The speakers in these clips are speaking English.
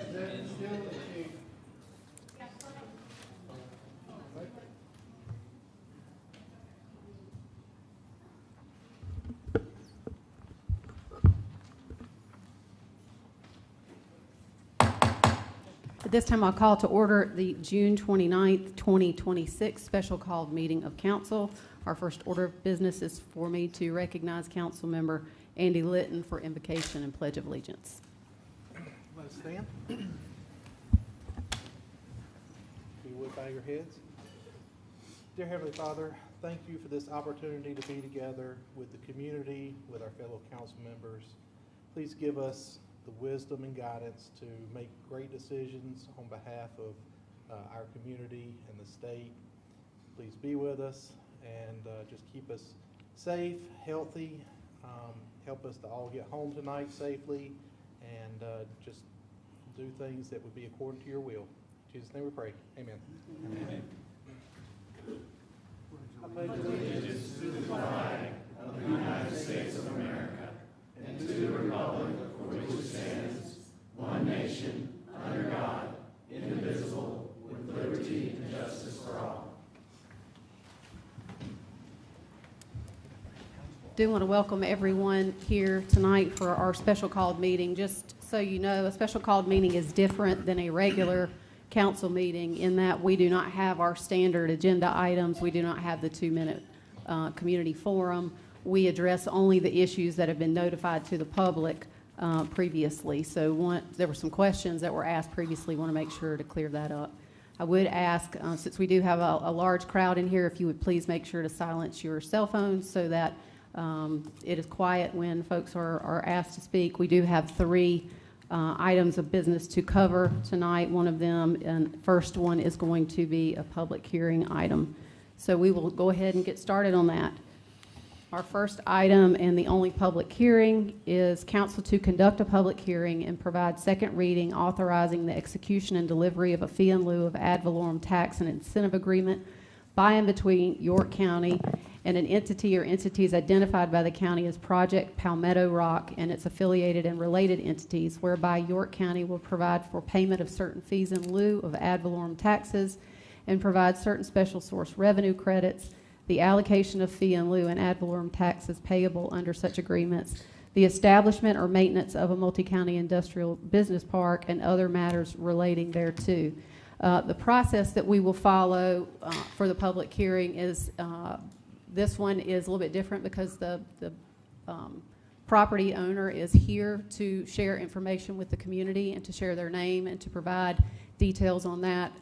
At this time, I'll call to order the June 29th, 2026 special called meeting of council. Our first order of business is for me to recognize Council Member Andy Litton for invocation and pledge of allegiance. Let us stand. If you would bow your heads. Dear Heavenly Father, thank you for this opportunity to be together with the community, with our fellow council members. Please give us the wisdom and guidance to make great decisions on behalf of our community and the state. Please be with us and just keep us safe, healthy, help us to all get home tonight safely, and just do things that would be according to your will. In Jesus' name we pray. Amen. Amen. I pledge allegiance to the flag of the United States of America and to the republic for which it stands, one nation, under God, indivisible, with liberty and justice for all. Do want to welcome everyone here tonight for our special called meeting. Just so you know, a special called meeting is different than a regular council meeting in that we do not have our standard agenda items. We do not have the 2-minute community forum. We address only the issues that have been notified to the public previously. So there were some questions that were asked previously. Want to make sure to clear that up. I would ask, since we do have a large crowd in here, if you would please make sure to silence your cell phones so that it is quiet when folks are asked to speak. We do have 3 items of business to cover tonight. One of them, and first one, is going to be a public hearing item. So we will go ahead and get started on that. Our first item and the only public hearing is council to conduct a public hearing and provide second reading authorizing the execution and delivery of a fee in lieu of ad valorem tax and incentive agreement by and between York County and an entity or entities identified by the county as Project Palmetto Rock and its affiliated and related entities, whereby York County will provide for payment of certain fees in lieu of ad valorem taxes and provide certain special source revenue credits, the allocation of fee in lieu and ad valorem taxes payable under such agreements, the establishment or maintenance of a multi-county industrial business park, and other matters relating thereto. The process that we will follow for the public hearing is, this one is a little bit different because the property owner is here to share information with the community and to share their name and to provide details on that.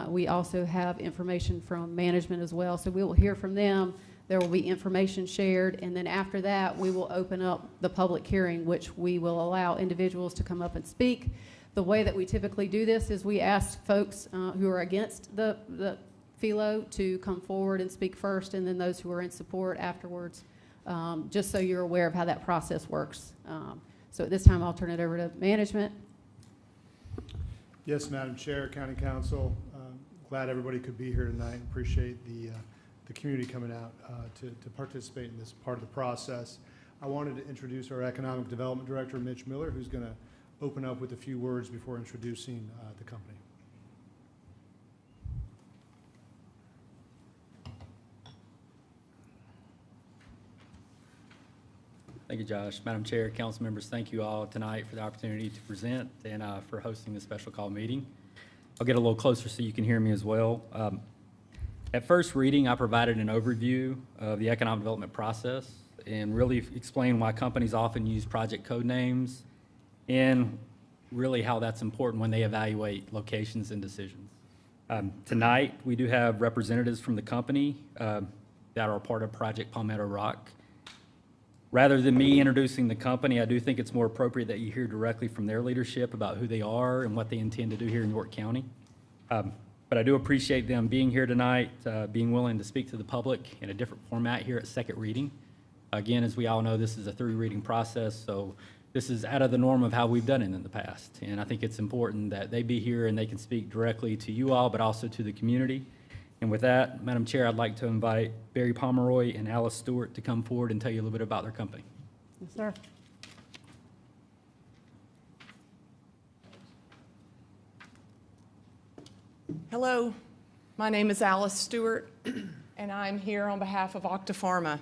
We also have information from management as well, so we will hear from them. There will be information shared, and then after that, we will open up the public hearing, which we will allow individuals to come up and speak. The way that we typically do this is we ask folks who are against the FELO to come forward and speak first, and then those who are in support afterwards, just so you're aware of how that process works. So at this time, I'll turn it over to management. Yes, Madam Chair, County Council, glad everybody could be here tonight. Appreciate the community coming out to participate in this part of the process. I wanted to introduce our Economic Development Director, Mitch Miller, who's going to open up with a few words before introducing the company. Thank you, Josh. Madam Chair, council members, thank you all tonight for the opportunity to present and for hosting this special call meeting. I'll get a little closer so you can hear me as well. At first reading, I provided an overview of the economic development process and really explained why companies often use project code names and really how that's important when they evaluate locations and decisions. Tonight, we do have representatives from the company that are a part of Project Palmetto Rock. Rather than me introducing the company, I do think it's more appropriate that you hear directly from their leadership about who they are and what they intend to do here in York County. But I do appreciate them being here tonight, being willing to speak to the public in a different format here at second reading. Again, as we all know, this is a 3-reading process, so this is out of the norm of how we've done it in the past. And I think it's important that they be here and they can speak directly to you all, but also to the community. And with that, Madam Chair, I'd like to invite Barry Pomeroy and Alice Stewart to come forward and tell you a little bit about their company. Yes, sir. Hello, my name is Alice Stewart, and I'm here on behalf of Octapharma.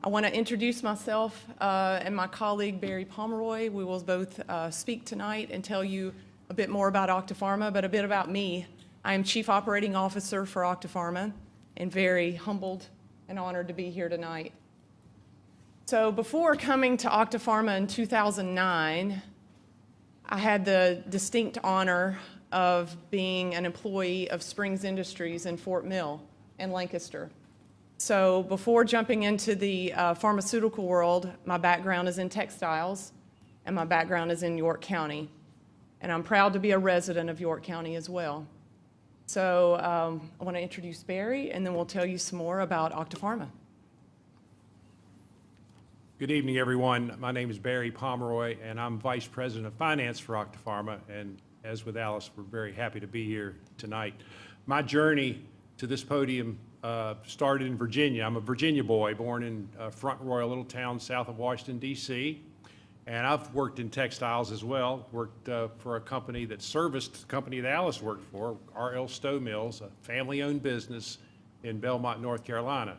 I want to introduce myself and my colleague Barry Pomeroy. We will both speak tonight and tell you a bit more about Octapharma, but a bit about me. I am Chief Operating Officer for Octapharma and very humbled and honored to be here tonight. So before coming to Octapharma in 2009, I had the distinct honor of being an employee of Springs Industries in Fort Mill and Lancaster. So before jumping into the pharmaceutical world, my background is in textiles, and my background is in York County. And I'm proud to be a resident of York County as well. So I want to introduce Barry, and then we'll tell you some more about Octapharma. Good evening, everyone. My name is Barry Pomeroy, and I'm Vice President of Finance for Octapharma. And as with Alice, we're very happy to be here tonight. My journey to this podium started in Virginia. I'm a Virginia boy, born in Front Royal, a little town south of Washington, D.C. And I've worked in textiles as well, worked for a company that serviced the company that Alice worked for, R.L. Stowe Mills, a family-owned business in Belmont, North Carolina.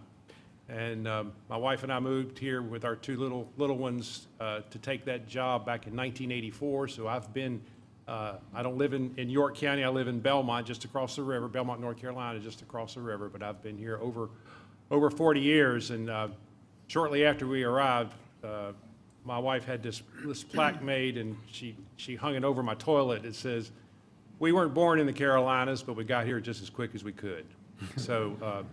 And my wife and I moved here with our two little ones to take that job back in 1984. So I've been, I don't live in York County, I live in Belmont, just across the river, Belmont, North Carolina, just across the river. But I've been here over 40 years. And shortly after we arrived, my wife had this plaque made, and she hung it over my toilet. It says, "We weren't born in the Carolinas, but we got here just as quick as we could." So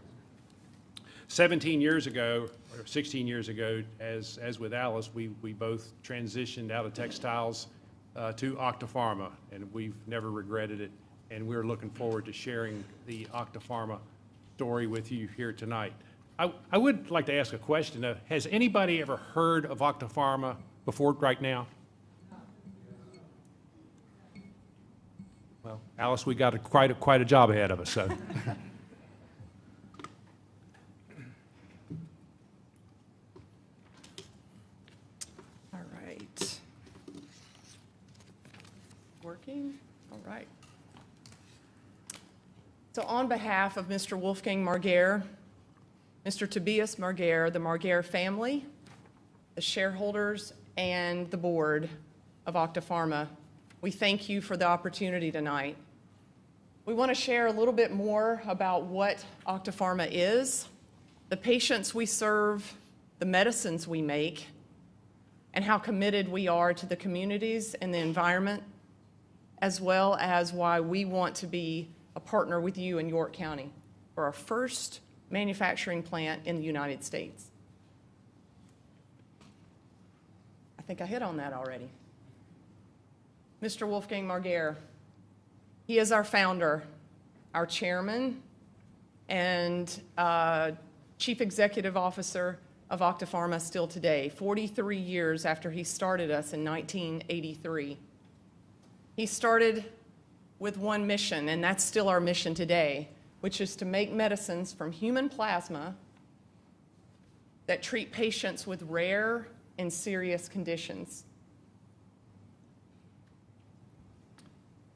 17 years ago, or 16 years ago, as with Alice, we both transitioned out of textiles to Octapharma, and we've never regretted it. And we're looking forward to sharing the Octapharma story with you here tonight. I would like to ask a question. Has anybody ever heard of Octapharma before right now? Well, Alice, we got quite a job ahead of us. So. All right. Working? All right. So on behalf of Mr. Wolfgang Margare, Mr. Tobias Margare, the Margare family, the shareholders, and the board of Octapharma, we thank you for the opportunity tonight. We want to share a little bit more about what Octapharma is, the patients we serve, the medicines we make, and how committed we are to the communities and the environment, as well as why we want to be a partner with you in York County for our first manufacturing plant in the United States. I think I hit on that already. Mr. Wolfgang Margare, he is our founder, our chairman, and chief executive officer of Octapharma still today, 43 years after he started us in 1983. He started with one mission, and that's still our mission today, which is to make medicines from human plasma that treat patients with rare and serious conditions.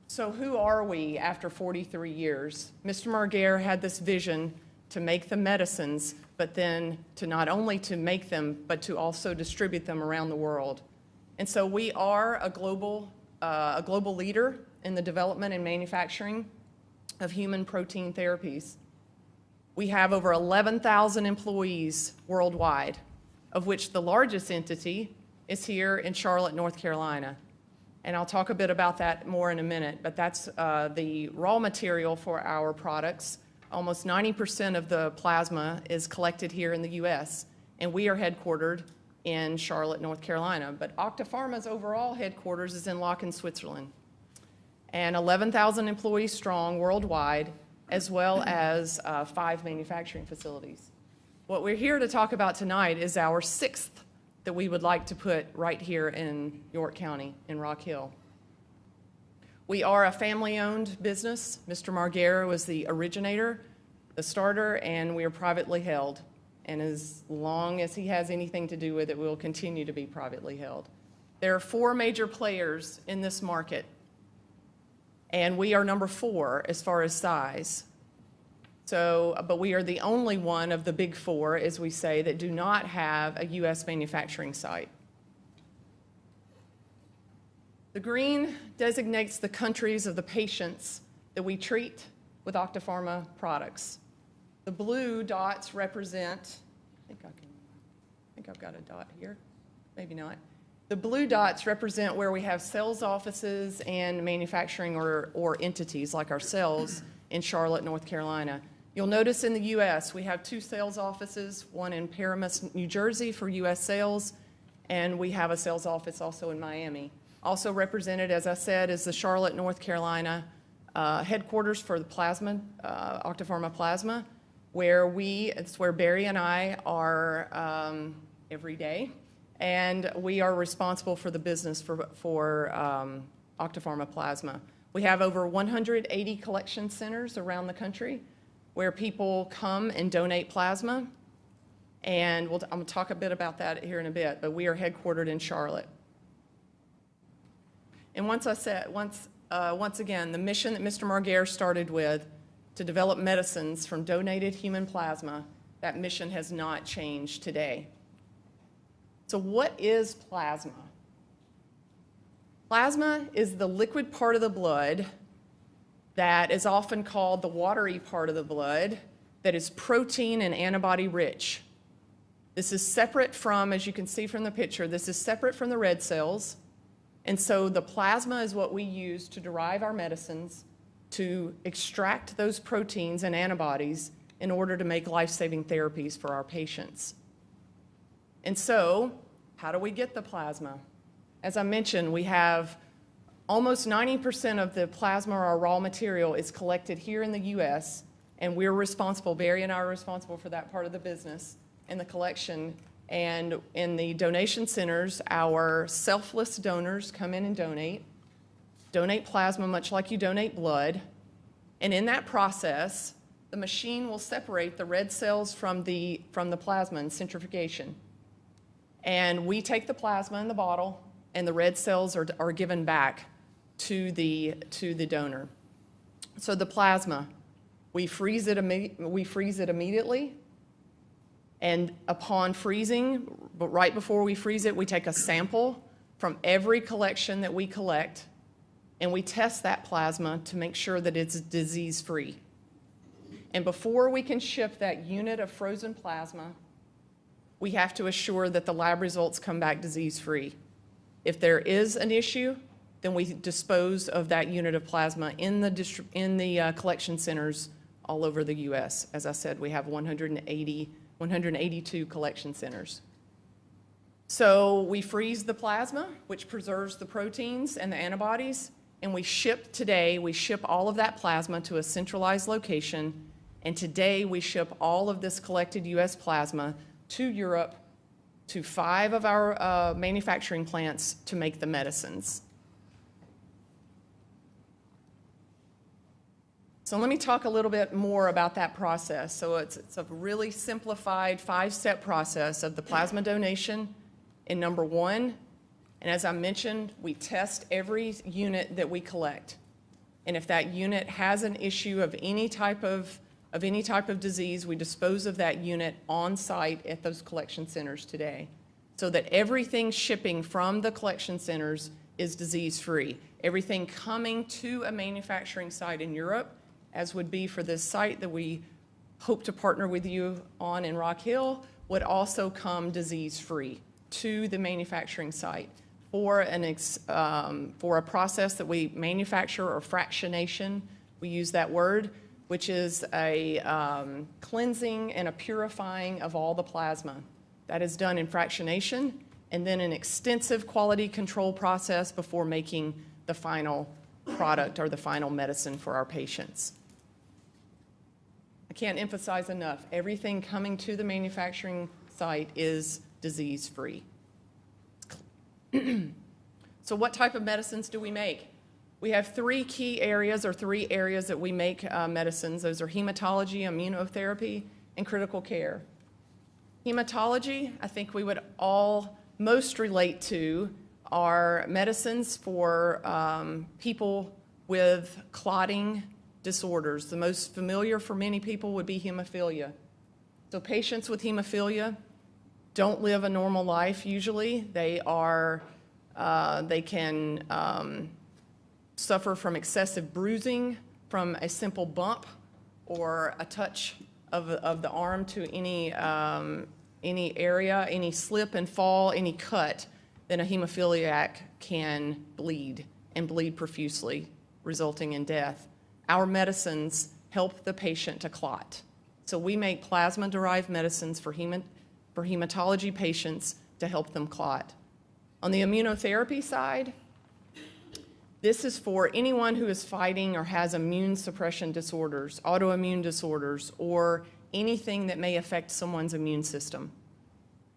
So who are we after 43 years? Mr. Margare had this vision to make the medicines, but then to not only to make them, but to also distribute them around the world. And so we are a global leader in the development and manufacturing of human protein therapies. We have over 11,000 employees worldwide, of which the largest entity is here in Charlotte, North Carolina. And I'll talk a bit about that more in a minute, but that's the raw material for our products. Almost 90% of the plasma is collected here in the US, and we are headquartered in Charlotte, North Carolina. But Octapharma's overall headquarters is in Laeken, Switzerland. And 11,000 employees strong worldwide, as well as 5 manufacturing facilities. What we're here to talk about tonight is our 6th that we would like to put right here in York County, in Rock Hill. We are a family-owned business. Mr. Margare was the originator, the starter, and we are privately held. And as long as he has anything to do with it, we'll continue to be privately held. There are 4 major players in this market. and we are number 4 as far as size. So, but we are the only one of the big 4, as we say, that do not have a U.S. manufacturing site. The green designates the countries of the patients that we treat with Octapharma products. The blue dots represent, I think I've got a dot here, maybe not. The blue dots represent where we have sales offices and manufacturing or entities like ourselves in Charlotte, North Carolina. You'll notice in the U.S. we have 2 sales offices, one in Paramus, New Jersey for U.S. sales, and we have a sales office also in Miami. Also represented, as I said, is the Charlotte, North Carolina headquarters for the plasma, Octapharma Plasma, it's where Barry and I are every day, and we are responsible for the business for Octapharma Plasma. We have over 180 collection centers around the country where people come and donate plasma, and I'm going to talk a bit about that here in a bit, but we are headquartered in Charlotte. And once again, the mission that Mr. Margare started with to develop medicines from donated human plasma, that mission has not changed today. So what is plasma? Plasma is the liquid part of the blood that is often called the watery part of the blood that is protein and antibody rich. This is separate from, as you can see from the picture, this is separate from the red cells. And so the plasma is what we use to derive our medicines, to extract those proteins and antibodies in order to make life-saving therapies for our patients. And so, how do we get the plasma? As I mentioned, we have almost 90% of the plasma, or our raw material, is collected here in the U.S., and we're responsible, Barry and I are responsible for that part of the business and the collection. And in the donation centers, our selfless donors come in and donate plasma much like you donate blood. And in that process, the machine will separate the red cells from the plasma in centrifugation. And we take the plasma in the bottle, and the red cells are given back to the donor. So the plasma, we freeze it immediately. And upon freezing, but right before we freeze it, we take a sample from every collection that we collect, and we test that plasma to make sure that it's disease-free. And before we can ship that unit of frozen plasma, we have to assure that the lab results come back disease-free. If there is an issue, then we dispose of that unit of plasma in the collection centers all over the U.S. As I said, we have 182 collection centers. So we freeze the plasma, which preserves the proteins and the antibodies, and we ship all of that plasma to a centralized location, and today we ship all of this collected U.S. plasma to Europe, to 5 of our manufacturing plants to make the medicines. So let me talk a little bit more about that process. So it's a really simplified 5-step process of the plasma donation in number 1. And as I mentioned, we test every unit that we collect. And if that unit has an issue of any type of disease, we dispose of that unit on site at those collection centers today, so that everything shipping from the collection centers is disease-free. Everything coming to a manufacturing site in Europe, as would be for this site that we hope to partner with you on in Rock Hill, would also come disease-free to the manufacturing site for a process that we manufacture, or fractionation, we use that word, which is a cleansing and a purifying of all the plasma. That is done in fractionation, and then an extensive quality control process before making the final product or the final medicine for our patients. I can't emphasize enough, everything coming to the manufacturing site is disease-free. So what type of medicines do we make? We have 3 key areas, or 3 areas that we make medicines. Those are hematology, immunotherapy, and critical care. Hematology, I think we would all most relate to, are medicines for people with clotting disorders. The most familiar for many people would be hemophilia. So patients with hemophilia don't live a normal life usually. They can suffer from excessive bruising from a simple bump or a touch of the arm to any area, any slip and fall, any cut. Then a hemophiliac can bleed and bleed profusely, resulting in death. Our medicines help the patient to clot. So we make plasma-derived medicines for hematology patients to help them clot. On the immunotherapy side, this is for anyone who is fighting or has immune suppression disorders, autoimmune disorders, or anything that may affect someone's immune system.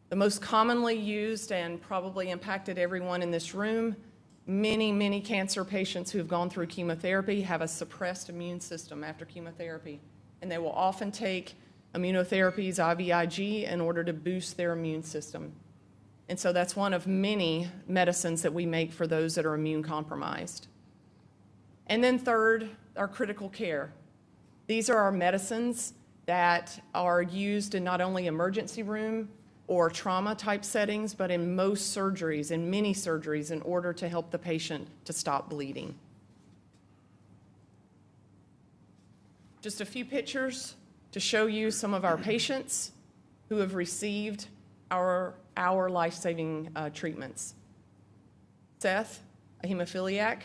The most commonly used and probably impacted everyone in this room, many cancer patients who have gone through chemotherapy have a suppressed immune system after chemotherapy, and they will often take immunotherapies, IVIG, in order to boost their immune system. And so that's one of many medicines that we make for those that are immune compromised. And then third, our critical care. These are our medicines that are used in not only emergency room or trauma type settings, but in most surgeries, in many surgeries, in order to help the patient to stop bleeding. Just a few pictures to show you some of our patients who have received our life-saving treatments. Seth, a hemophiliac,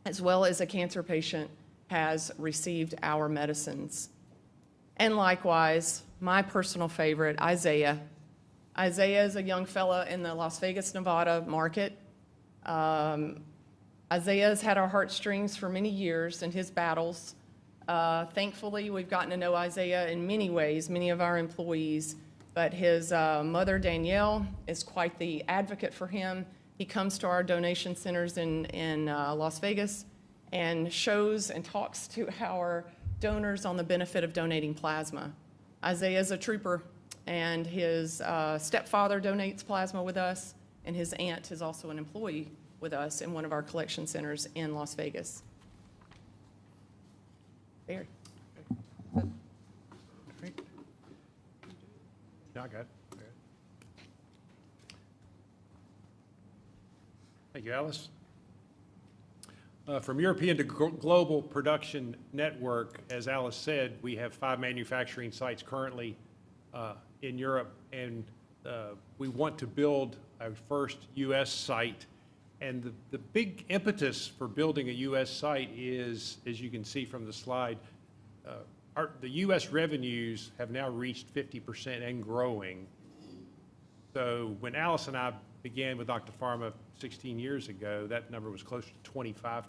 as well as a cancer patient, has received our medicines. And likewise, my personal favorite, Isaiah. Isaiah is a young fella in the Las Vegas, Nevada market. Isaiah has had our heartstrings for many years in his battles. Thankfully, we've gotten to know Isaiah in many ways, many of our employees, but his mother, Danielle, is quite the advocate for him. He comes to our donation centers in Las Vegas and shows and talks to our donors on the benefit of donating plasma. Isaiah is a trooper, and his stepfather donates plasma with us, and his aunt is also an employee with us in one of our collection centers in Las Vegas. Barry. No, I got it. Thank you, Alice. From European to Global Production Network, as Alice said, we have 5 manufacturing sites currently in Europe, and we want to build our first U.S. site. And the big impetus for building a U.S. site is, as you can see from the slide, the U.S. revenues have now reached 50% and growing. So when Alice and I began with Octapharma 16 years ago, that number was closer to 25%.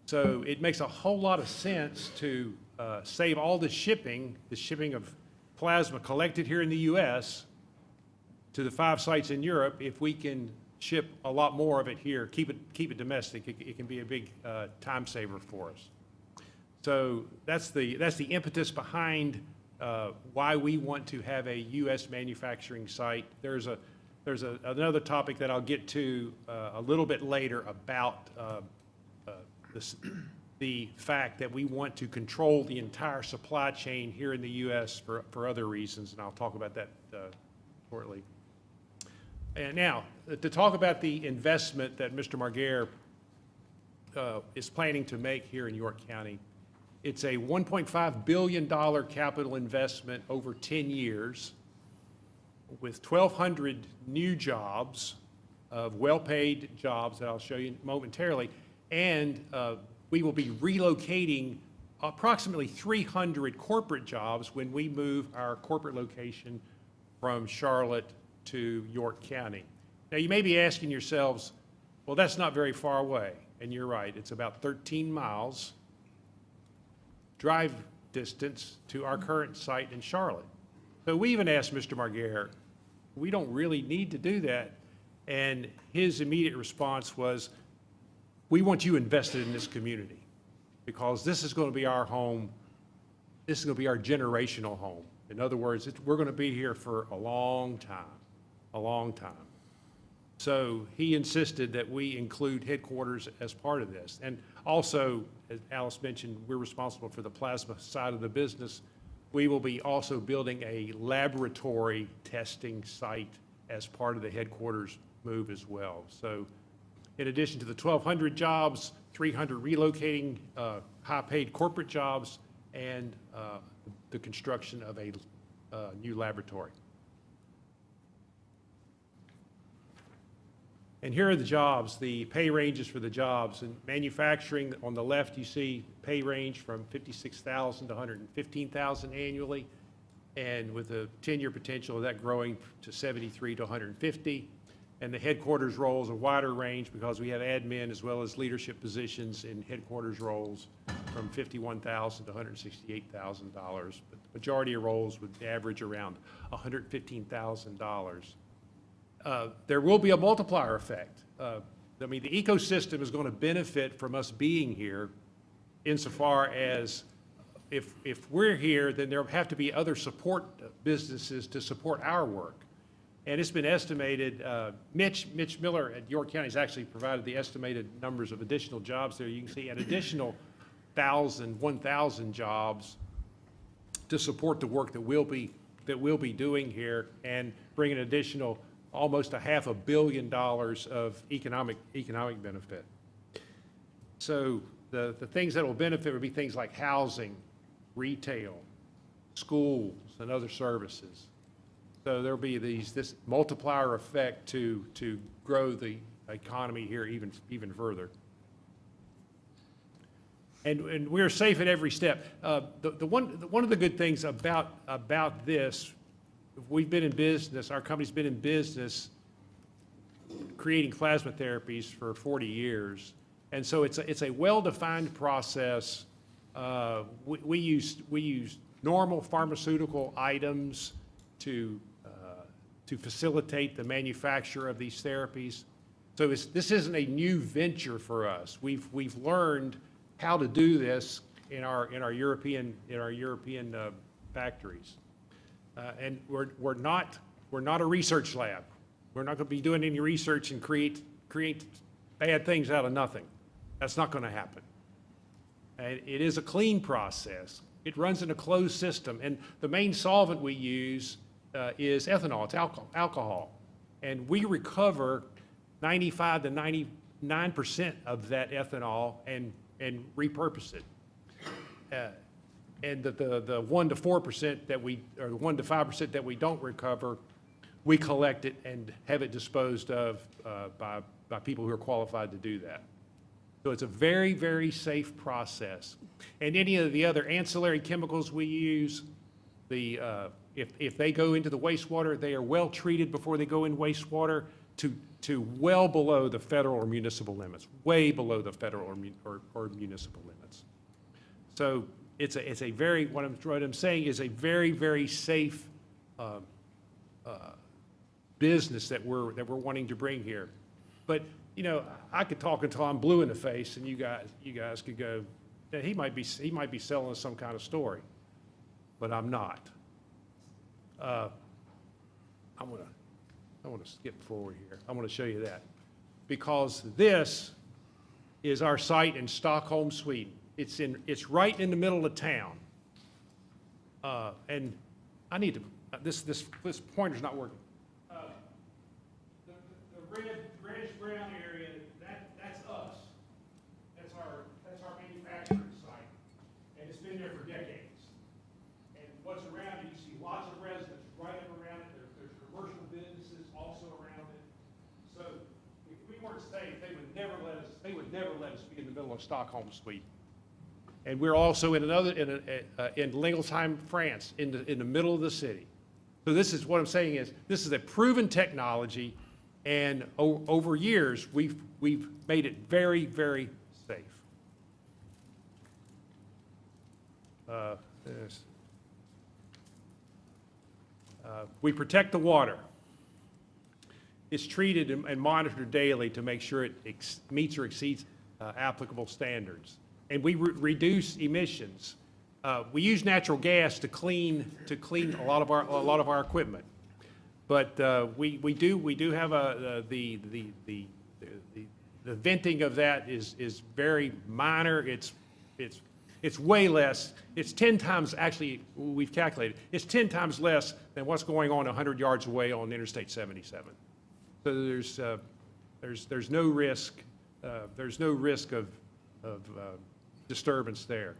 So it makes a whole lot of sense to save all the shipping of plasma collected here in the U.S. to the 5 sites in Europe. If we can ship a lot more of it here, keep it domestic, it can be a big time saver for us. So that's the impetus behind why we want to have a U.S. manufacturing site. There's another topic that I'll get to a little bit later about the fact that we want to control the entire supply chain here in the U.S. for other reasons, and I'll talk about that shortly. And now, to talk about the investment that Mr. Marguerre is planning to make here in York County, it's a $1.5 billion capital investment over 10 years with 1,200 new jobs, well-paid jobs that I'll show you momentarily, and we will be relocating approximately 300 corporate jobs when we move our corporate location from Charlotte to York County. Now, you may be asking yourselves, well, that's not very far away, and you're right. It's about 13 miles drive distance to our current site in Charlotte. So we even asked Mr. Marguerre, we don't really need to do that, and his immediate response was, we want you invested in this community because this is going to be our home. This is going to be our generational home. In other words, we're going to be here for a long time, a long time. So he insisted that we include headquarters as part of this. And also, as Alice mentioned, we're responsible for the plasma side of the business. We will be also building a laboratory testing site as part of the headquarters move as well. So in addition to the 1,200 jobs, 300 relocating high-paid corporate jobs, and the construction of a new laboratory. And here are the jobs, the pay ranges for the jobs. In manufacturing, on the left, you see pay range from $56,000 to $115,000 annually, and with a 10-year potential of that growing to $73,000 to $150,000. And the headquarters roles, a wider range because we have admin as well as leadership positions in headquarters roles from $51,000 to $168,000. But the majority of roles would average around $115,000. There will be a multiplier effect. I mean, the ecosystem is going to benefit from us being here insofar as if we're here, then there have to be other support businesses to support our work. And it's been estimated, Mitch Miller at York County has actually provided the estimated numbers of additional jobs there. You can see an additional 1,000 jobs to support the work that we'll be doing here and bring an additional almost $500 million of economic benefit. So the things that will benefit would be things like housing, retail, schools, and other services. So there'll be this multiplier effect to grow the economy here even further. And we're safe at every step. One of the good things about this, we've been in business, our company's been in business creating plasma therapies for 40 years. And so it's a well-defined process. We use normal pharmaceutical items to facilitate the manufacture of these therapies. So this isn't a new venture for us. We've learned how to do this in our European factories. And we're not a research lab. We're not going to be doing any research and create bad things out of nothing. That's not going to happen. And it is a clean process. It runs in a closed system, and the main solvent we use is ethanol. It's alcohol, and we recover 95 to 99% of that ethanol and repurpose it. And the 1 to 4% that we, or the 1 to 5% that we don't recover, we collect it and have it disposed of by people who are qualified to do that. So it's a very, very safe process. And any of the other ancillary chemicals we use, if they go into the wastewater, they are well treated before they go in wastewater to well below the federal or municipal limits, way below the federal or municipal limits. So it's a very, what I'm saying is a very, very safe business that we're wanting to bring here. But you know, I could talk until I'm blue in the face, and you guys could go, yeah, he might be selling us some kind of story, but I'm not. I want to skip forward here. I want to show you that, because this is our site in Stockholm, Sweden. It's right in the middle of town, and I need to. This pointer's not working. The reddish brown area, that's us. That's our manufacturing site, and it's been there for decades. And what's around it, you see lots of residents right up around it. There's commercial businesses also around it. So if we weren't safe, they would never let us be in the middle of Stockholm, Sweden. And we're also in Lingolsheim, France, in the middle of the city. So this is what I'm saying is this is a proven technology. And over years, we've made it very, very safe. We protect the water. It's treated and monitored daily to make sure it meets or exceeds applicable standards. And we reduce emissions. We use natural gas to clean a lot of our equipment. But we do have the venting of that is very minor. It's way less. It's 10 times, actually, we've calculated, it's 10 times less than what's going on 100 yards away on Interstate 77. So there's no risk. There's no risk of disturbance there.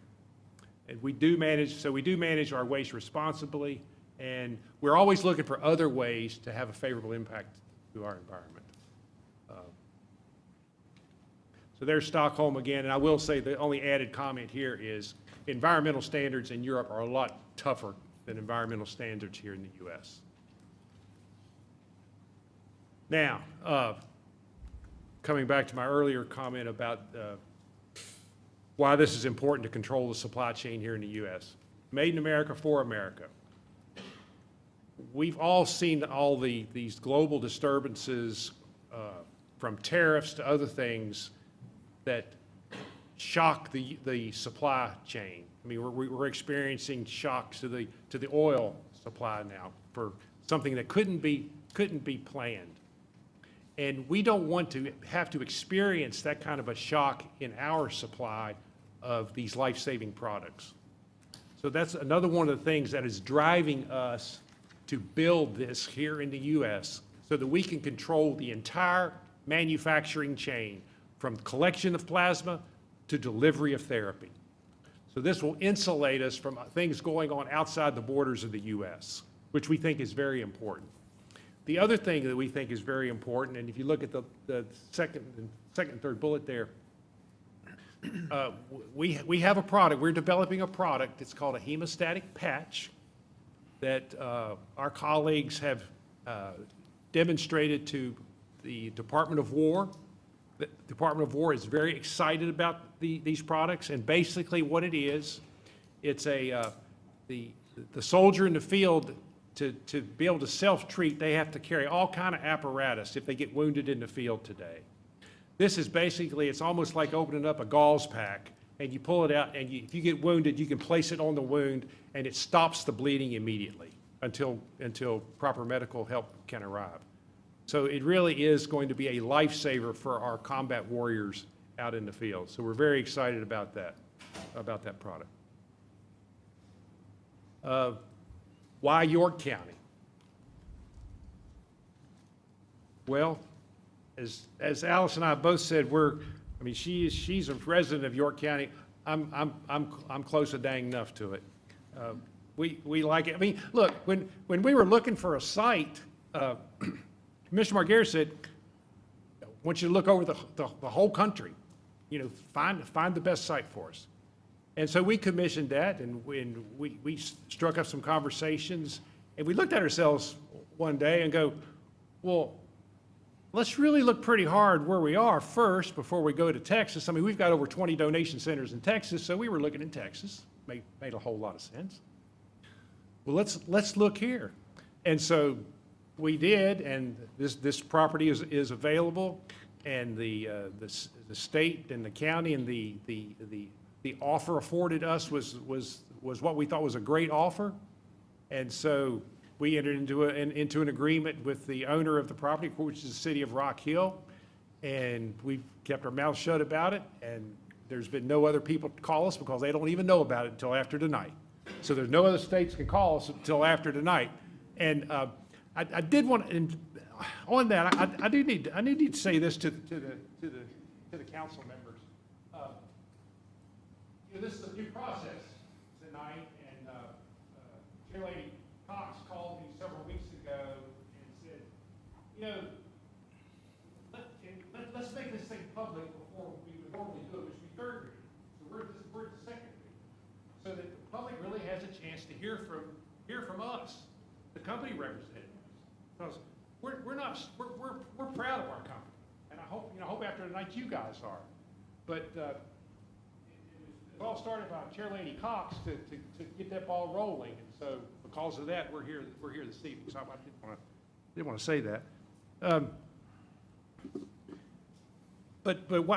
And we do manage our waste responsibly, and we're always looking for other ways to have a favorable impact to our environment. So there's Stockholm again, and I will say the only added comment here is environmental standards in Europe are a lot tougher than environmental standards here in the U.S. Now, coming back to my earlier comment about why this is important to control the supply chain here in the U.S. Made in America for America. We've all seen all these global disturbances from tariffs to other things that shock the supply chain. I mean, we're experiencing shocks to the oil supply now for something that couldn't be planned. And we don't want to have to experience that kind of a shock in our supply of these life-saving products. So that's another one of the things that is driving us to build this here in the U.S. so that we can control the entire manufacturing chain from collection of plasma to delivery of therapy. So this will insulate us from things going on outside the borders of the U.S., which we think is very important. The other thing that we think is very important, and if you look at the second and third bullet there, we have a product. We're developing a product. It's called a hemostatic patch that our colleagues have demonstrated to the Department of War. The Department of War is very excited about these products, and basically what it is, it's the soldier in the field, to be able to self-treat, they have to carry all kind of apparatus if they get wounded in the field today. This is basically, it's almost like opening up a gauze pack, and you pull it out, and if you get wounded, you can place it on the wound, and it stops the bleeding immediately until proper medical help can arrive. So it really is going to be a lifesaver for our combat warriors out in the field. So we're very excited about that product. Why York County? Well, as Alice and I both said, she's a resident of York County. I'm close a dang enough to it. We like it. I mean, look, when we were looking for a site, Commissioner Margera said, I want you to look over the whole country, find the best site for us. And so we commissioned that, and we struck up some conversations, and we looked at ourselves one day and go, well, let's really look pretty hard where we are first before we go to Texas. I mean, we've got over 20 donation centers in Texas, so we were looking in Texas. Made a whole lot of sense. Well, let's look here. And so we did, and this property is available, and the state and the county and the offer afforded us was what we thought was a great offer. And so we entered into an agreement with the owner of the property, which is the city of Rock Hill, and we've kept our mouths shut about it, and there's been no other people call us because they don't even know about it until after tonight. So there's no other states can call us until after tonight. And I did want, and on that, I need to say this to the council members. This is a new process tonight, and Chairlady Cox called me several weeks ago and said, let's make this thing public before we would normally do it, which would be third reading. So we're at the second reading, so that the public really has a chance to hear from us, the company representatives, because we're proud of our company, and I hope after tonight you guys are, but. It all started by Chairlady Cox to get that ball rolling, and so because of that, we're here this evening. So I didn't want to say that.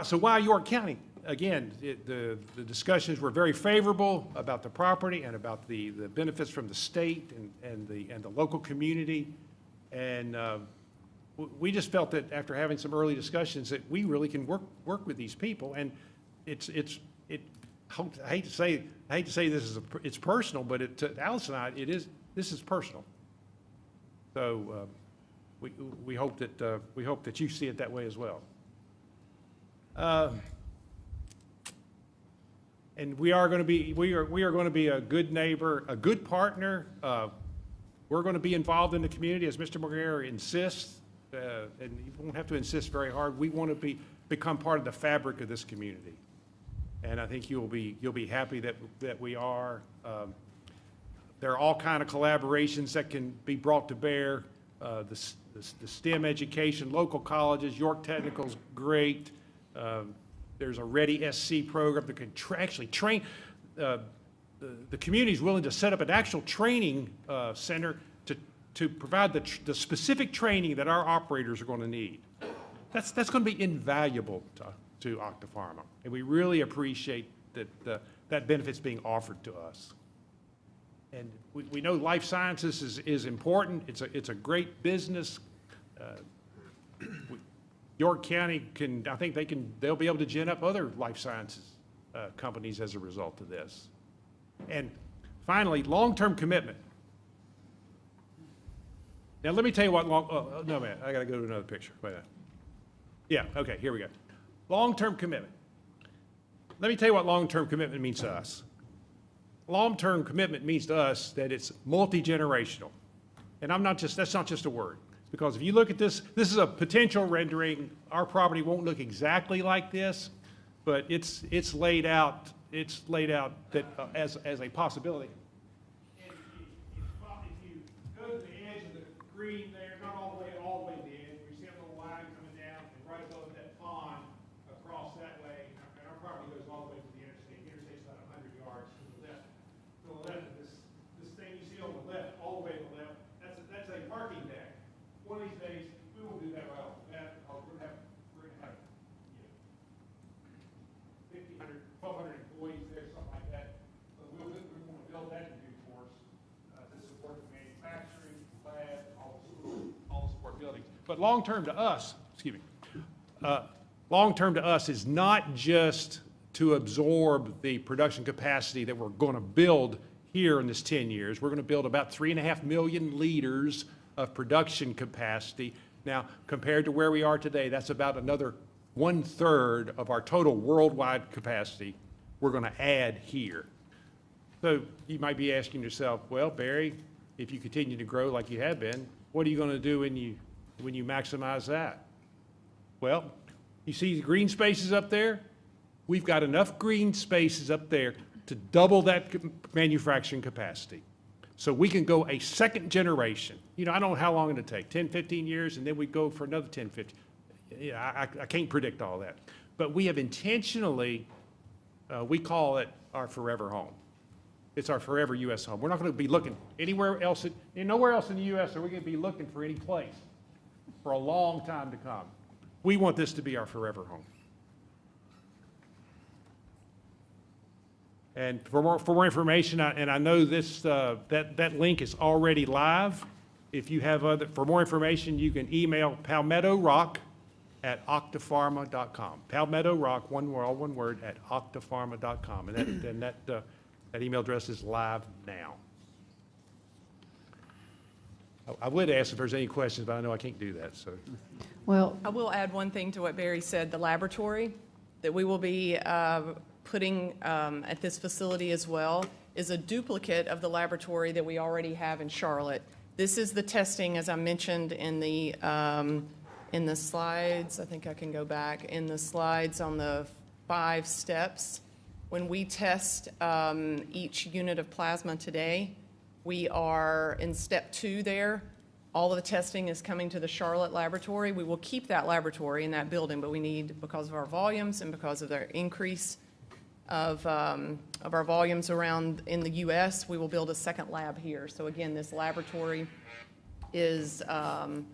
So why York County? Again, the discussions were very favorable about the property and about the benefits from the state and the local community. And we just felt that after having some early discussions that we really can work with these people. And I hate to say this it's personal, but to Alice and I, this is personal. So we hope that you see it that way as well. And we are going to be a good neighbor, a good partner. We're going to be involved in the community, as Mr. Morguera insists, and you won't have to insist very hard. We want to become part of the fabric of this community, and I think you'll be happy that we are. There are all kind of collaborations that can be brought to bear. The STEM education, local colleges, York Technical's great. There's a Ready SC program that can actually train. The community is willing to set up an actual training center to provide the specific training that our operators are going to need. That's going to be invaluable to Octapharma, and we really appreciate that benefit's being offered to us. And we know life sciences is important. It's a great business. York County they'll be able to gin up other life sciences companies as a result of this. And finally, long-term commitment. Now, let me tell you what no, man, I got to go to another picture. Wait a minute. Yeah, okay, here we go. Long-term commitment. Let me tell you what long-term commitment means to us. Long-term commitment means to us that it's multi-generational. And that's not just a word. Because if you look at this is a potential rendering. Our property won't look exactly like this, but it's laid out that as a possibility. And if you go to the edge of the green there, not all the way to the edge, we see a little line coming down, and right above that pond across that way, and our property goes all the way to the interstate. The interstate's about 100 yards to the left. To the left of this thing you see on the left, all the way to the left, that's a parking deck. One of these days, we will do that right off the bat, because we're going to have 1,500, 1,200 employees there, something like that. But we want to build that in due course to support the manufacturing, lab, all the support buildings. But long-term to us, long-term to us is not just to absorb the production capacity that we're going to build here in this 10 years. We're going to build about 3.5 million liters of production capacity. Now, compared to where we are today, that's about another 1/3 of our total worldwide capacity we're going to add here. So you might be asking yourself, well, Barry, if you continue to grow like you have been, what are you going to do when you maximize that? Well, you see the green spaces up there? We've got enough green spaces up there to double that manufacturing capacity. So we can go a second generation. I don't know how long it'll take, 10, 15 years, and then we go for another 10, 15. I can't predict all that. But we have intentionally, we call it our forever home. It's our forever U.S. home. We're not going to be looking anywhere else, nowhere else in the U.S. are we going to be looking for any place for a long time to come. We want this to be our forever home. And for more information, and I know this that link is already live. If you have for more information, you can email palmetto.rock@octapharma.com. Palmetto Rock, all one word, at octapharma.com, and that email address is live now. I would ask if there's any questions, but I know I can't do that. So, Well, I will add one thing to what Barry said. The laboratory that we will be putting at this facility as well is a duplicate of the laboratory that we already have in Charlotte. This is the testing, as I mentioned in the slides. I think I can go back in the slides on the 5 steps. When we test each unit of plasma today, we are in step 2 there. All of the testing is coming to the Charlotte laboratory. We will keep that laboratory in that building, but we need, because of our volumes and because of their increase of our volumes around in the U.S., we will build a second lab here. So again, this laboratory is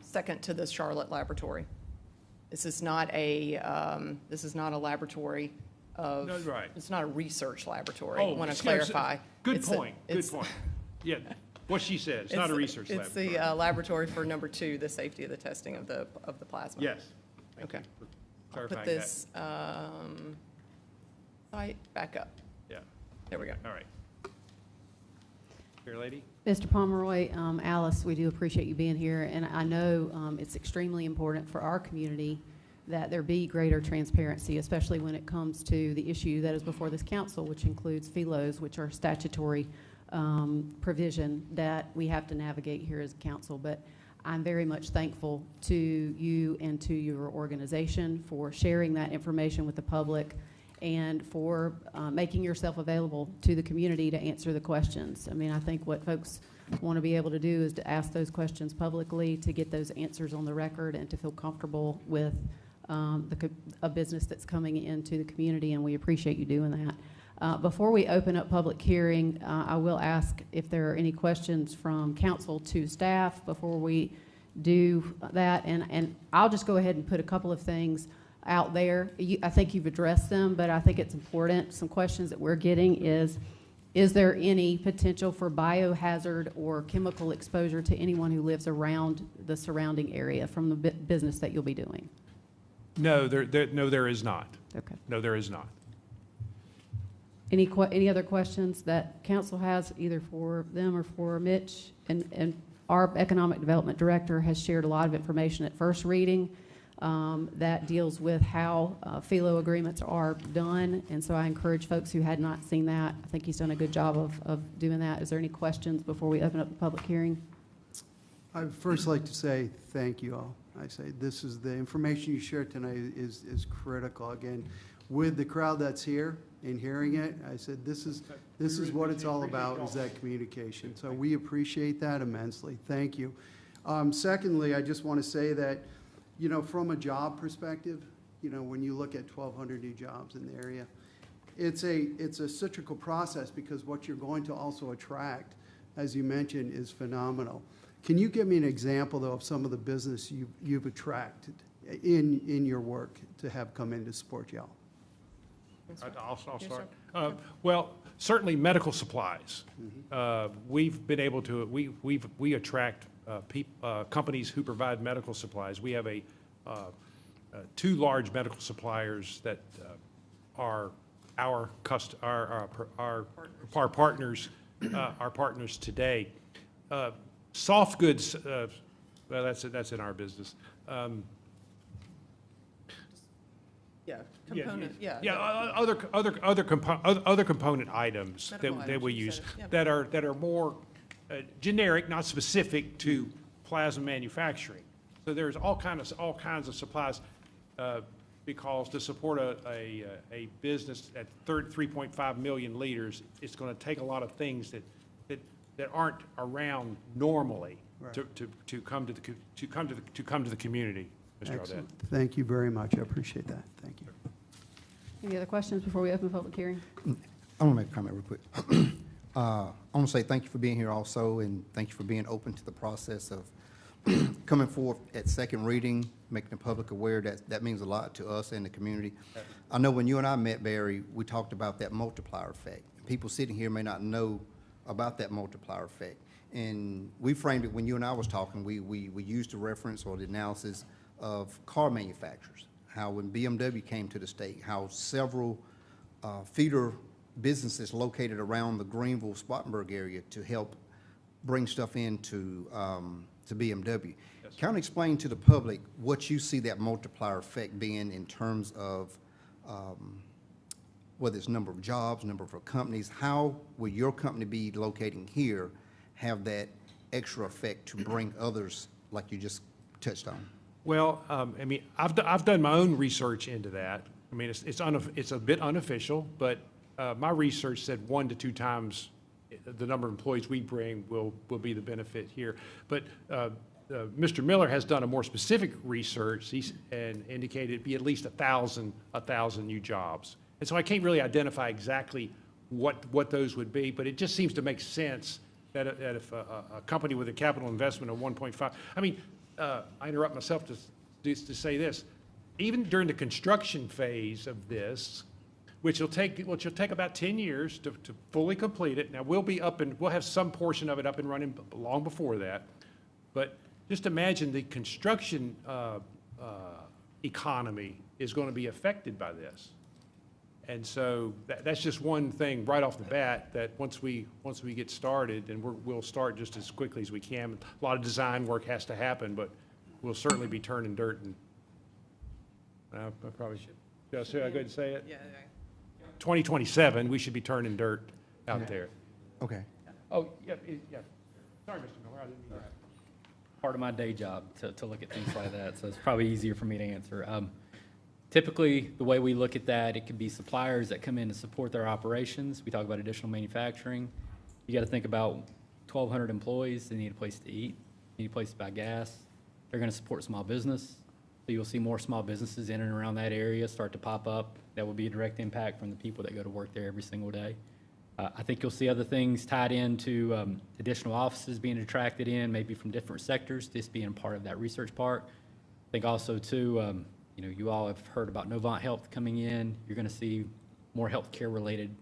second to the Charlotte laboratory. This is not a laboratory of. No, right. It's not a research laboratory. I want to yes, clarify. Good point. Good point. Yeah. what she said. It's not a research It's laboratory. the laboratory for number 2, the safety of the testing of the plasma. Yes. Thank you Okay. for I'll clarifying put this site back up. Yeah, There we go. all right. Fair lady? Mr. Pomeroy, Alice, we do appreciate you being here, and I know it's extremely important for our community that there be greater transparency, especially when it comes to the issue that is before this council, which includes FELOs, which are statutory provision that we have to navigate here as a council. But I'm very much thankful to you and to your organization for sharing that information with the public and for making yourself available to the community to answer the questions. I mean, I think what folks want to be able to do is to ask those questions publicly, to get those answers on the record, and to feel comfortable with a business that's coming into the community, and we appreciate you doing that. Before we open up public hearing, I will ask if there are any questions from council to staff before we do that, and I'll just go ahead and put a couple of things out there. I think you've addressed them, but I think it's important. Some questions that we're getting is there any potential for biohazard or chemical exposure to anyone who lives around the surrounding area from the business that you'll be doing? No, there is not. Okay. No, there is not. Any other questions that council has, either for them or for Mitch? And our Economic Development Director has shared a lot of information at first reading that deals with how FELO agreements are done. And so I encourage folks who had not seen that. I think he's done a good job of doing that. Is there any questions before we open up the public hearing? I'd first like to say thank you all. I say this is the information you shared tonight is critical. Again, with the crowd that's here and hearing it, I said this is what it's all about, is that communication. So we appreciate that immensely. Thank you. Secondly, I just want to say that, you know, from a job perspective, you know, when you look at 1,200 new jobs in the area, it's a cyclical process, because what you're going to also attract, as you mentioned, is phenomenal. Can you give me an example, though, of some of the business you've attracted in your work to have come in to support y'all? I'll Yes, start. sir. Well, certainly medical supplies. We've been able to, we attract companies who provide medical supplies. We have two large medical suppliers that are our partners today. Soft goods, well, that's in our business. Yeah, component, yeah. Yeah, other component items Medical that items, we you use said it, that are more generic, not specific to plasma manufacturing. So there's all kinds of supplies, because to support a business at 3.5 million liters, it's going to take a lot of things that aren't around normally Right. to come to the community, Mr. Audette. Excellent. Thank you very much. I appreciate that. Thank you. Any other questions before we open the public hearing? I want to make a comment real quick. I want to say thank you for being here also, and thank you for being open to the process of coming forth at second reading, making the public aware. That means a lot to us and the community. I know when you and I met, Barry, we talked about that multiplier effect. People sitting here may not know about that multiplier effect. And we framed it, when you and I was talking, we used the reference or the analysis of car manufacturers, how when BMW came to the state, how several feeder businesses located around the Greenville, Spartanburg area to help bring stuff into to BMW. Yes. Kind of explain to the public what you see that multiplier effect being in terms of whether it's number of jobs, number of companies. How will your company be locating here have that extra effect to bring others like you just touched on? Well, I mean, I've done my own research into that. I mean, it's a bit unofficial, but my research said 1 to 2 times the number of employees we bring will be the benefit here. But Mr. Miller has done a more specific research and indicated it'd be at least 1,000 new jobs. And so I can't really identify exactly what those would be, but it just seems to make sense that if a company with a capital investment of 1.5, I mean, I interrupt myself to say this. Even during the construction phase of this, which will take about 10 years to fully complete it. Now, we'll have some portion of it up and running long before that. But just imagine the construction economy is going to be affected by this. And so that's just one thing right off the bat, that once we get started, and we'll start just as quickly as we can. A lot of design work has to happen, but we'll certainly be turning dirt. And I probably should I go ahead and say it? Yeah. 2027, we should be turning dirt out there. Okay. Oh, yeah, yeah. Sorry, Mr. Miller, I didn't mean that. Part of my day job to look at things like that, so it's probably easier for me to answer. Typically, the way we look at that, it could be suppliers that come in to support their operations. We talk about additional manufacturing. You got to think about 1,200 employees. They need a place to eat, need a place to buy gas. They're going to support small business. So you'll see more small businesses in and around that area start to pop up. That will be a direct impact from the people that go to work there every single day. I think you'll see other things tied into additional offices being attracted in, maybe from different sectors, this being part of that research part. I think also, too, you all have heard about Novant Health coming in. You're going to see more healthcare-related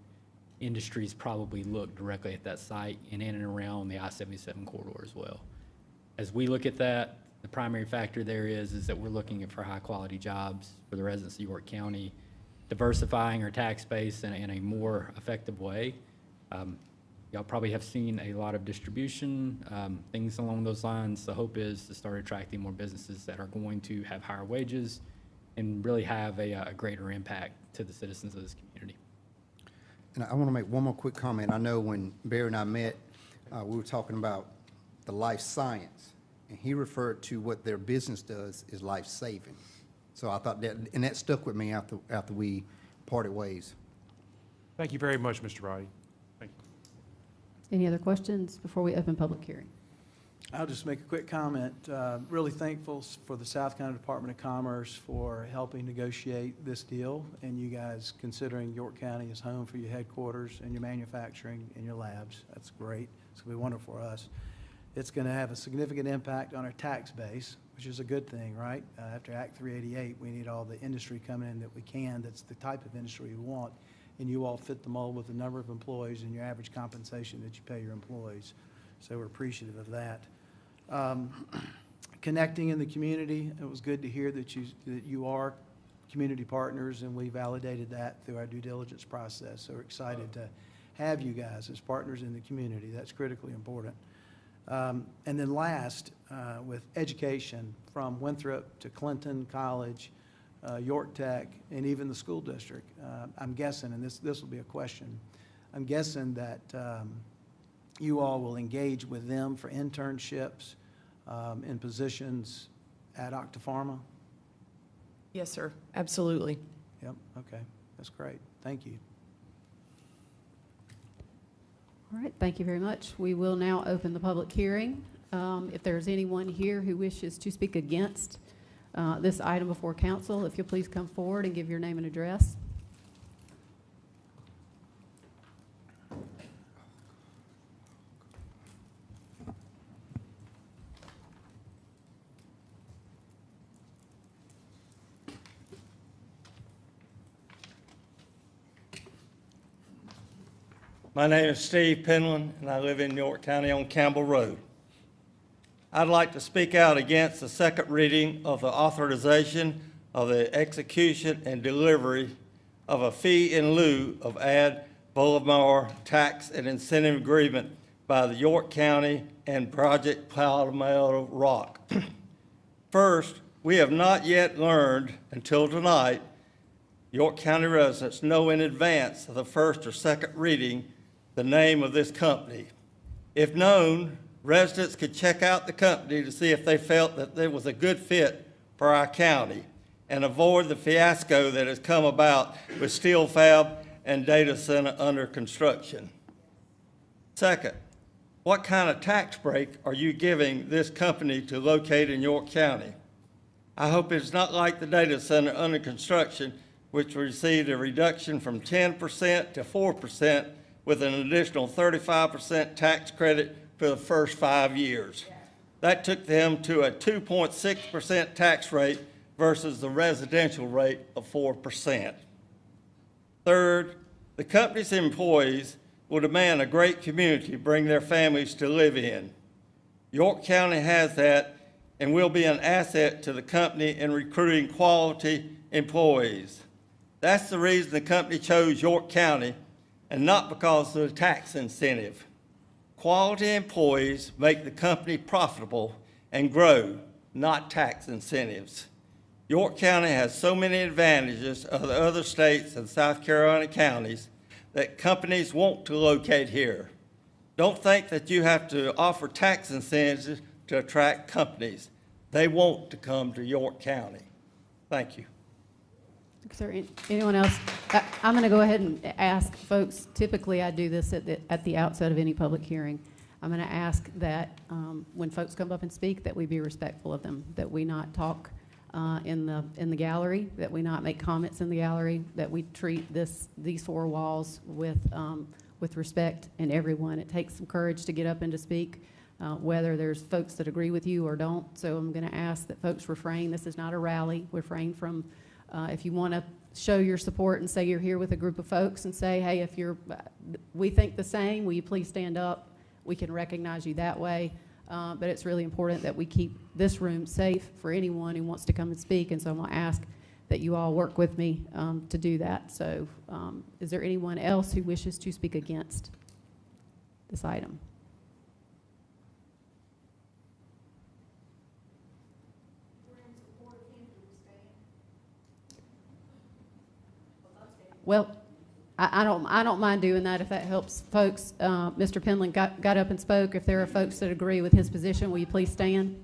industries probably look directly at that site and in and around the I-77 corridor as well. As we look at that, the primary factor there is that we're looking for high-quality jobs for the residents of York County, diversifying our tax base in a more effective way. Y'all probably have seen a lot of distribution, things along those lines. The hope is to start attracting more businesses that are going to have higher wages and really have a greater impact to the citizens of this community. And I want to make one more quick comment. I know when Barry and I met, we were talking about the life science, and he referred to what their business does is life-saving. So I thought that, and that stuck with me after we parted ways. Thank you very much, Mr. Roddy. Thank you. Any other questions before we open public hearing? I'll just make a quick comment. Really thankful for the South Carolina Department of Commerce for helping negotiate this deal, and you guys considering York County as home for your headquarters and your manufacturing and your labs. That's great. It's going to be wonderful for us. It's going to have a significant impact on our tax base, which is a good thing, right? After Act 388, we need all the industry coming in that we can. That's the type of industry we want, and you all fit the mold with the number of employees and your average compensation that you pay your employees. So we're appreciative of that. Connecting in the community, it was good to hear that you are community partners, and we validated that through our due diligence process. So we're excited to have you guys as partners in the community. That's critically important. And then last, with education from Winthrop to Clinton College, York Tech, and even the school district, I'm guessing, and this will be a question, I'm guessing that you all will engage with them for internships in positions at Octapharma? Yes, sir, absolutely. Yep, okay, that's great. Thank you. All right, thank you very much. We will now open the public hearing. If there's anyone here who wishes to speak against this item before council, if you'll please come forward and give your name and address. My name is Steve Penland, and I live in York County on Campbell Road. I'd like to speak out against the second reading of the authorization of the execution and delivery of a fee in lieu of ad valorem tax and incentive agreement by the York County and Project Palmetto Rock. First, we have not yet learned until tonight, York County residents know in advance of the first or second reading the name of this company. If known, residents could check out the company to see if they felt that it was a good fit for our county and avoid the fiasco that has come about with steel fab and data center under construction. Second, what kind of tax break are you giving this company to locate in York County? I hope it's not like the data center under construction, which received a reduction from 10% to 4% with an additional 35% tax credit for the first 5 years. That took them to a 2.6% tax rate versus the residential rate of 4%. Third, the company's employees will demand a great community to bring their families to live in. York County has that and will be an asset to the company in recruiting quality employees. That's the reason the company chose York County and not because of the tax incentive. Quality employees make the company profitable and grow, not tax incentives. York County has so many advantages of the other states and South Carolina counties that companies want to locate here. Don't think that you have to offer tax incentives to attract companies. They want to come to York County. Thank you. Is there anyone else? I'm going to go ahead and ask folks, typically I do this at the outset of any public hearing. I'm going to ask that when folks come up and speak, that we be respectful of them, that we not talk in the gallery, that we not make comments in the gallery, that we treat these four walls with respect and everyone. It takes some courage to get up and to speak, whether there's folks that agree with you or don't. So I'm going to ask that folks refrain. This is not a rally. Refrain from, if you want to show your support and say you're here with a group of folks and say, hey, if we think the same, will you please stand up? We can recognize you that way. But it's really important that we keep this room safe for anyone who wants to come and speak. And so I'm going to ask that you all work with me to do that. So is there anyone else who wishes to speak against this item? Well, I don't mind doing that if that helps folks. Mr. Penland got up and spoke. If there are folks that agree with his position, will you please stand?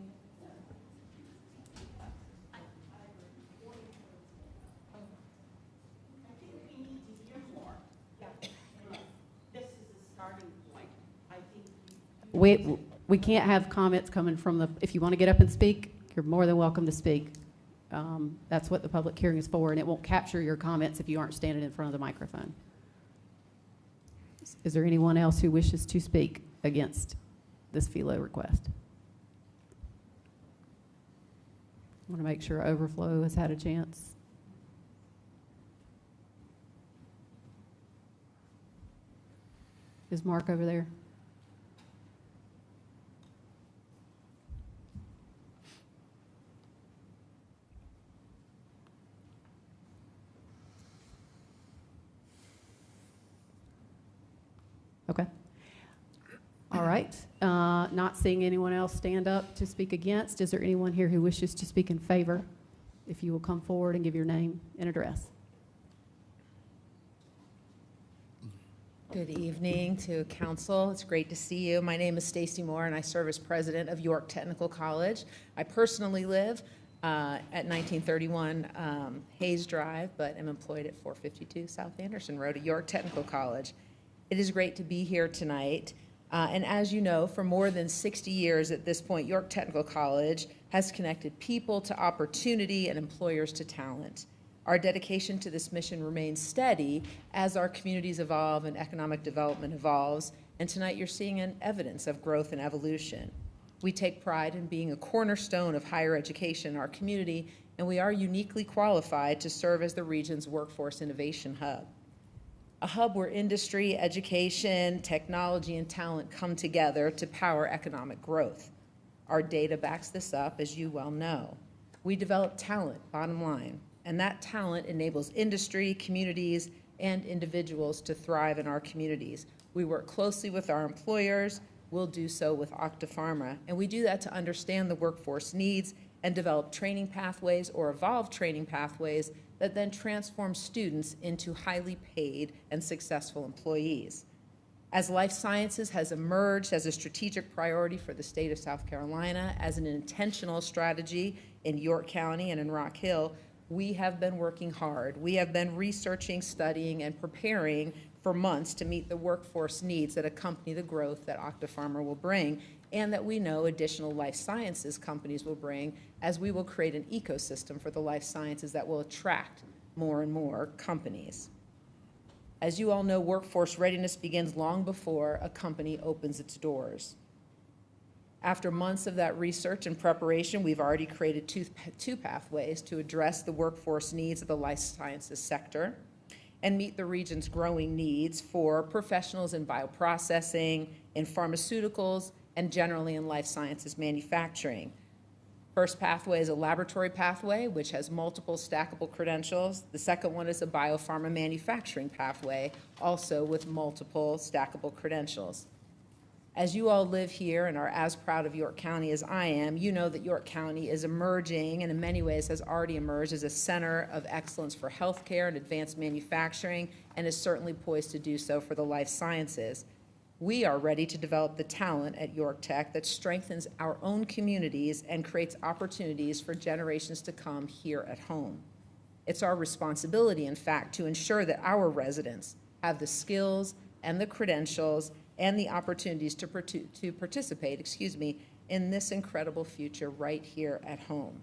We can't have comments coming from the, if you want to get up and speak, you're more than welcome to speak. That's what the public hearing is for, and it won't capture your comments if you aren't standing in front of the microphone. Is there anyone else who wishes to speak against this FELO request? I want to make sure Overflow has had a chance. Is Mark over there? Okay. All right. Not seeing anyone else stand up to speak against. Is there anyone here who wishes to speak in favor? If you will come forward and give your name and address. Good evening to council. It's great to see you. My name is Stacy Moore, and I serve as president of York Technical College. I personally live at 1931 Hayes Drive, but am employed at 452 South Anderson Road at York Technical College. It is great to be here tonight. And as you know, for more than 60 years at this point, York Technical College has connected people to opportunity and employers to talent. Our dedication to this mission remains steady as our communities evolve and economic development evolves. And tonight you're seeing an evidence of growth and evolution. We take pride in being a cornerstone of higher education in our community, and we are uniquely qualified to serve as the region's workforce innovation hub. A hub where industry, education, technology, and talent come together to power economic growth. Our data backs this up, as you well know. We develop talent, bottom line, and that talent enables industry, communities, and individuals to thrive in our communities. We work closely with our employers. We'll do so with Octapharma, and we do that to understand the workforce needs and develop training pathways or evolve training pathways that then transform students into highly paid and successful employees. As life sciences has emerged as a strategic priority for the state of South Carolina, as an intentional strategy in York County and in Rock Hill, we have been working hard. We have been researching, studying, and preparing for months to meet the workforce needs that accompany the growth that Octapharma will bring, and that we know additional life sciences companies will bring, as we will create an ecosystem for the life sciences that will attract more and more companies. As you all know, workforce readiness begins long before a company opens its doors. After months of that research and preparation, we've already created two pathways to address the workforce needs of the life sciences sector. and meet the region's growing needs for professionals in bioprocessing, in pharmaceuticals, and generally in life sciences manufacturing. First pathway is a laboratory pathway, which has multiple stackable credentials. The second one is a biopharma manufacturing pathway, also with multiple stackable credentials. As you all live here and are as proud of York County as I am, you know that York County is emerging, and in many ways has already emerged as a center of excellence for healthcare and advanced manufacturing, and is certainly poised to do so for the life sciences. We are ready to develop the talent at York Tech that strengthens our own communities and creates opportunities for generations to come here at home. It's our responsibility, in fact, to ensure that our residents have the skills and the credentials and the opportunities to participate, in this incredible future right here at home.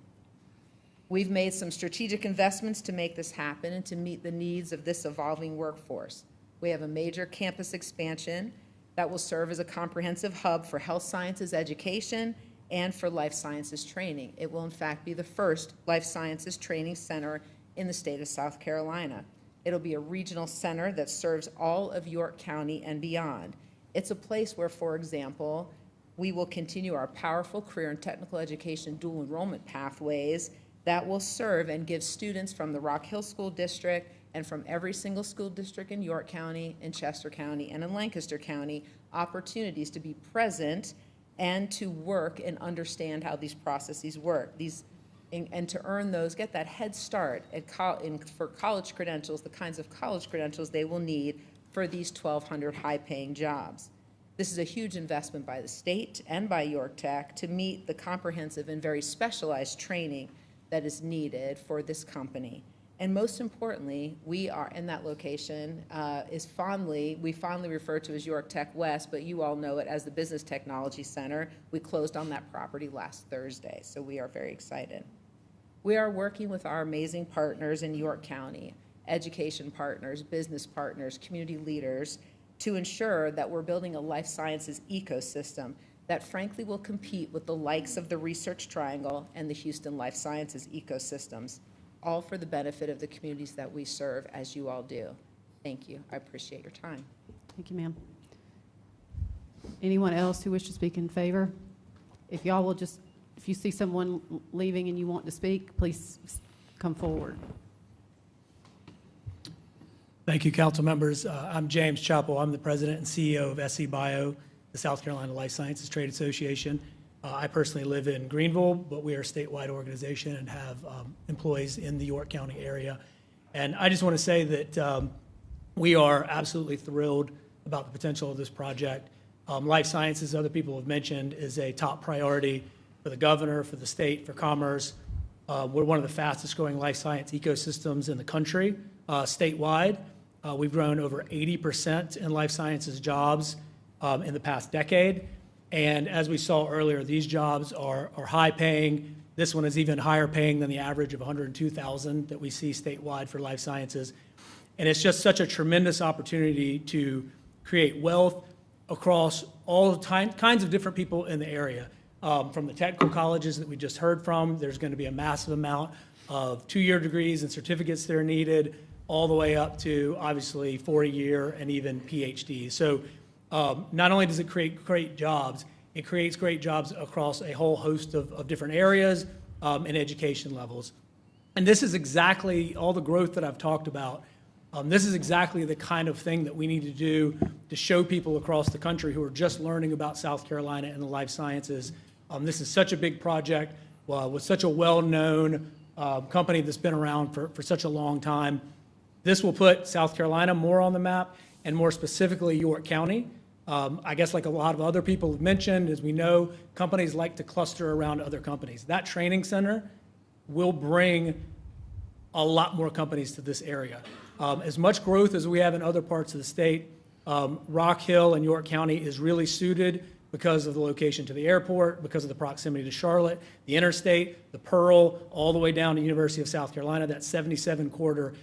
We've made some strategic investments to make this happen and to meet the needs of this evolving workforce. We have a major campus expansion that will serve as a comprehensive hub for health sciences education and for life sciences training. It will, in fact, be the first life sciences training center in the state of South Carolina. It'll be a regional center that serves all of York County and beyond. It's a place where, for example, we will continue our powerful career and technical education dual enrollment pathways that will serve and give students from the Rock Hill School District and from every single school district in York County, in Chester County, and in Lancaster County, opportunities to be present and to work and understand how these processes work. And to earn those, get that head start for college credentials, the kinds of college credentials they will need for these 1,200 high-paying jobs. This is a huge investment by the state and by York Tech to meet the comprehensive and very specialized training that is needed for this company. And most importantly, we are in that location we fondly refer to as York Tech West, but you all know it as the Business Technology Center. We closed on that property last Thursday, so we are very excited. We are working with our amazing partners in York County, education partners, business partners, community leaders, to ensure that we're building a life sciences ecosystem that frankly will compete with the likes of the Research Triangle and the Houston Life Sciences ecosystems, all for the benefit of the communities that we serve, as you all do. Thank you. I appreciate your time. Thank you, ma'am. Anyone else who wishes to speak in favor? If y'all will just, if you see someone leaving and you want to speak, please come forward. Thank you, council members. I'm James Chappell. I'm the president and CEO of SC Bio, the South Carolina Life Sciences Trade Association. I personally live in Greenville, but we are a statewide organization and have employees in the York County area. And I just want to say that we are absolutely thrilled about the potential of this project. Life sciences, other people have mentioned, is a top priority for the governor, for the state, for commerce. We're one of the fastest growing life science ecosystems in the country, statewide. We've grown over 80% in life sciences jobs in the past decade. And as we saw earlier, these jobs are high paying. This one is even higher paying than the average of 102,000 that we see statewide for life sciences. And it's just such a tremendous opportunity to create wealth across all kinds of different people in the area. From the technical colleges that we just heard from, there's going to be a massive amount of 2-year degrees and certificates that are needed, all the way up to obviously 4-year and even PhDs. So not only does it create great jobs, it creates great jobs across a whole host of different areas and education levels. And this is exactly all the growth that I've talked about. This is exactly the kind of thing that we need to do to show people across the country who are just learning about South Carolina and the life sciences. This is such a big project with such a well-known company that's been around for such a long time. This will put South Carolina more on the map, and more specifically York County. I guess like a lot of other people have mentioned, as we know, companies like to cluster around other companies. That training center will bring a lot more companies to this area. As much growth as we have in other parts of the state, Rock Hill and York County is really suited because of the location to the airport, because of the proximity to Charlotte, the interstate, the Pearl, all the way down to University of South Carolina, that 77 corridor.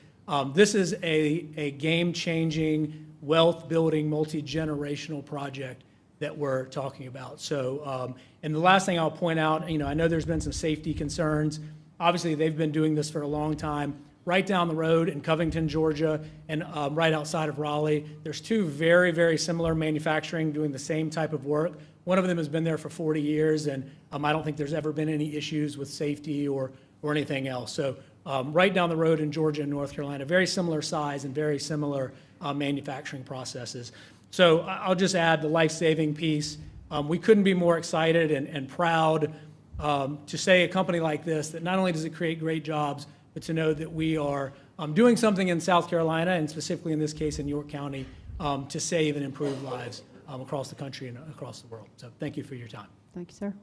This is a game-changing, wealth-building, multi-generational project that we're talking about. So, and the last thing I'll point out, I know there's been some safety concerns. Obviously, they've been doing this for a long time. right down the road in Covington, Georgia, and right outside of Raleigh. There's two very, very similar manufacturing doing the same type of work. One of them has been there for 40 years, and I don't think there's ever been any issues with safety or anything else. So right down the road in Georgia and North Carolina, very similar size and very similar manufacturing processes. So I'll just add the life-saving piece. We couldn't be more excited and proud to say a company like this, that not only does it create great jobs, but to know that we are doing something in South Carolina, and specifically in this case in York County, to save and improve lives across the country and across the world. So thank you for your time. Thank you, sir.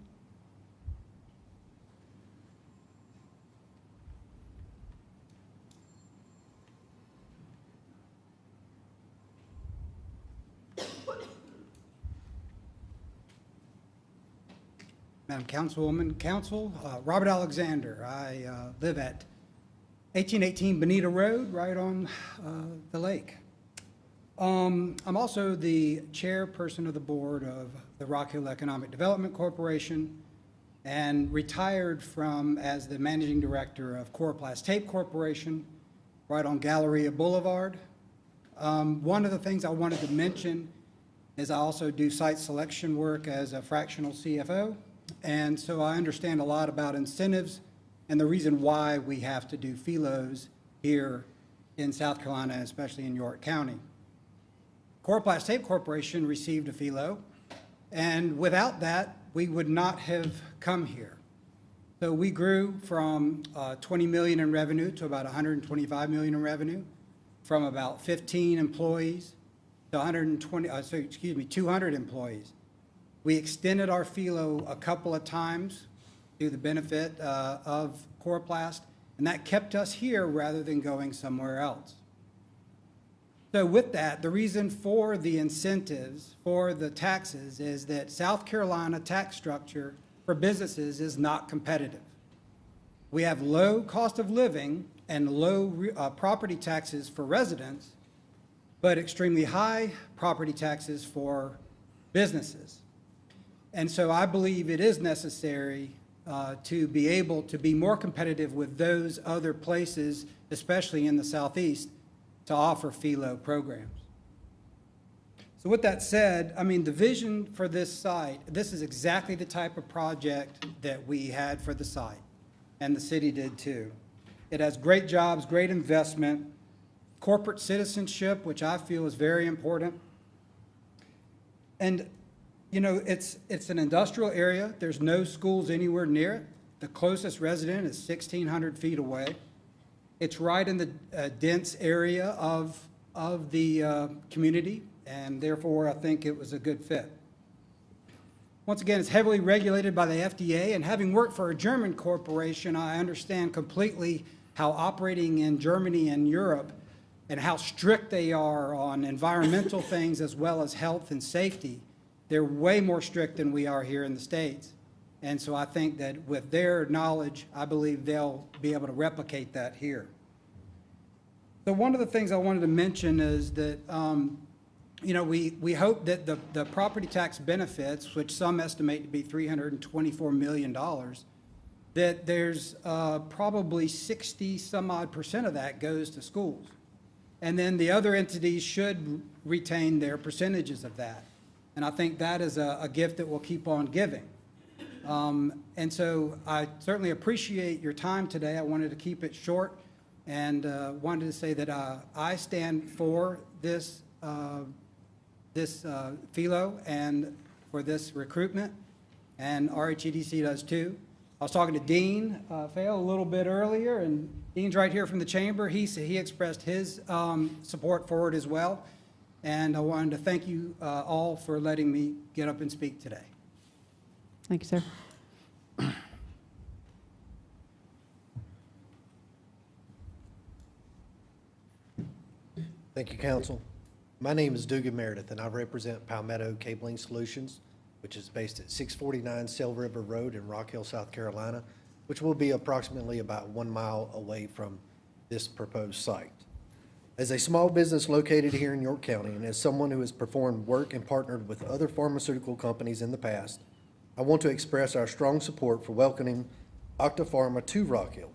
Madam Councilwoman, Council, Robert Alexander. I live at 1818 Bonita Road, right on the lake. I'm also the chairperson of the board of the Rock Hill Economic Development Corporation and retired from as the managing director of Coroplast Tape Corporation, right on Galleria Boulevard. One of the things I wanted to mention is I also do site selection work as a fractional CFO. And so I understand a lot about incentives and the reason why we have to do FELOs here in South Carolina, especially in York County. Coroplast Tape Corporation received a FELO, and without that, we would not have come here. So we grew from 20 million in revenue to about 125 million in revenue, from about 15 employees to 200 employees. We extended our FELO a couple of times to the benefit of Coroplast, and that kept us here rather than going somewhere else. So with that, the reason for the incentives for the taxes is that South Carolina tax structure for businesses is not competitive. We have low cost of living and low property taxes for residents, but extremely high property taxes for businesses. And so I believe it is necessary to be able to be more competitive with those other places, especially in the Southeast, to offer FELO programs. So with that said, I mean, the vision for this site, this is exactly the type of project that we had for the site, and the city did too. It has great jobs, great investment, corporate citizenship, which I feel is very important. And you know, it's an industrial area. There's no schools anywhere near it. The closest resident is 1,600 feet away. It's right in the dense area of the community, and therefore I think it was a good fit. Once again, it's heavily regulated by the FDA, and having worked for a German corporation, I understand completely how operating in Germany and Europe and how strict they are on environmental things as well as health and safety. They're way more strict than we are here in the States. And so I think that with their knowledge, I believe they'll be able to replicate that here. So one of the things I wanted to mention is that, you know, we hope that the property tax benefits, which some estimate to be $324 million, that there's probably 60-some-odd% of that goes to schools. And then the other entities should retain their percentages of that. And I think that is a gift that we'll keep on giving. And so I certainly appreciate your time today. I wanted to keep it short and wanted to say that I stand for this FELO and for this recruitment, and RHEDC does too. I was talking to Dean Fail a little bit earlier, and Dean's right here from the chamber. He expressed his support for it as well. And I wanted to thank you all for letting me get up and speak today. Thank you, sir. Thank you, Council. My name is Dugan Meredith, and I represent Palmetto Cabling Solutions, which is based at 649 Sail River Road in Rock Hill, South Carolina, which will be approximately about 1 mile away from this proposed site. As a small business located here in York County, and as someone who has performed work and partnered with other pharmaceutical companies in the past, I want to express our strong support for welcoming Octapharma to Rock Hill.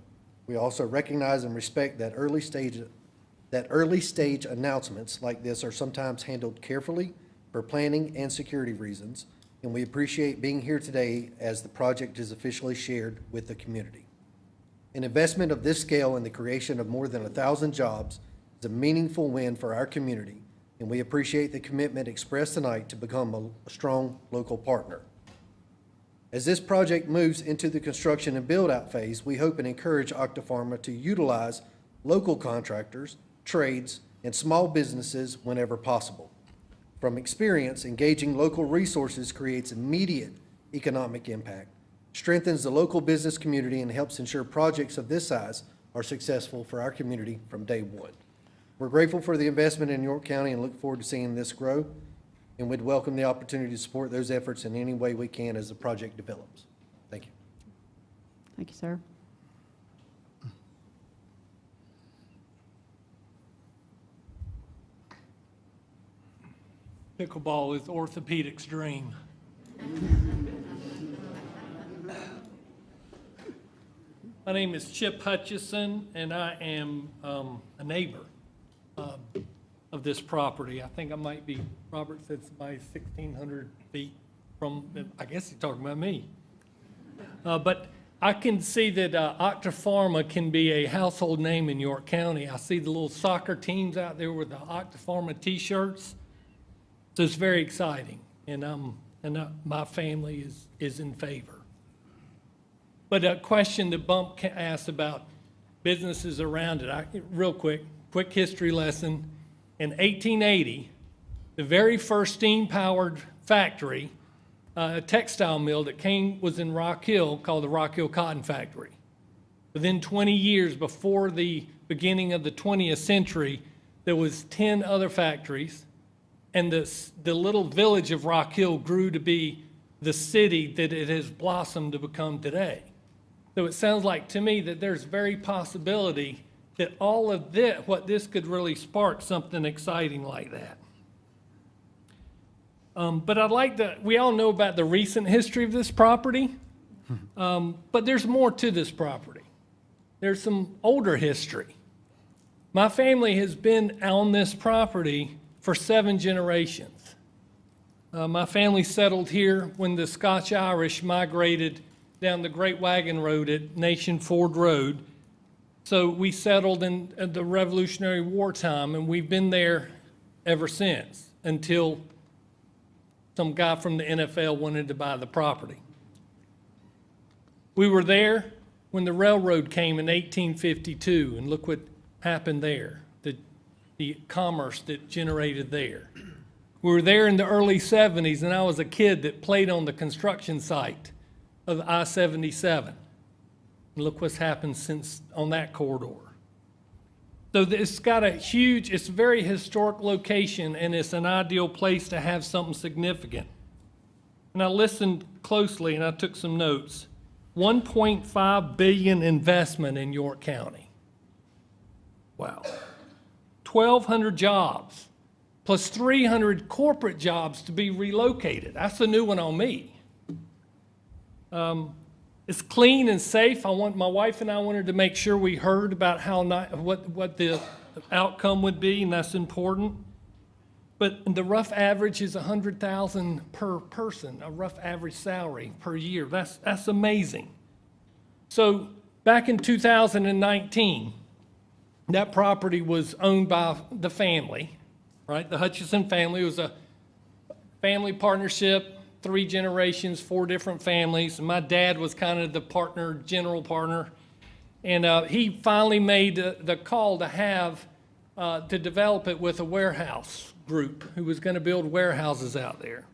We also recognize and respect that early stage announcements like this are sometimes handled carefully for planning and security reasons, and we appreciate being here today as the project is officially shared with the community. An investment of this scale in the creation of more than 1,000 jobs is a meaningful win for our community, and we appreciate the commitment expressed tonight to become a strong local partner. As this project moves into the construction and build-out phase, we hope and encourage Octapharma to utilize local contractors, trades, and small businesses whenever possible. From experience, engaging local resources creates immediate economic impact, strengthens the local business community, and helps ensure projects of this size are successful for our community from day one. We're grateful for the investment in York County and look forward to seeing this grow, and we'd welcome the opportunity to support those efforts in any way we can as the project develops. Thank you. Thank you, sir. Pickleball is orthopedics' dream. My name is Chip Hutchison, and I am a neighbor of this property. I think I might be, Robert said somebody 1,600 feet from, I guess he's talking about me. But I can see that Octapharma can be a household name in York County. I see the little soccer teams out there with the Octapharma t-shirts. So it's very exciting, and my family is in favor. But a question that Bump asked about businesses around it, real quick history lesson. In 1880, the very first steam-powered factory, a textile mill that was in Rock Hill called the Rock Hill Cotton Factory. Within 20 years, before the beginning of the 20th century, there was 10 other factories, and the little village of Rock Hill grew to be the city that it has blossomed to become today. So it sounds like to me that there's very possibility that all of this, what this could really spark something exciting like that. But I'd like to, we all know about the recent history of this property, but there's more to this property. There's some older history. My family has been on this property for 7 generations. My family settled here when the Scotch-Irish migrated down the Great Wagon Road at Nation Ford Road. So we settled in the Revolutionary War time, and we've been there ever since until some guy from the NFL wanted to buy the property. We were there when the railroad came in 1852, and look what happened there. The commerce that generated there. We were there in the early 70s, and I was a kid that played on the construction site of I-77. And look what's happened since on that corridor. So it's got it's a very historic location, and it's an ideal place to have something significant. And I listened closely, and I took some notes. $1.5 billion investment in York County. Wow. 1,200 jobs, plus 300 corporate jobs to be relocated. That's a new one on me. It's clean and safe. My wife and I wanted to make sure we heard about what the outcome would be, and that's important. But the rough average is $100,000 per person, a rough average salary per year. That's amazing. So back in 2019, that property was owned by the family, right? The Hutchison family. It was a family partnership, 3 generations, 4 different families. And my dad was kind of the general partner. And he finally made the call to develop it with a warehouse group who was going to build warehouses out there.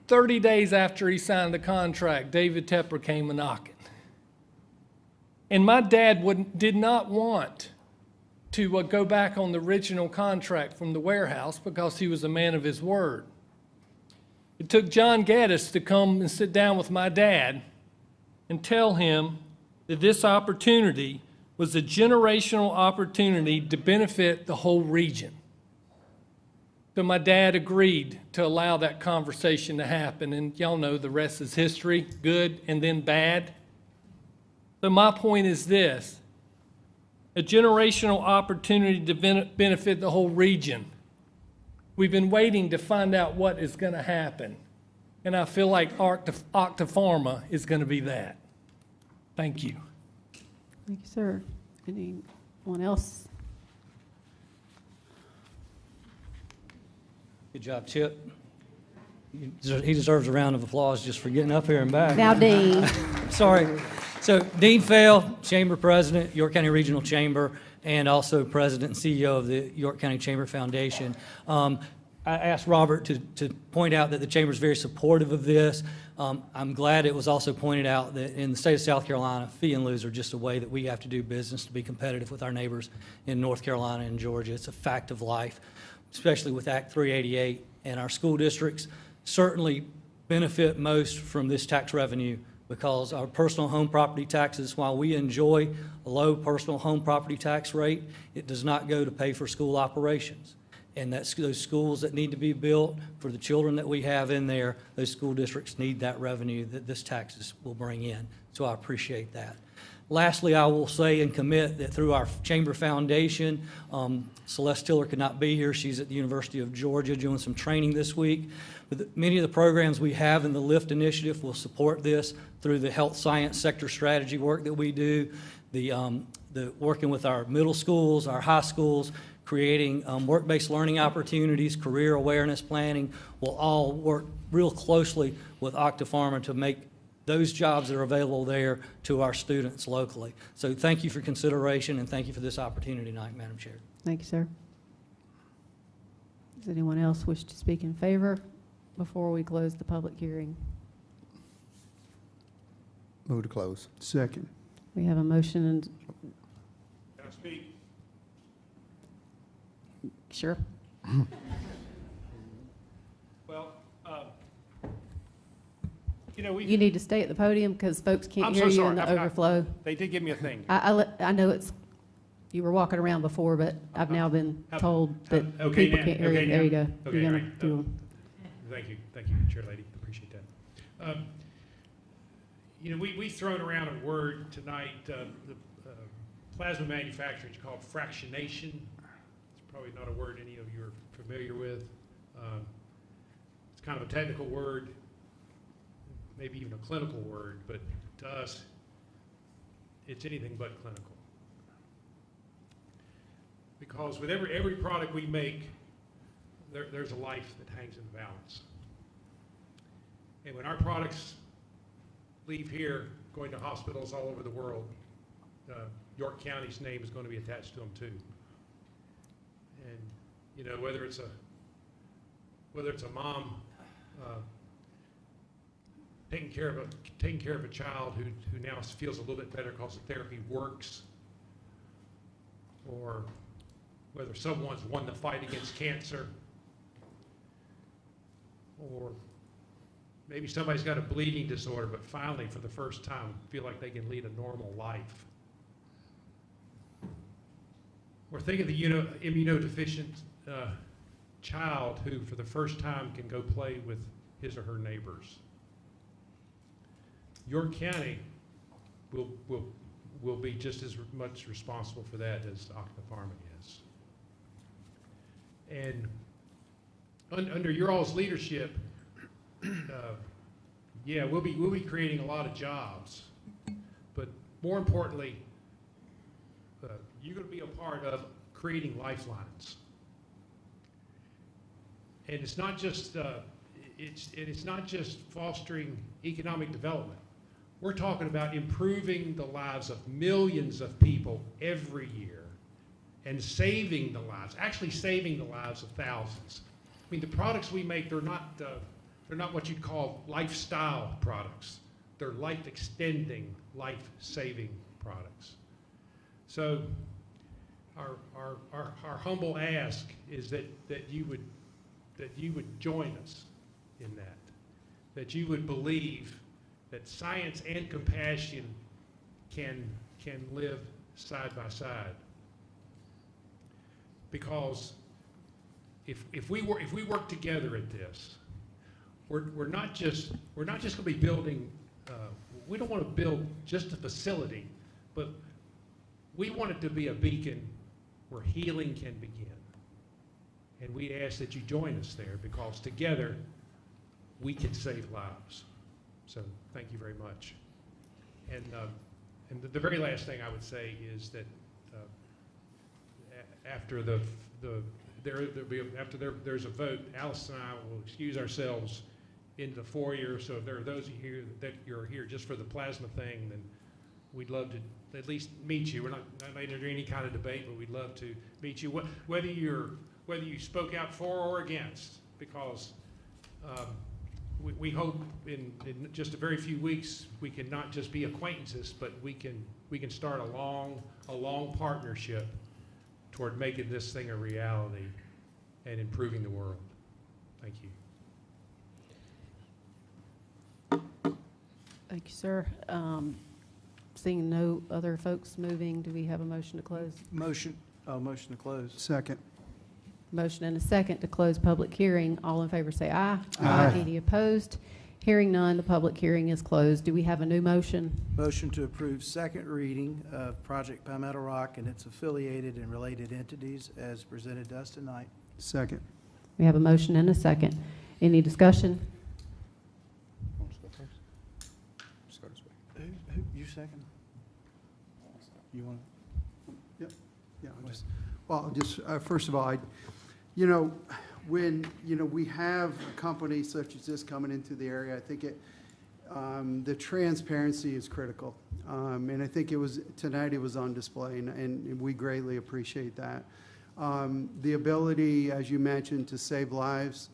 30 days after he signed the contract, David Tepper came a-knocking. And my dad did not want to go back on the original contract from the warehouse because he was a man of his word. It took John Gaddis to come and sit down with my dad and tell him that this opportunity was a generational opportunity to benefit the whole region. So my dad agreed to allow that conversation to happen, and y'all know the rest is history, good and then bad. So my point is this. a generational opportunity to benefit the whole region. We've been waiting to find out what is going to happen, and I feel like Octapharma is going to be that. Thank you. Thank you, sir. Anyone else? Good job, Chip. He deserves a round of applause just for getting up here and back. Now, Dean. Sorry. So Dean Fail, Chamber President, York County Regional Chamber, and also President and CEO of the York County Chamber Foundation. I asked Robert to point out that the Chamber is very supportive of this. I'm glad it was also pointed out that in the state of South Carolina, fee and lieu are just a way that we have to do business to be competitive with our neighbors in North Carolina and Georgia. It's a fact of life, especially with Act 388. And our school districts certainly benefit most from this tax revenue because our personal home property taxes, while we enjoy a low personal home property tax rate, it does not go to pay for school operations. And that's those schools that need to be built for the children that we have in there, those school districts need that revenue that this taxes will bring in. So I appreciate that. Lastly, I will say and commit that through our Chamber Foundation, Celeste Tiller could not be here. She's at the University of Georgia doing some training this week. But many of the programs we have in the LIFT initiative will support this through the health science sector strategy work that we do, the working with our middle schools, our high schools, creating work-based learning opportunities, career awareness planning, will all work real closely with Octapharma to make those jobs that are available there to our students locally. So thank you for consideration and thank you for this opportunity tonight, Madam Chair. Thank you, sir. Does anyone else wish to speak in favor before we close the public hearing? Move to close. Second. We have a motion and, Can I speak? sure. Well, you know, You need to stay at the podium because folks can't I'm hear so you sorry. in the I- overflow. They did give me a thing. I know you were walking around before, but I've now been told that Okay, people now- can't hear you. okay, There you now. go. Okay, You're all gonna right. do Thank you, Chair Lady, appreciate that. You know, we've thrown around a word tonight, the plasma manufacturing is called fractionation. It's probably not a word any of you are familiar with. It's kind of a technical word, maybe even a clinical word, but to us, it's anything but clinical. Because with every product we make, there's a life that hangs in the balance. And when our products leave here, going to hospitals all over the world, York County's name is going to be attached to them too. And you know, whether it's a mom taking care of a child who now feels a little bit better because the therapy works, or whether someone's won the fight against cancer, or maybe somebody's got a bleeding disorder, but finally, for the first time, feel like they can lead a normal life. Or think of the immunodeficient child who, for the first time, can go play with his or her neighbors. York County will be just as much responsible for that as Octapharma is. And under your all's leadership, yeah, we'll be creating a lot of jobs, but more importantly, you're going to be a part of creating lifelines. And it's not just it's not just fostering economic development. We're talking about improving the lives of millions of people every year, and saving the lives, actually saving the lives of thousands. I mean, the products we make, they're not what you'd call lifestyle products. They're life-extending, life-saving products. So our humble ask is that you would join us in that you would believe that science and compassion can live side by side. Because if we work together at this, we're not just going to be building. We don't want to build just a facility, but we want it to be a beacon where healing can begin. And we ask that you join us there, because together we can save lives. So thank you very much. And the very last thing I would say is that after there's a vote, Alice and I will excuse ourselves into the foyer. So if there are those of you that you're here just for the plasma thing, then we'd love to at least meet you. We're not making any kind of debate, but we'd love to meet you, whether you spoke out for or against, because we hope in just a very few weeks we can not just be acquaintances, but we can start a long partnership toward making this thing a reality and improving the world. Thank you. Thank you, sir. Seeing no other folks moving, do we have a motion to close? Motion to close. Second. Motion and a second to close public hearing. All in favor say aye. Aye. Any opposed? Hearing none, the public hearing is closed. Do we have a new motion? Motion to approve second reading of Project Palmetto Rock and its affiliated and related entities as presented to us tonight. Second. We have a motion and a second. Any discussion? You second? You want to? Yep. Yeah, first of all, when, we have a company such as this coming into the area, I think the transparency is critical. And I think tonight it was on display, and we greatly appreciate that. The ability, as you mentioned, to save lives,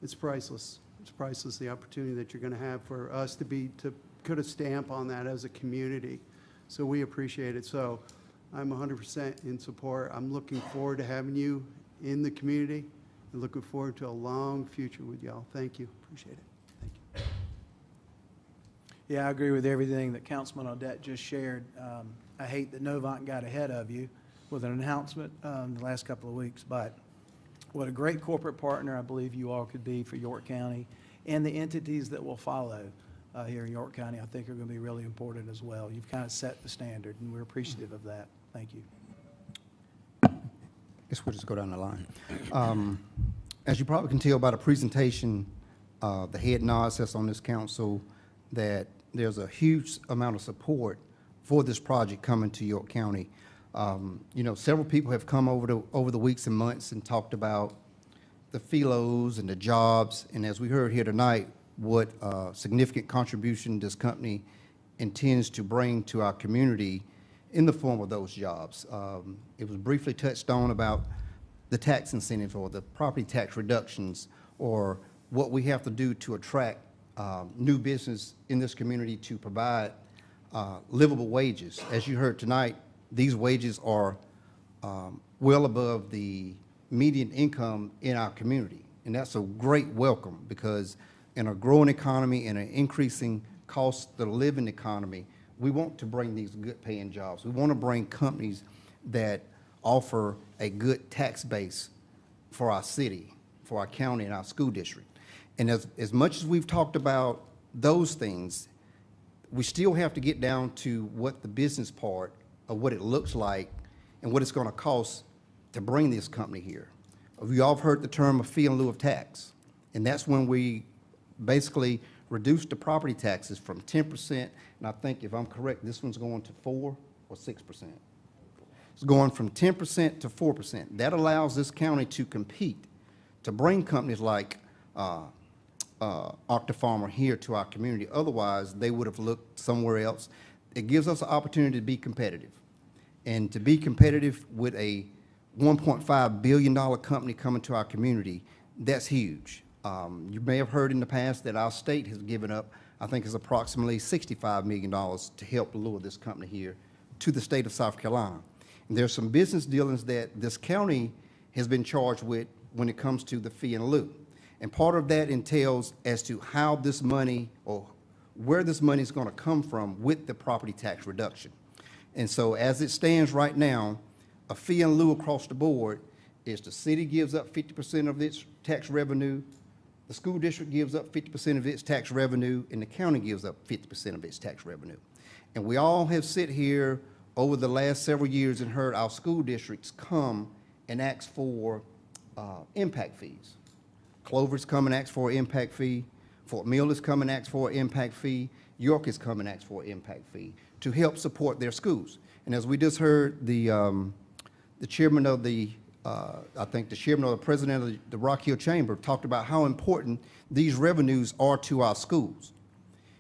it's priceless. It's priceless, the opportunity that you're going to have for us to put a stamp on that as a community. So we appreciate it. So I'm 100% in support. I'm looking forward to having you in the community and looking forward to a long future with y'all. Thank you. Appreciate it. Thank you. Yeah, I agree with everything that Councilman Audette just shared. I hate that Novant got ahead of you with an announcement the last couple of weeks, but what a great corporate partner I believe you all could be for York County, and the entities that will follow here in York County, I think are going to be really important as well. You've kind of set the standard, and we're appreciative of that. Thank you. Guess we'll just go down the line. As you probably can tell by the presentation, the head nods that's on this council, that there's a huge amount of support for this project coming to York County. Several people have come over the weeks and months and talked about the philos and the jobs, and as we heard here tonight, what significant contribution this company intends to bring to our community in the form of those jobs. It was briefly touched on about the tax incentive or the property tax reductions, or what we have to do to attract new business in this community to provide livable wages. As you heard tonight, these wages are well above the median income in our community. And that's a great welcome, because in a growing economy and an increasing cost of living economy, we want to bring these good paying jobs. We want to bring companies that offer a good tax base for our city, for our county, and our school district. And as much as we've talked about those things, we still have to get down to what the business part of what it looks like and what it's going to cost to bring this company here. We all have heard the term of fee in lieu of tax, and that's when we basically reduce the property taxes from 10%, and I think if I'm correct, this one's going to 4 or 6%. It's going from 10% to 4%. That allows this county to compete, to bring companies like Octapharma here to our community. Otherwise, they would have looked somewhere else. It gives us an opportunity to be competitive. And to be competitive with a $1.5 billion company coming to our community, that's huge. You may have heard in the past that our state has given up, I think it's approximately $65 million to help lure this company here to the state of South Carolina. And there's some business dealings that this county has been charged with when it comes to the fee in lieu. And part of that entails as to how this money, or where this money is going to come from with the property tax reduction. And so as it stands right now, a fee in lieu across the board is the city gives up 50% of its tax revenue, the school district gives up 50% of its tax revenue, and the county gives up 50% of its tax revenue. And we all have sit here over the last several years and heard our school districts come and ask for impact fees. Clover's come and ask for an impact fee. Fort Mill has come and asked for an impact fee. York has come and asked for an impact fee to help support their schools. And as we just heard, the chairman of the, I think the chairman or the president of the Rock Hill Chamber talked about how important these revenues are to our schools.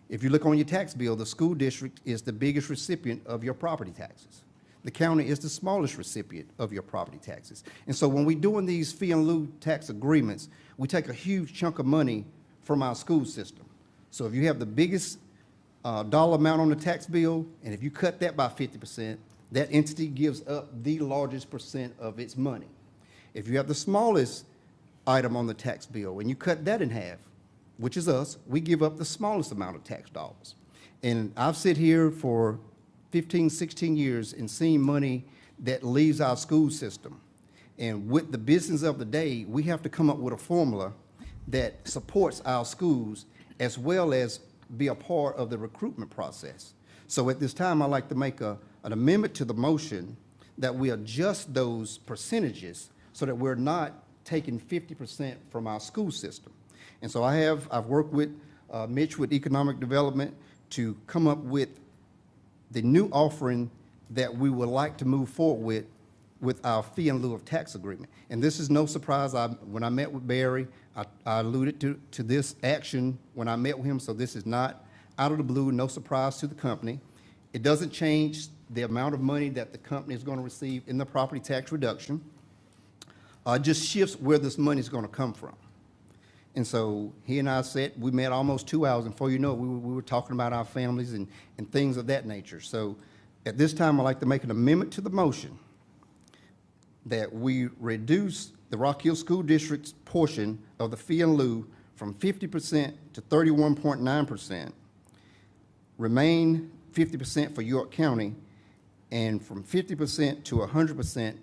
If you look on your tax bill, the school district is the biggest recipient of your property taxes. The county is the smallest recipient of your property taxes. And so when we're doing these fee in lieu tax agreements, we take a huge chunk of money from our school system. So if you have the biggest dollar amount on the tax bill, and if you cut that by 50%, that entity gives up the largest percent of its money. If you have the smallest item on the tax bill, and you cut that in half, which is us, we give up the smallest amount of tax dollars. And I've sit here for 15, 16 years and seen money that leaves our school system. And with the business of the day, we have to come up with a formula that supports our schools as well as be a part of the recruitment process. So at this time, I'd like to make an amendment to the motion that we adjust those percentages so that we're not taking 50% from our school system. And so I've worked with Mitch with Economic Development to come up with the new offering that we would like to move forward with our fee in lieu of tax agreement. And this is no surprise. When I met with Barry, I alluded to this action when I met with him, so this is not out of the blue, no surprise to the company. It doesn't change the amount of money that the company is going to receive in the property tax reduction. It just shifts where this money is going to come from. And so he and I we met almost 2 hours, and before you know it, we were talking about our families and things of that nature. So at this time, I'd like to make an amendment to the motion that we reduce the Rock Hill School District's portion of the fee in lieu from 50% to 31.9%, remain 50% for York County, and from 50% to 100%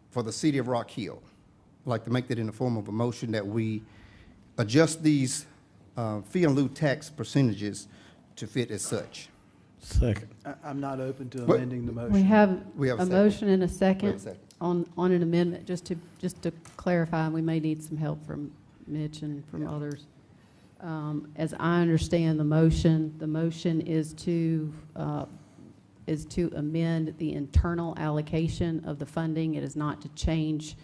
for the city of Rock Hill. I'd like to make that in the form of a motion that we adjust these fee in lieu tax percentages to fit as such. Second. I'm not open to What? amending the motion. We have We have a a second. motion and a We have second a second. on an amendment, just to clarify, and we may need some help from Mitch and from others. As I understand the motion is to amend the internal allocation of the funding. It is not to change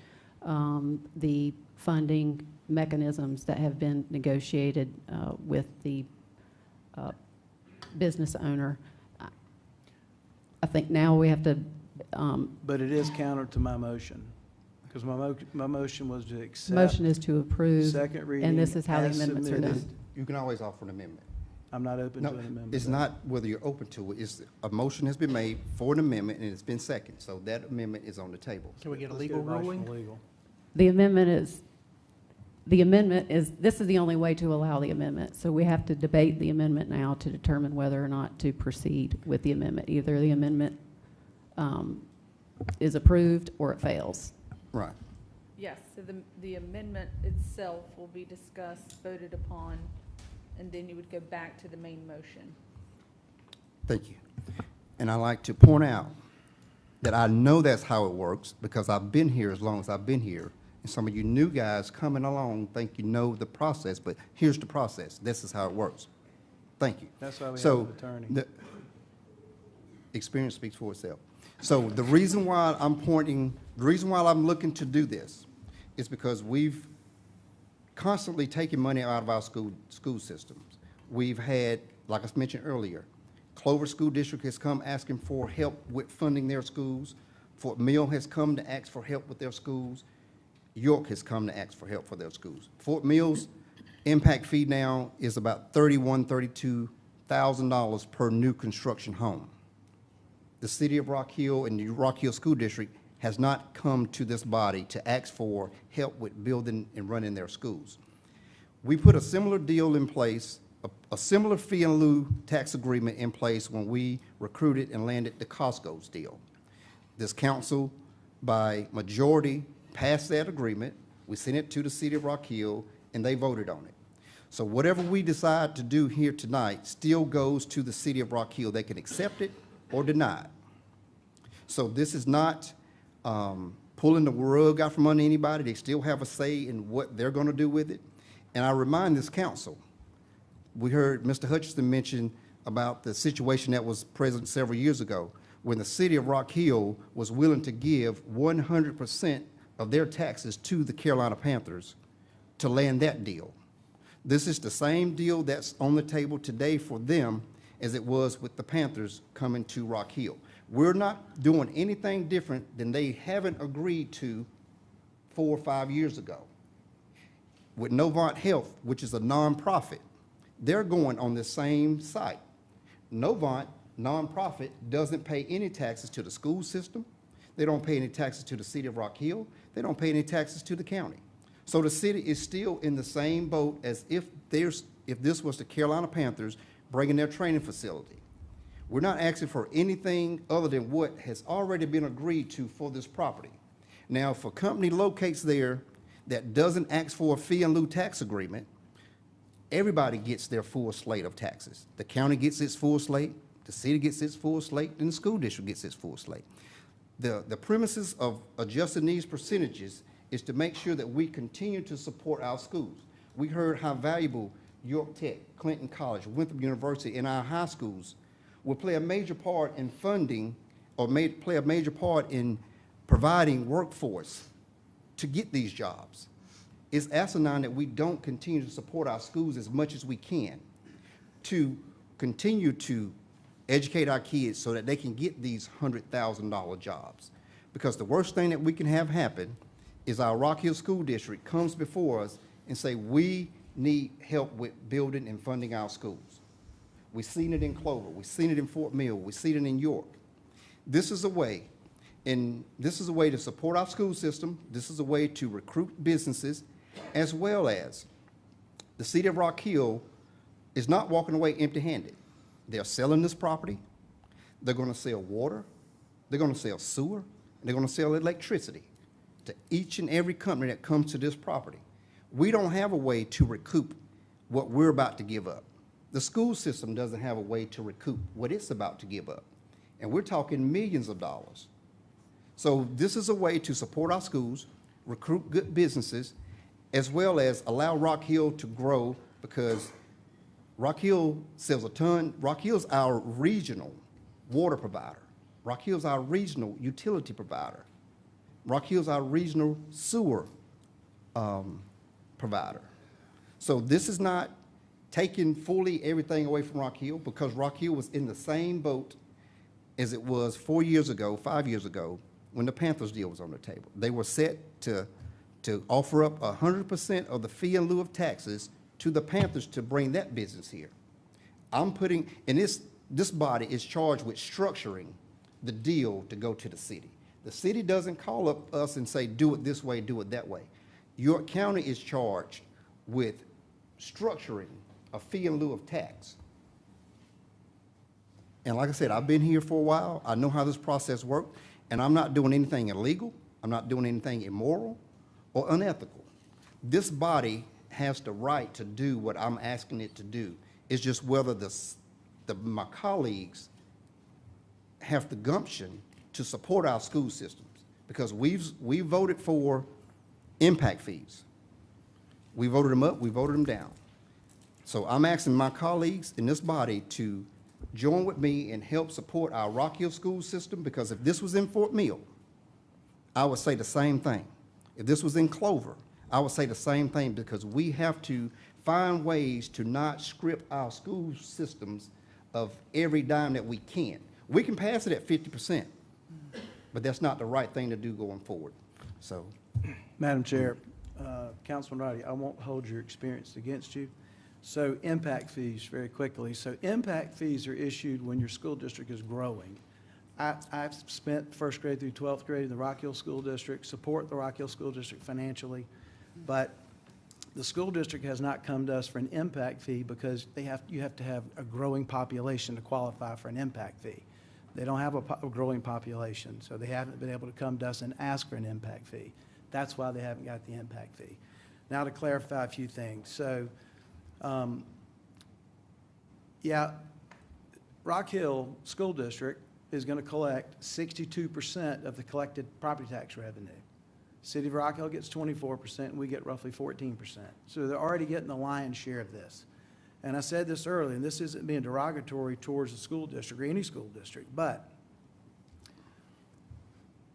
the funding mechanisms that have been negotiated with the business owner. I think now we have to, But it is counter to my motion, because my motion was to accept. motion is to approve, Second reading. and this is how the as amendments are submitted. done. You can always offer an amendment. I'm not open to No, an amendment. it's not whether you're open to it. It's a motion has been made for an amendment, and it's been seconded. So that amendment is on the table. Can we get a Let's legal advice from ruling? legal. The amendment is, this is the only way to allow the amendment. So we have to debate the amendment now to determine whether or not to proceed with the amendment. Either the amendment is approved or it fails. Right. Yes, so the amendment itself will be discussed, voted upon, and then you would go back to the main motion. Thank you. And I'd like to point out that I know that's how it works because I've been here as long as I've been here. And some of you new guys coming along think you know the process, but here's the process. This is how it works. Thank you. That's why we have So an attorney. the experience speaks for itself. So the reason why I'm looking to do this is because we've constantly taken money out of our school systems. We've had, like I mentioned earlier, Clover School District has come asking for help with funding their schools. Fort Mill has come to ask for help with their schools. York has come to ask for help for their schools. Fort Mill's impact fee now is about $32,000 per new construction home. The city of Rock Hill and the Rock Hill School District has not come to this body to ask for help with building and running their schools. We put a similar deal in place, a similar fee in lieu tax agreement in place when we recruited and landed the Costco's deal. This council, by majority, passed that agreement. We sent it to the city of Rock Hill, and they voted on it. So whatever we decide to do here tonight still goes to the city of Rock Hill. They can accept it or deny it. So this is not pulling the rug out from under anybody. They still have a say in what they're going to do with it. And I remind this council, we heard Mr. Hutchinson mention about the situation that was present several years ago when the city of Rock Hill was willing to give 100% of their taxes to the Carolina Panthers to land that deal. This is the same deal that's on the table today for them as it was with the Panthers coming to Rock Hill. We're not doing anything different than they haven't agreed to 4 or 5 years ago. With Novant Health, which is a nonprofit, they're going on the same site. Novant, nonprofit, doesn't pay any taxes to the school system. They don't pay any taxes to the city of Rock Hill. They don't pay any taxes to the county. So the city is still in the same boat as if this was the Carolina Panthers bringing their training facility. We're not asking for anything other than what has already been agreed to for this property. Now, if a company locates there that doesn't ask for a fee in lieu tax agreement, everybody gets their full slate of taxes. The county gets its full slate, the city gets its full slate, and the school district gets its full slate. The premises of adjusting these percentages is to make sure that we continue to support our schools. We heard how valuable York Tech, Clinton College, Winthrop University, and our high schools will play a major part in funding or play a major part in providing workforce to get these jobs. It's asinine that we don't continue to support our schools as much as we can to continue to educate our kids so that they can get these $100,000 jobs. Because the worst thing that we can have happen is our Rock Hill School District comes before us and say, we need help with building and funding our schools. We've seen it in Clover, we've seen it in Fort Mill, we've seen it in York. This is a way, and this is a way to support our school system, this is a way to recruit businesses, as well as the city of Rock Hill is not walking away empty-handed. They're selling this property, they're gonna sell water, they're gonna sell sewer, and they're gonna sell electricity to each and every company that comes to this property. We don't have a way to recoup what we're about to give up. The school system doesn't have a way to recoup what it's about to give up. And we're talking millions of dollars. So this is a way to support our schools, recruit good businesses, as well as allow Rock Hill to grow, because Rock Hill sells a ton. Rock Hill's our regional water provider. Rock Hill's our regional utility provider. Rock Hill's our regional sewer provider. So this is not taking fully everything away from Rock Hill, because Rock Hill was in the same boat as it was 4 years ago, 5 years ago, when the Panthers deal was on the table. They were set to offer up 100% of the fee in lieu of taxes to the Panthers to bring that business here. I'm putting, and this body is charged with structuring the deal to go to the city. The city doesn't call up us and say, do it this way, do it that way. York County is charged with structuring a fee in lieu of tax. And like I said, I've been here for a while. I know how this process works, and I'm not doing anything illegal. I'm not doing anything immoral or unethical. This body has the right to do what I'm asking it to do. It's just whether my colleagues have the gumption to support our school systems, because we voted for impact fees. We voted them up, we voted them down. So I'm asking my colleagues in this body to join with me and help support our Rock Hill school system, because if this was in Fort Mill, I would say the same thing. If this was in Clover, I would say the same thing, because we have to find ways to not script our school systems of every dime that we can. We can pass it at 50%, but that's not the right thing to do going forward. So, Madam Chair, Councilman Roddy, I won't hold your experience against you. So impact fees, very quickly. So impact fees are issued when your school district is growing. I've spent first grade through 12th grade in the Rock Hill School District, support the Rock Hill School District financially, but the school district has not come to us for an impact fee because you have to have a growing population to qualify for an impact fee. They don't have a growing population, so they haven't been able to come to us and ask for an impact fee. That's why they haven't got the impact fee. Now to clarify a few things. So, yeah, Rock Hill School District is going to collect 62% of the collected property tax revenue. City of Rock Hill gets 24%, and we get roughly 14%. So they're already getting the lion's share of this. And I said this earlier, and this isn't being derogatory towards the school district or any school district, but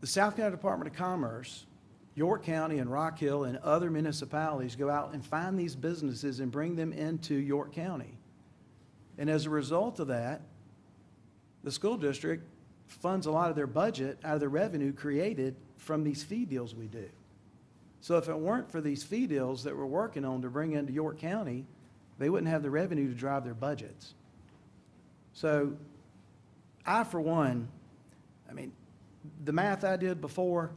the South Carolina Department of Commerce, York County and Rock Hill and other municipalities go out and find these businesses and bring them into York County. And as a result of that, the school district funds a lot of their budget out of the revenue created from these fee deals we do. So if it weren't for these fee deals that we're working on to bring into York County, they wouldn't have the revenue to drive their budgets. So I, for one, I mean, the math I did before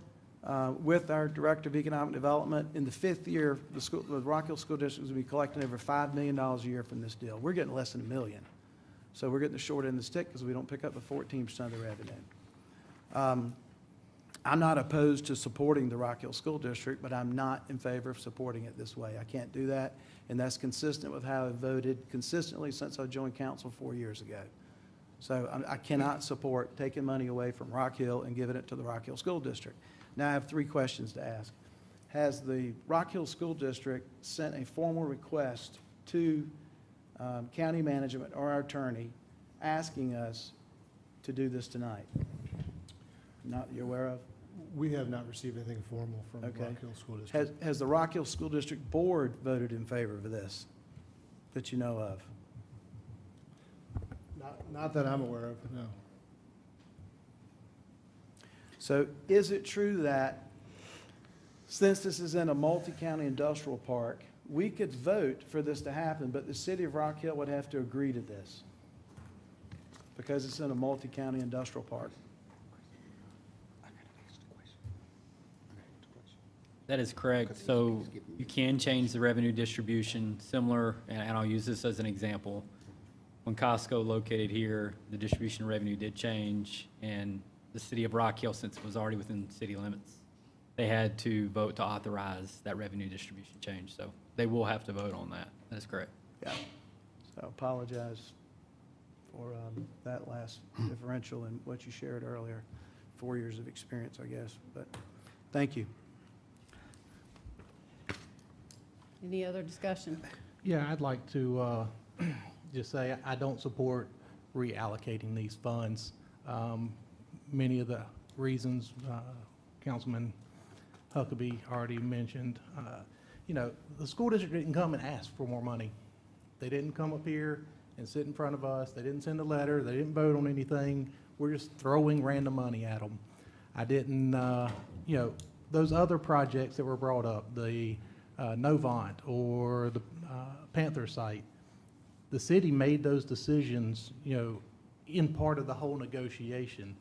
with our Director of Economic Development, in the 5th year, the Rock Hill School District is going to be collecting over $5 million a year from this deal. We're getting less than $1 million. So we're getting the short end of the stick because we don't pick up the 14% of the revenue. I'm not opposed to supporting the Rock Hill School District, but I'm not in favor of supporting it this way. I can't do that, and that's consistent with how I've voted consistently since I joined council 4 years ago. So I cannot support taking money away from Rock Hill and giving it to the Rock Hill School District. Now I have 3 questions to ask. Has the Rock Hill School District sent a formal request to county management or our attorney asking us to do this tonight? Not that you're aware of? We have not received anything formal from the Okay. Rock Hill School District. Has the Rock Hill School District Board voted in favor of this that you know of? Not that I'm aware of, no. So is it true that since this is in a multi-county industrial park, we could vote for this to happen, but the city of Rock Hill would have to agree to this because it's in a multi-county industrial park? That is correct. So you can change the revenue distribution similar, and I'll use this as an example. When Costco located here, the distribution revenue did change, and the city of Rock Hill, since it was already within city limits, they had to vote to authorize that revenue distribution change. So they will have to vote on that. That is correct. Yeah. So I apologize for that last differential in what you shared earlier. 4 years of experience, I guess, but thank you. Any other discussion? Yeah, I'd like to just say I don't support reallocating these funds. Many of the reasons Councilman Huckabee already mentioned. You know, the school district didn't come and ask for more money. They didn't come up here and sit in front of us. They didn't send a letter. They didn't vote on anything. We're just throwing random money at them. I didn't, you know, those other projects that were brought up, the Novant or the Panther site, the city made those decisions, you know, in part of the whole negotiation.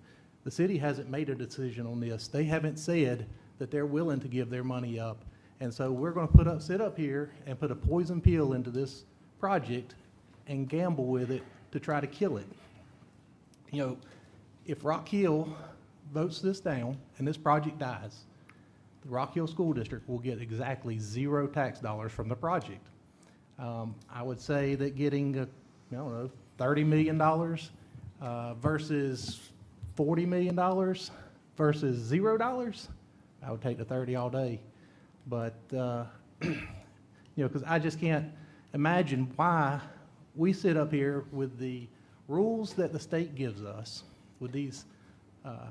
The city hasn't made a decision on this. They haven't said that they're willing to give their money up. And so we're going to sit up here and put a poison pill into this project and gamble with it to try to kill it. You know, if Rock Hill votes this down and this project dies, the Rock Hill School District will get exactly 0 tax dollars from the project. I would say that getting, I don't know, $30 million versus $40 million versus $0, I would take the 30 all day. But, you know, because I just can't imagine why we sit up here with the rules that the state gives us, with these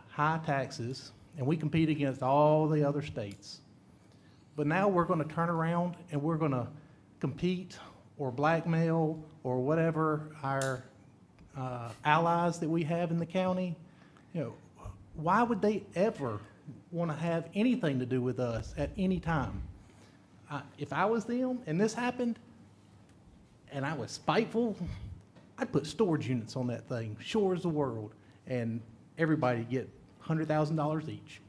high taxes, and we compete against all the other states. But now we're going to turn around and we're going to compete or blackmail or whatever our allies that we have in the county. You know, why would they ever want to have anything to do with us at any time? If I was them and this happened and I was spiteful, I'd put storage units on that thing, sure as the world, and everybody get $100,000 each.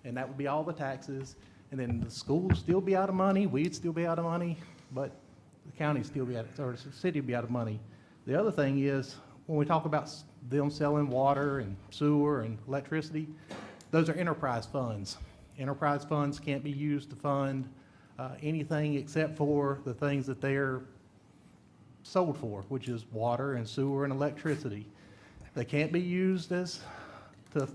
And that would be all the taxes. And then the school would still be out of money, we'd still be out of money, but the county still be out, or the city would be out of money. The other thing is, when we talk about them selling water and sewer and electricity, those are enterprise funds. Enterprise funds can't be used to fund anything except for the things that they're sold for, which is water and sewer and electricity. They can't be used to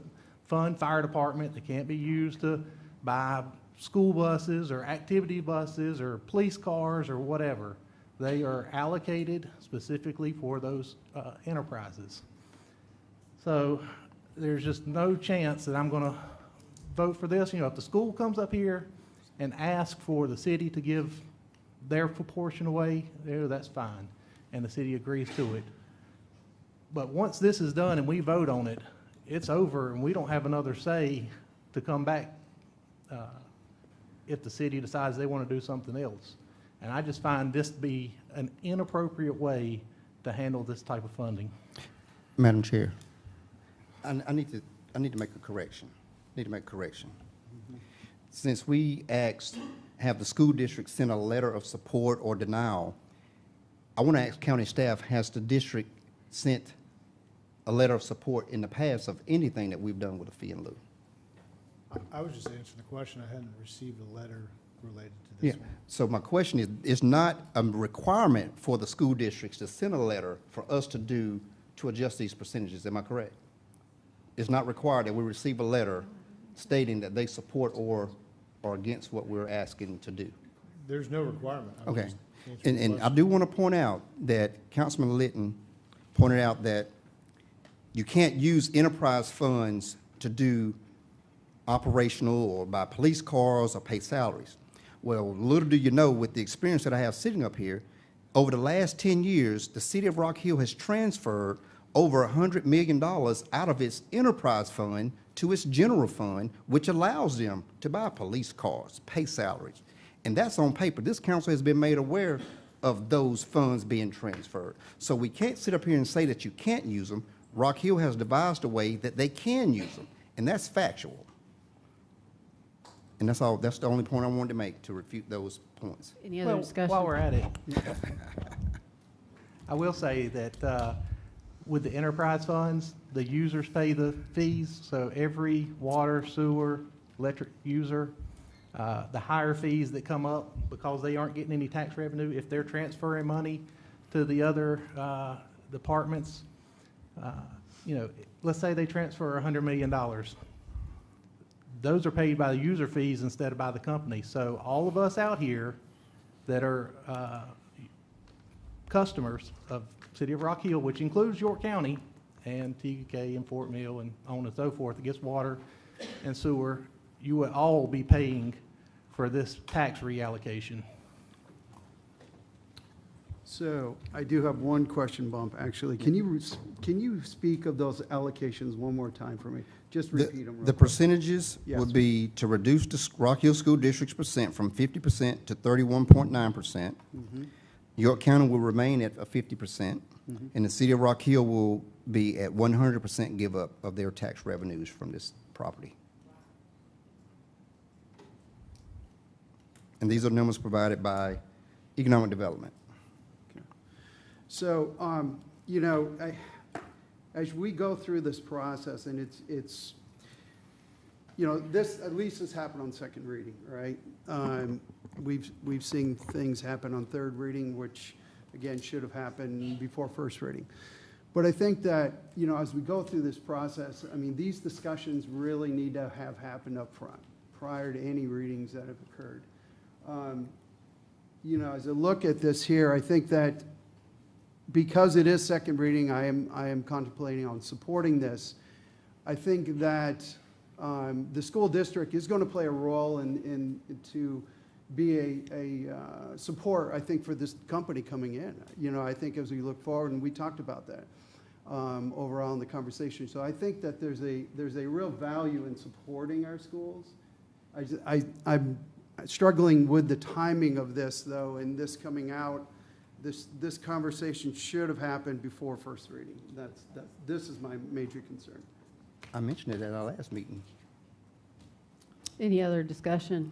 fund fire department. They can't be used to buy school buses or activity buses or police cars or whatever. They are allocated specifically for those enterprises. So there's just no chance that I'm going to vote for this. You know, if the school comes up here and asks for the city to give their proportion away, that's fine, and the city agrees to it. But once this is done and we vote on it, it's over, and we don't have another say to come back if the city decides they want to do something else. And I just find this to be an inappropriate way to handle this type of funding. Madam Chair, I need to make a correction. Since we asked, have the school district send a letter of support or denial, I want to ask county staff, has the district sent a letter of support in the past of anything that we've done with a fee in lieu? I was just answering the question. I hadn't received a letter related to this one. So my question is, it's not a requirement for the school districts to send a letter for us to adjust these percentages. Am I correct? It's not required that we receive a letter stating that they support or are against what we're asking to do. There's no requirement. I was Okay. just answering the And I question. do want to point out that Councilman Litton pointed out that you can't use enterprise funds to do operational or buy police cars or pay salaries. Well, little do you know, with the experience that I have sitting up here, over the last 10 years, the city of Rock Hill has transferred over $100 million out of its enterprise fund to its general fund, which allows them to buy police cars, pay salaries. And that's on paper. This council has been made aware of those funds being transferred. So we can't sit up here and say that you can't use them. Rock Hill has devised a way that they can use them, and that's factual. And that's all, that's the only point I wanted to make to refute those points. Any other discussion? While we're at it, I will say that with the enterprise funds, the users pay the fees. So every water, sewer, electric user, the higher fees that come up because they aren't getting any tax revenue, if they're transferring money to the other departments, you know, let's say they transfer $100 million. Those are paid by the user fees instead of by the company. So all of us out here that are customers of City of Rock Hill, which includes York County and TK and Fort Mill and on and so forth, that gets water and sewer, you would all be paying for this tax reallocation. So I do have one question, Bump, actually. Can you speak of those allocations one more time for me? Just repeat them real The quick. percentages Yes. would be to reduce the Rock Hill School District's percent from 50% to 31.9%. York County will remain at a 50%, and the city of Rock Hill will be at 100% give up of their tax revenues from this property. And these are numbers provided by Economic Development. So, you know, as we go through this process, and it's, you know, this, at least this happened on second reading, right? We've seen things happen on third reading, which, again, should have happened before first reading. But I think that, you know, as we go through this process, I mean, these discussions really need to have happened up front, prior to any readings that have occurred. You know, as I look at this here, I think that because it is second reading, I am contemplating on supporting this. I think that the school district is going to play a role in to be a support, I think, for this company coming in. You know, I think as we look forward, and we talked about that overall in the conversation. So I think that there's a real value in supporting our schools. I'm struggling with the timing of this, though, and this coming out. This conversation should have happened before first reading. This is my major concern. I mentioned it at our last meeting. Any other discussion?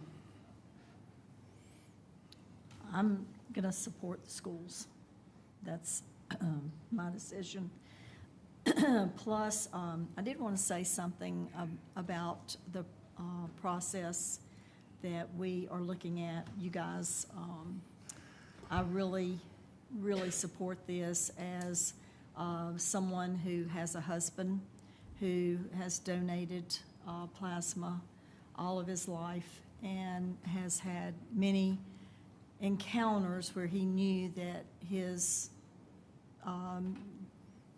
I'm going to support the schools. That's my decision. Plus, I did want to say something about the process that we are looking at. You guys, I really support this as someone who has a husband who has donated plasma all of his life and has had many encounters where he knew that his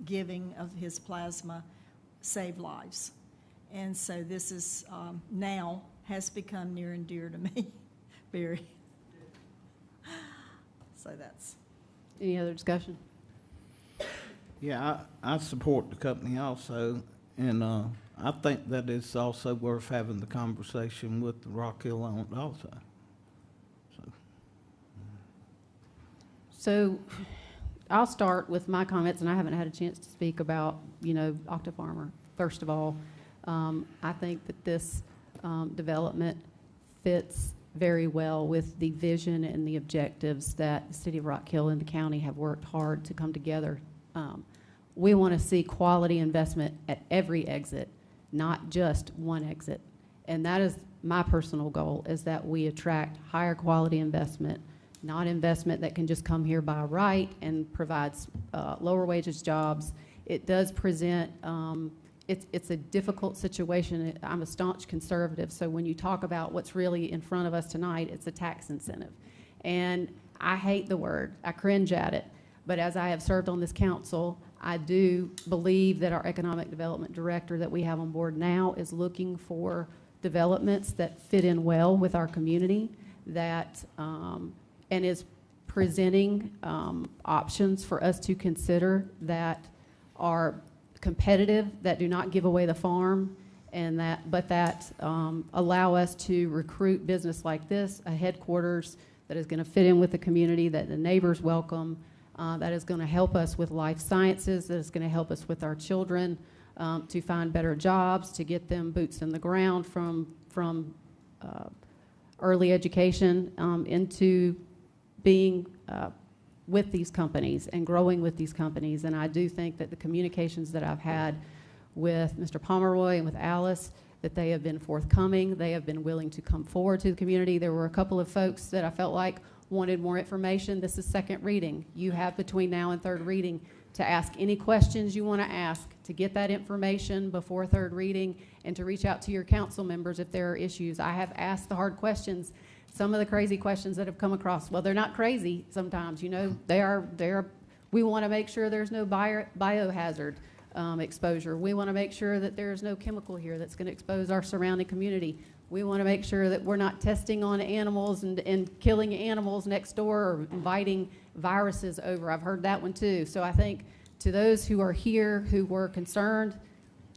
giving of his plasma saved lives. And so this is now has become near and dear to me, Barry. So that's. Any other discussion? Yeah, I support the company also, and I think that it's also worth having the conversation with the Rock Hill on it also. So I'll start with my comments, and I haven't had a chance to speak about, Octofarmer. First of all, I think that this development fits very well with the vision and the objectives that the city of Rock Hill and the county have worked hard to come together. We want to see quality investment at every exit, not just one exit. And that is my personal goal, is that we attract higher quality investment, not investment that can just come here by right and provides lower wages jobs. It does present, it's a difficult situation. I'm a staunch conservative, so when you talk about what's really in front of us tonight, it's a tax incentive. And I hate the word, I cringe at it, but as I have served on this council, I do believe that our economic development director that we have on board now is looking for developments that fit in well with our community, that and is presenting options for us to consider that are competitive, that do not give away the farm, and that allow us to recruit business like this, a headquarters that is going to fit in with the community, that the neighbors welcome, that is going to help us with life sciences, that is going to help us with our children to find better jobs, to get them boots in the ground from early education into being with these companies and growing with these companies. And I do think that the communications that I've had with Mr. Pomeroy and with Alice, that they have been forthcoming. They have been willing to come forward to the community. There were a couple of folks that I felt like wanted more information. This is second reading. You have between now and third reading to ask any questions you want to ask, to get that information before third reading, and to reach out to your council members if there are issues. I have asked the hard questions. Some of the crazy questions that have come across, well, they're not crazy sometimes, they are, we want to make sure there's no biohazard exposure. We want to make sure that there's no chemical here that's going to expose our surrounding community. We want to make sure that we're not testing on animals and killing animals next door or inviting viruses over. I've heard that one too. So I think to those who are here who were concerned,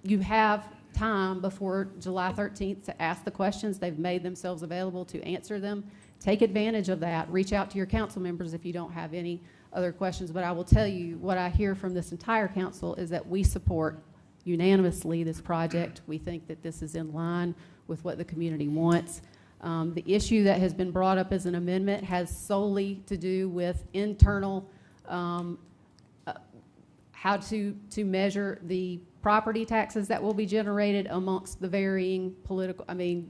you have time before July 13th to ask the questions. They've made themselves available to answer them. Take advantage of that. Reach out to your council members if you don't have any other questions. But I will tell you what I hear from this entire council is that we support unanimously this project. We think that this is in line with what the community wants. The issue that has been brought up as an amendment has solely to do with internal, how to measure the property taxes that will be generated amongst the varying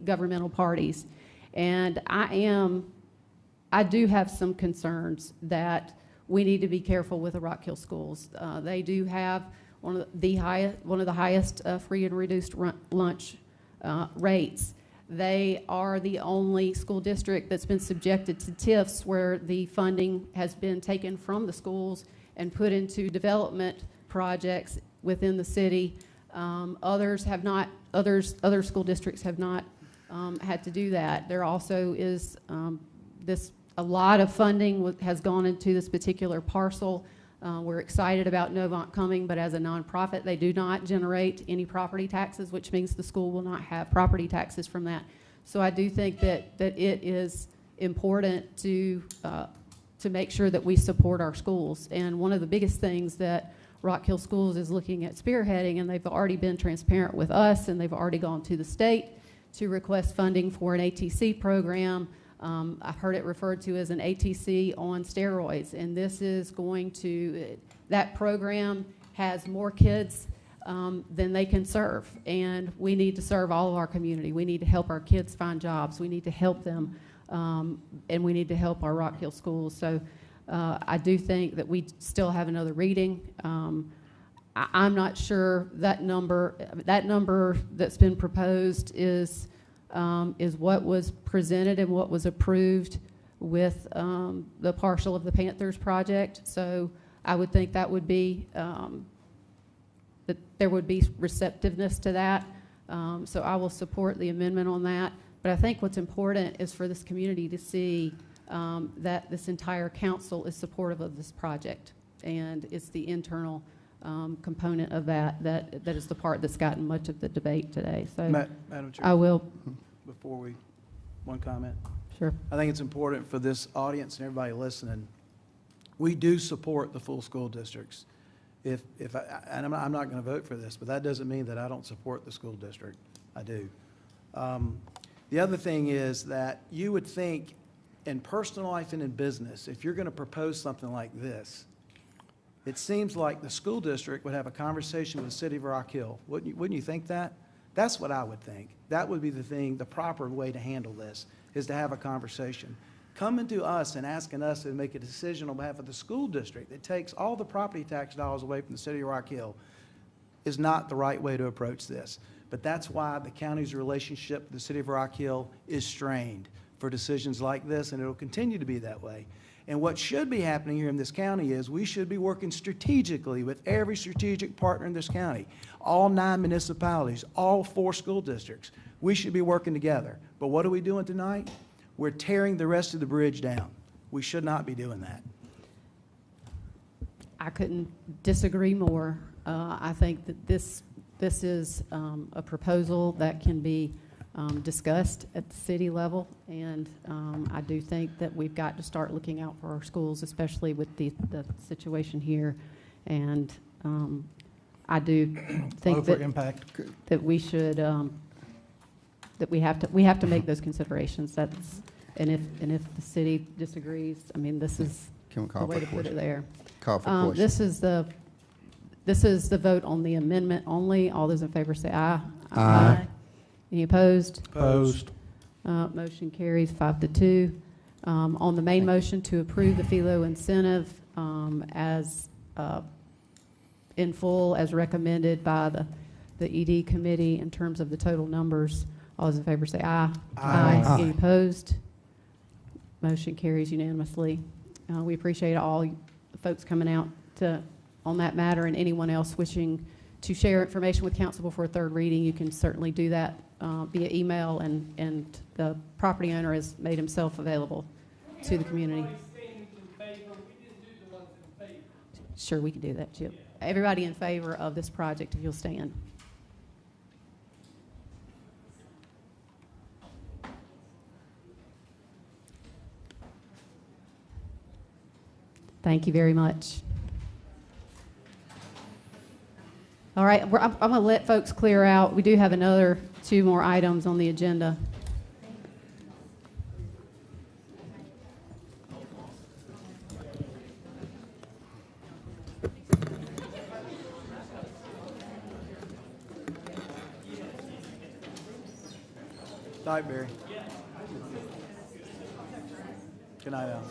governmental parties. And I do have some concerns that we need to be careful with the Rock Hill schools. They do have one of the highest free and reduced lunch rates. They are the only school district that's been subjected to TIFs where the funding has been taken from the schools and put into development projects within the city. Others have not. Other school districts have not had to do that. There also is a lot of funding has gone into this particular parcel. We're excited about Novant coming, but as a nonprofit, they do not generate any property taxes, which means the school will not have property taxes from that. So I do think that it is important to make sure that we support our schools. And one of the biggest things that Rock Hill Schools is looking at spearheading, and they've already been transparent with us, and they've already gone to the state to request funding for an ATC program. I've heard it referred to as an ATC on steroids, and this is going to, that program has more kids than they can serve, and we need to serve all of our community. We need to help our kids find jobs. We need to help them, and we need to help our Rock Hill schools. So I do think that we still have another reading. I'm not sure that number that's been proposed is what was presented and what was approved with the partial of the Panthers project. So I would think that would be, that there would be receptiveness to that. So I will support the amendment on that. But I think what's important is for this community to see that this entire council is supportive of this project. And it's the internal component of that is the part that's gotten much of the debate today. So Madam Chair. I will. Before we, one comment. Sure. I think it's important for this audience and everybody listening, we do support the full school districts. And I'm not going to vote for this, but that doesn't mean that I don't support the school district. I do. The other thing is that you would think in personal life and in business, if you're going to propose something like this, it seems like the school district would have a conversation with the city of Rock Hill. Wouldn't you think that? That's what I would think. That would be the proper way to handle this, is to have a conversation. Coming to us and asking us to make a decision on behalf of the school district that takes all the property tax dollars away from the city of Rock Hill is not the right way to approach this. But that's why the county's relationship with the city of Rock Hill is strained for decisions like this, and it'll continue to be that way. And what should be happening here in this county is we should be working strategically with every strategic partner in this county, all 9 municipalities, all 4 school districts. We should be working together. But what are we doing tonight? We're tearing the rest of the bridge down. We should not be doing that. I couldn't disagree more. I think that this is a proposal that can be discussed at the city level, and I do think that we've got to start looking out for our schools, especially with the situation here. And I do think that we should that we have to make those considerations. And if the city disagrees, I mean, this is the way to put it there. Call for question. This is the vote on the amendment only. All those in favor say aye. Aye. Any opposed? Opposed. Motion carries 5-2. On the main motion to approve the FELO incentive as in full as recommended by the ED committee in terms of the total numbers, all those in favor say aye. Aye. Any opposed? Motion carries unanimously. We appreciate all the folks coming out on that matter, and anyone else wishing to share information with council before third reading, you can certainly do that via email, and the property owner has made himself available to the community. Sure, we can do that, Chip. Everybody in favor of this project, if you'll stand. Thank you very much. All right, I'm going to let folks clear out. We do have another 2 more items on the agenda. Night, Barry. Good night, Al.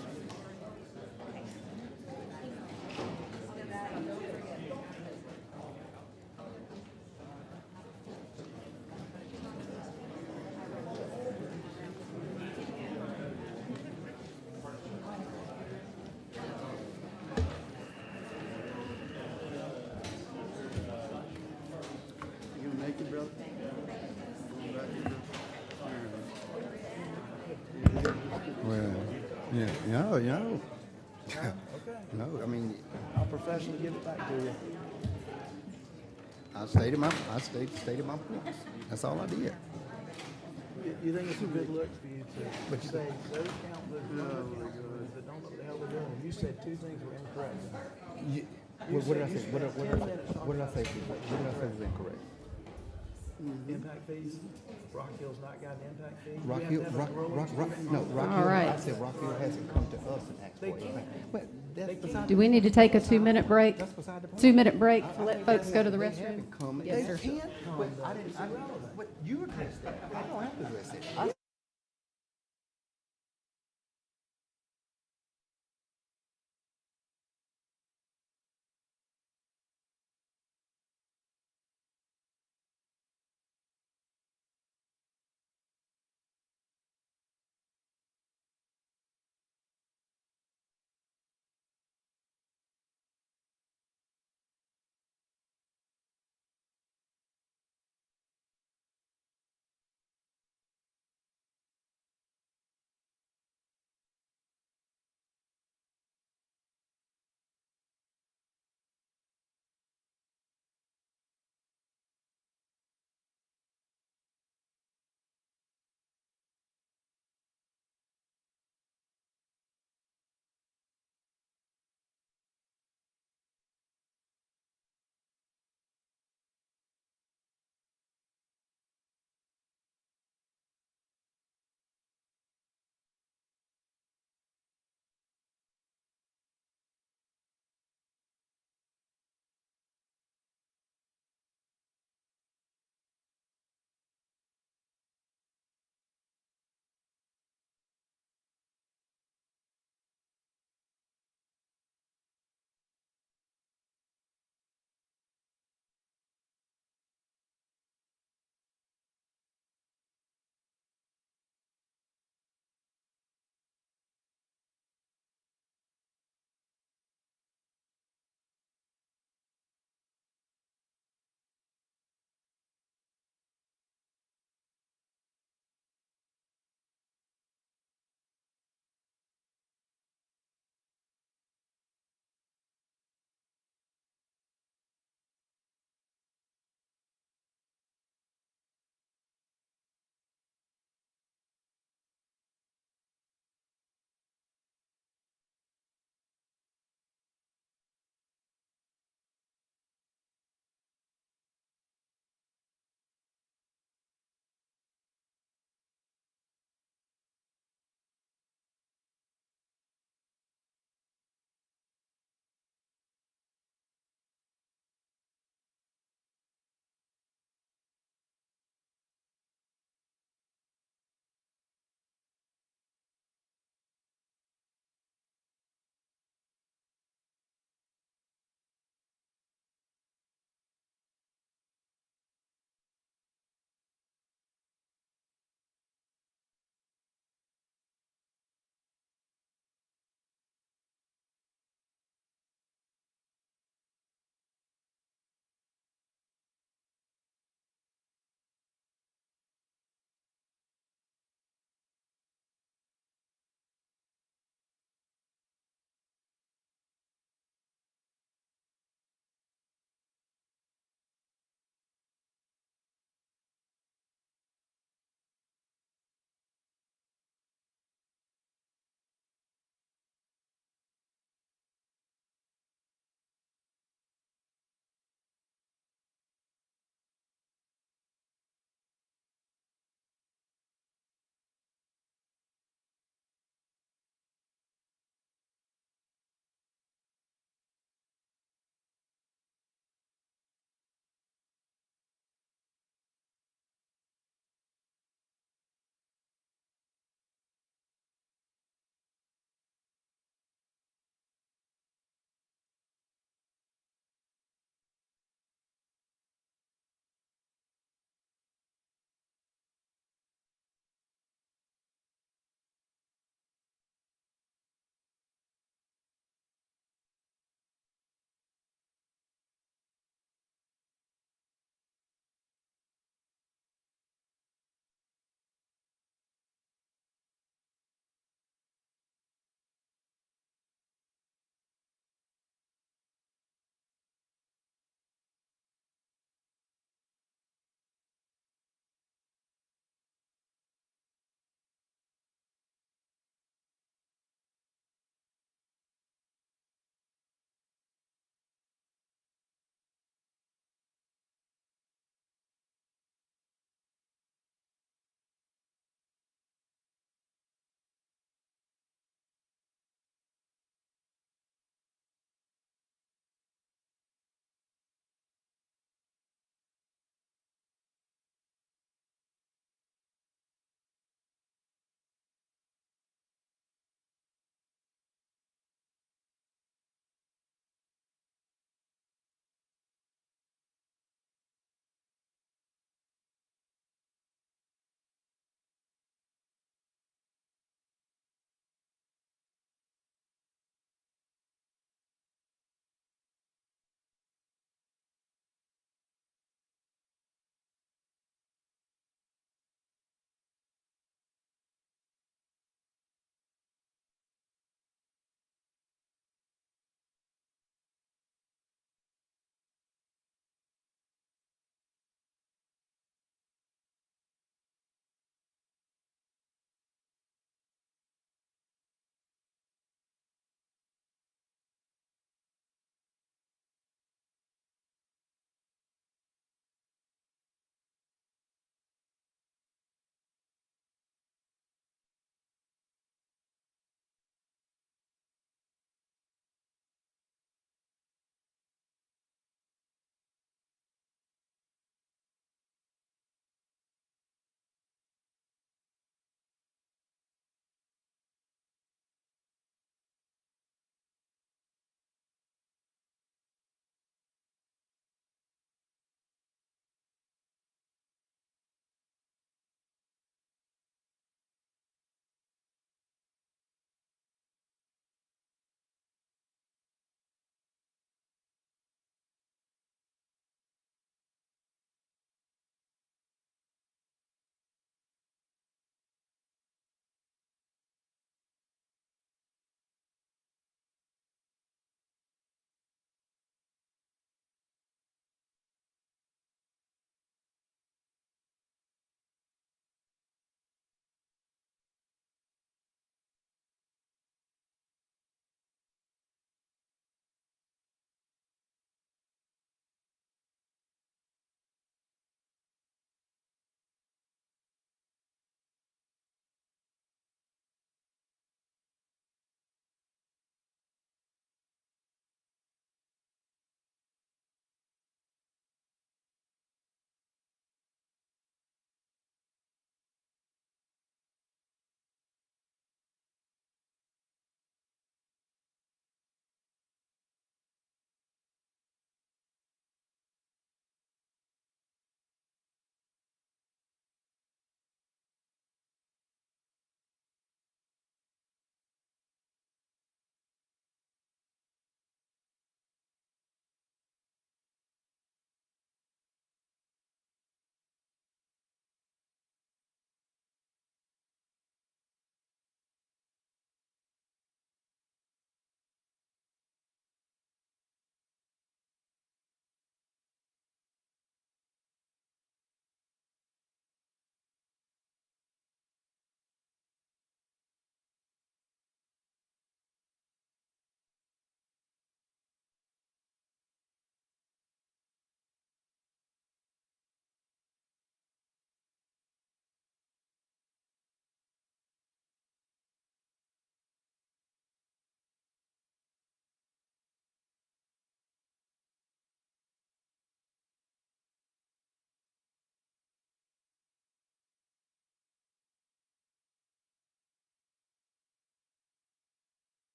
You gonna make it, brother? Well, yeah, no. Okay. No, I mean, I'll professionally give it back to you. I stated my points. That's all I did. You think it's a good look for you to say, those count those that don't know what the hell they're doing? You said 2 things were incorrect. What did I say? What did I say was incorrect? Impact fees? Rock Hill's not got an impact fee? Rock Hill, Rock All Hill, right. I said Rock Hill hasn't come to us and asked for anything. But that's beside Do we need to take a 2-minute break? That's beside the point. 2-minute break to let folks go to the They restroom? haven't come. Yes, They sir. can't come. But you addressed that. I don't have to address it.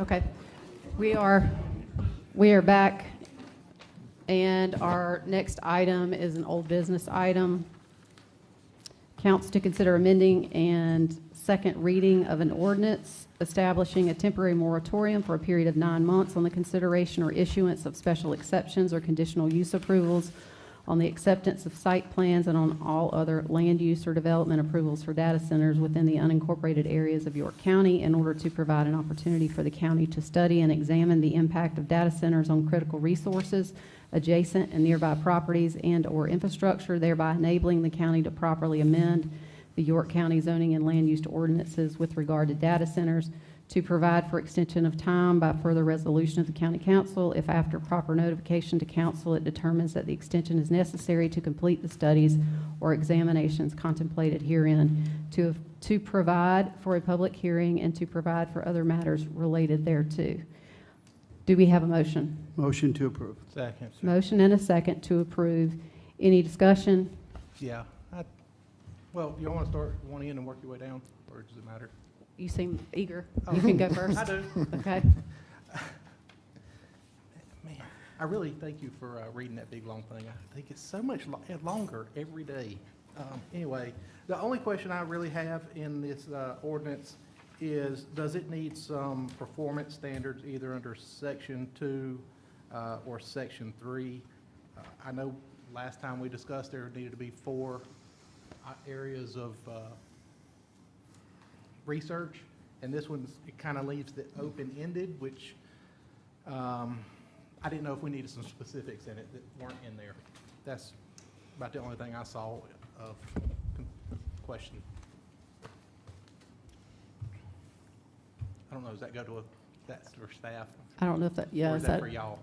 Okay. We are back, and our next item is an old business item. Council to consider amending and second reading of an ordinance establishing a temporary moratorium for a period of 9 months on the consideration or issuance of special exceptions or conditional use approvals, on the acceptance of site plans, and on all other land use or development approvals for data centers within the unincorporated areas of York County in order to provide an opportunity for the county to study and examine the impact of data centers on critical resources, adjacent and nearby properties and/or infrastructure, thereby enabling the county to properly amend the York County zoning and land use ordinances with regard to data centers, to provide for extension of time by further resolution of the county council if after proper notification to council it determines that the extension is necessary to complete the studies or examinations contemplated herein, to provide for a public hearing and to provide for other matters related thereto. Do we have a motion? Motion to approve. Second. Motion and a second to approve. Any discussion? Yeah. Well, you want to start one end and work your way down, or does it matter? You seem eager. Oh. You can go first. I do. Okay. Man, I really thank you for reading that big, long thing. I think it's so much longer every day. Anyway, the only question I really have in this ordinance is, does it need some performance standards either under Section 2 or Section 3? I know last time we discussed there needed to be 4 areas of research, and this one, it kind of leaves it open-ended, which I didn't know if we needed some specifics in it that weren't in there. That's about the only thing I saw of question. I don't know, does that go to that's for staff? I don't know if that, yeah. Or is that for y'all?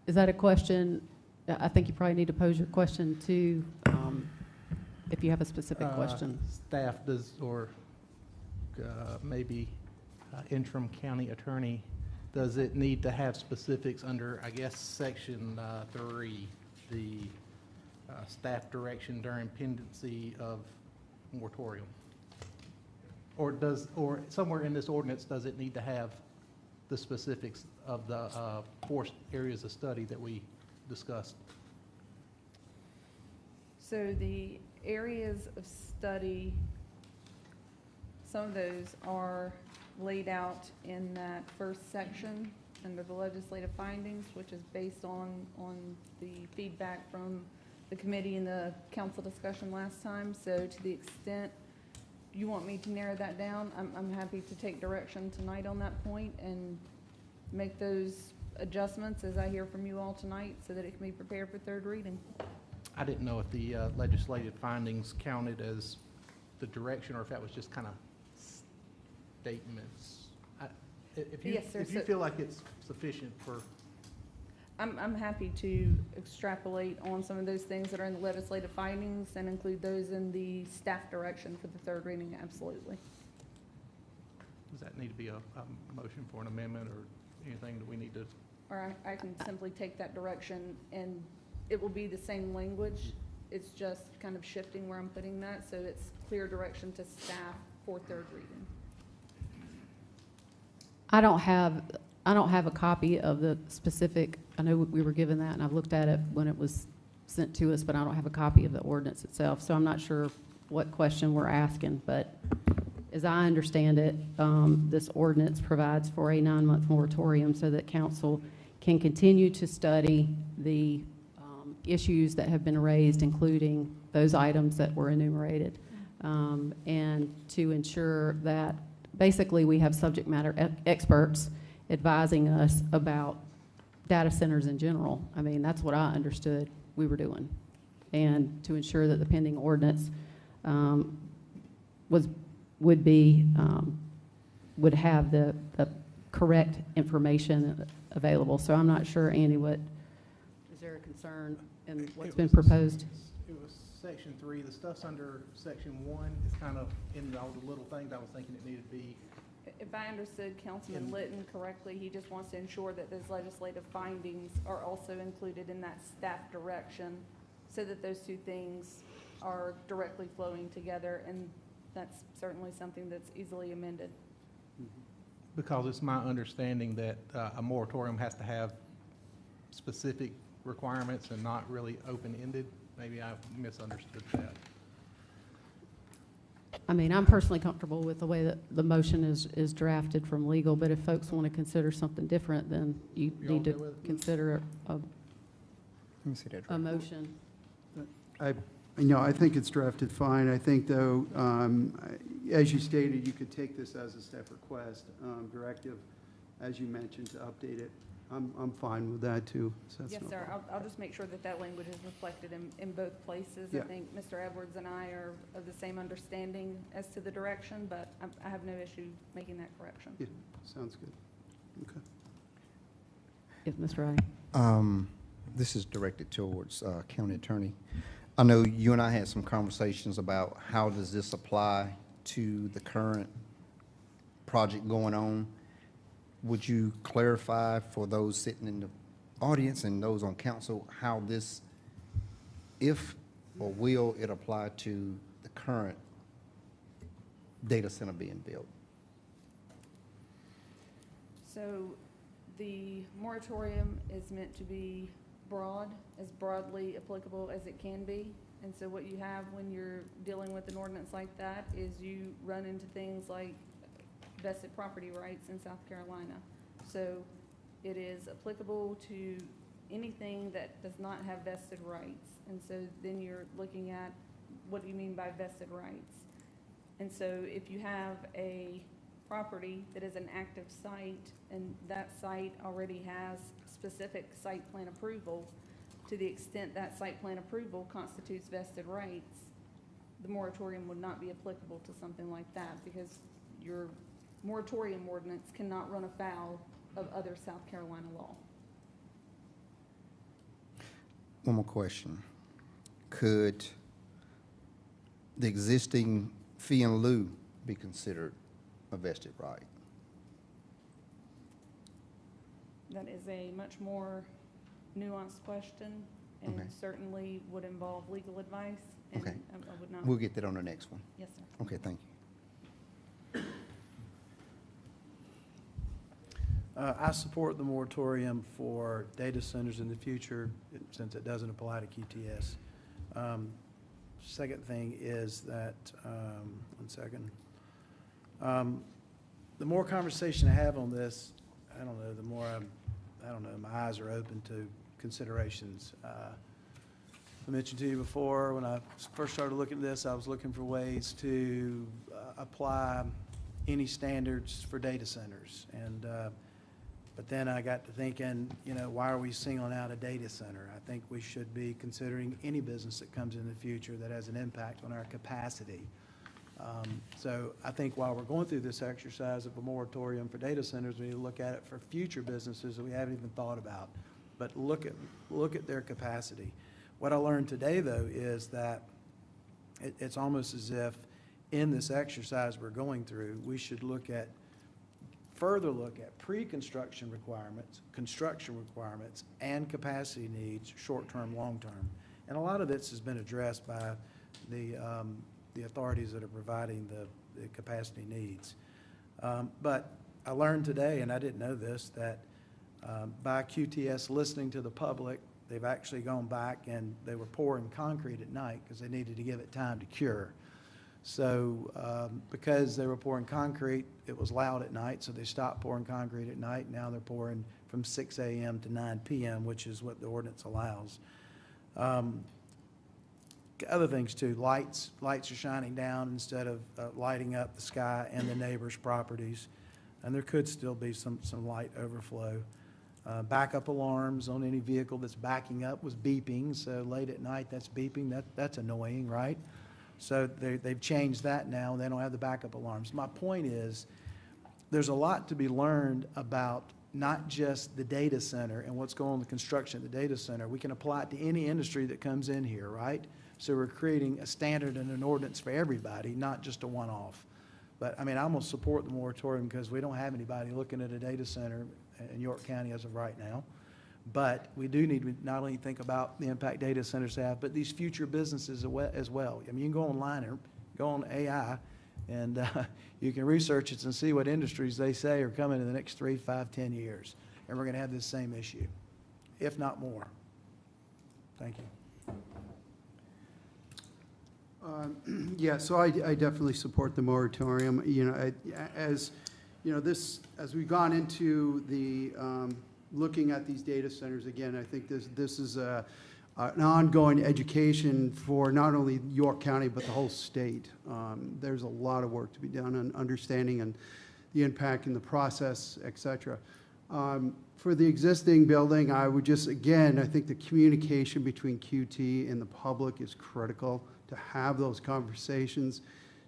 Is that a question? I think you probably need to pose your question to, if you have a specific question. Staff does, or maybe interim county attorney, does it need to have specifics under, I guess, Section 3, the staff direction during pendency of moratorium? Or somewhere in this ordinance, does it need to have the specifics of the 4 areas of study that we discussed? So the areas of study, some of those are laid out in that first section under the legislative findings, which is based on the feedback from the committee and the council discussion last time. So to the extent you want me to narrow that down, I'm happy to take direction tonight on that point and make those adjustments as I hear from you all tonight so that it can be prepared for third reading. I didn't know if the legislative findings counted as the direction or if that was just kind of statements. If you feel like it's sufficient for... I'm happy to extrapolate on some of those things that are in the legislative findings and include those in the staff direction for the third reading, absolutely. Does that need to be a motion for an amendment or anything that we need to... Or I can simply take that direction and it will be the same language. It's just kind of shifting where I'm putting that, so it's clear direction to staff for third reading. I don't have a copy of the specific, I know we were given that, and I've looked at it when it was sent to us, but I don't have a copy of the ordinance itself, so I'm not sure what question we're asking, but as I understand it, this ordinance provides for a 9-month moratorium so that council can continue to study the issues that have been raised, including those items that were enumerated, and to ensure that basically we have subject matter experts advising us about data centers in general. I mean, that's what I understood we were doing. And to ensure that the pending ordinance would have the correct information available. So I'm not sure, Andy, is there a concern in what's been proposed? It was Section 3. The stuff's under Section 1. It's kind of in all the little things I was thinking it needed to be. If I understood Councilman Litton correctly, he just wants to ensure that those legislative findings are also included in that staff direction so that those two things are directly flowing together, and that's certainly something that's easily amended. Because it's my understanding that a moratorium has to have specific requirements and not really open-ended. Maybe I misunderstood that. I mean, I'm personally comfortable with the way that the motion is drafted from legal, but if folks want to consider something different, then you You all need to good with it? consider Let me see that. a motion. I think it's drafted fine. I think, though, as you stated, you could take this as a step request, directive, as you mentioned, to update it. I'm fine with that, too. So that's Yes, no sir. problem. I'll just make sure that that language is reflected in both places. I Yeah. think Mr. Edwards and I are of the same understanding as to the direction, but I have no issue making that correction. Yeah, sounds good. Okay. If Mr. Riley. This is directed towards County Attorney. I know you and I had some conversations about how does this apply to the current project going on. Would you clarify for those sitting in the audience and those on council how this, if or will it apply to the current data center being built? So the moratorium is meant to be broad, as broadly applicable as it can be. And so what you have when you're dealing with an ordinance like that is you run into things like vested property rights in South Carolina. So it is applicable to anything that does not have vested rights. And so then you're looking at, what do you mean by vested rights? And so if you have a property that is an active site and that site already has specific site plan approval, to the extent that site plan approval constitutes vested rights, the moratorium would not be applicable to something like that, because your moratorium ordinance cannot run afoul of other South Carolina law. One more question. Could the existing fee in lieu be considered a vested right? That is a much more nuanced question, and Okay. certainly would involve legal advice, and Okay. I would not. We'll get that on the next one. Yes, sir. Okay, thank you. I support the moratorium for data centers in the future, since it doesn't apply to QTS. Second thing is that, one second. The more conversation I have on this, I don't know, the more I don't know, my eyes are open to considerations. I mentioned to you before, when I first started looking at this, I was looking for ways to apply any standards for data centers. And but then I got to thinking, why are we singling out a data center? I think we should be considering any business that comes in the future that has an impact on our capacity. So I think while we're going through this exercise of a moratorium for data centers, we need to look at it for future businesses that we haven't even thought about. But look at their capacity. What I learned today, though, is that it's almost as if in this exercise we're going through, we should further look at pre-construction requirements, construction requirements, and capacity needs, short-term, long-term. And a lot of this has been addressed by the authorities that are providing the capacity needs. But I learned today, and I didn't know this, that by QTS listening to the public, they've actually gone back and they were pouring concrete at night because they needed to give it time to cure. So because they were pouring concrete, it was loud at night, so they stopped pouring concrete at night. Now they're pouring from 6 a.m. to 9 p.m., which is what the ordinance allows. Other things too, lights are shining down instead of lighting up the sky and the neighbors' properties. And there could still be some light overflow. Backup alarms on any vehicle that's backing up was beeping, so late at night that's beeping. That's annoying, right? So they've changed that now, and they don't have the backup alarms. My point is, there's a lot to be learned about not just the data center and what's going on in the construction of the data center. We can apply it to any industry that comes in here, right? So we're creating a standard and an ordinance for everybody, not just a one-off. But, I mean, I'm going to support the moratorium because we don't have anybody looking at a data center in York County as of right now. But we do need to not only think about the impact data centers have, but these future businesses as well. I mean, you can go online or go on AI And you can research it and see what industries they say are coming in the next 3, 5, 10 years. And we're going to have this same issue, if not more. Thank you. Yeah, so I definitely support the moratorium. You know, as you know, as we've gone into the looking at these data centers again, I think this is an ongoing education for not only York County but the whole state. There's a lot of work to be done on understanding and the impact in the process, et cetera. For the existing building, I would just, again, I think the communication between QT and the public is critical, to have those conversations.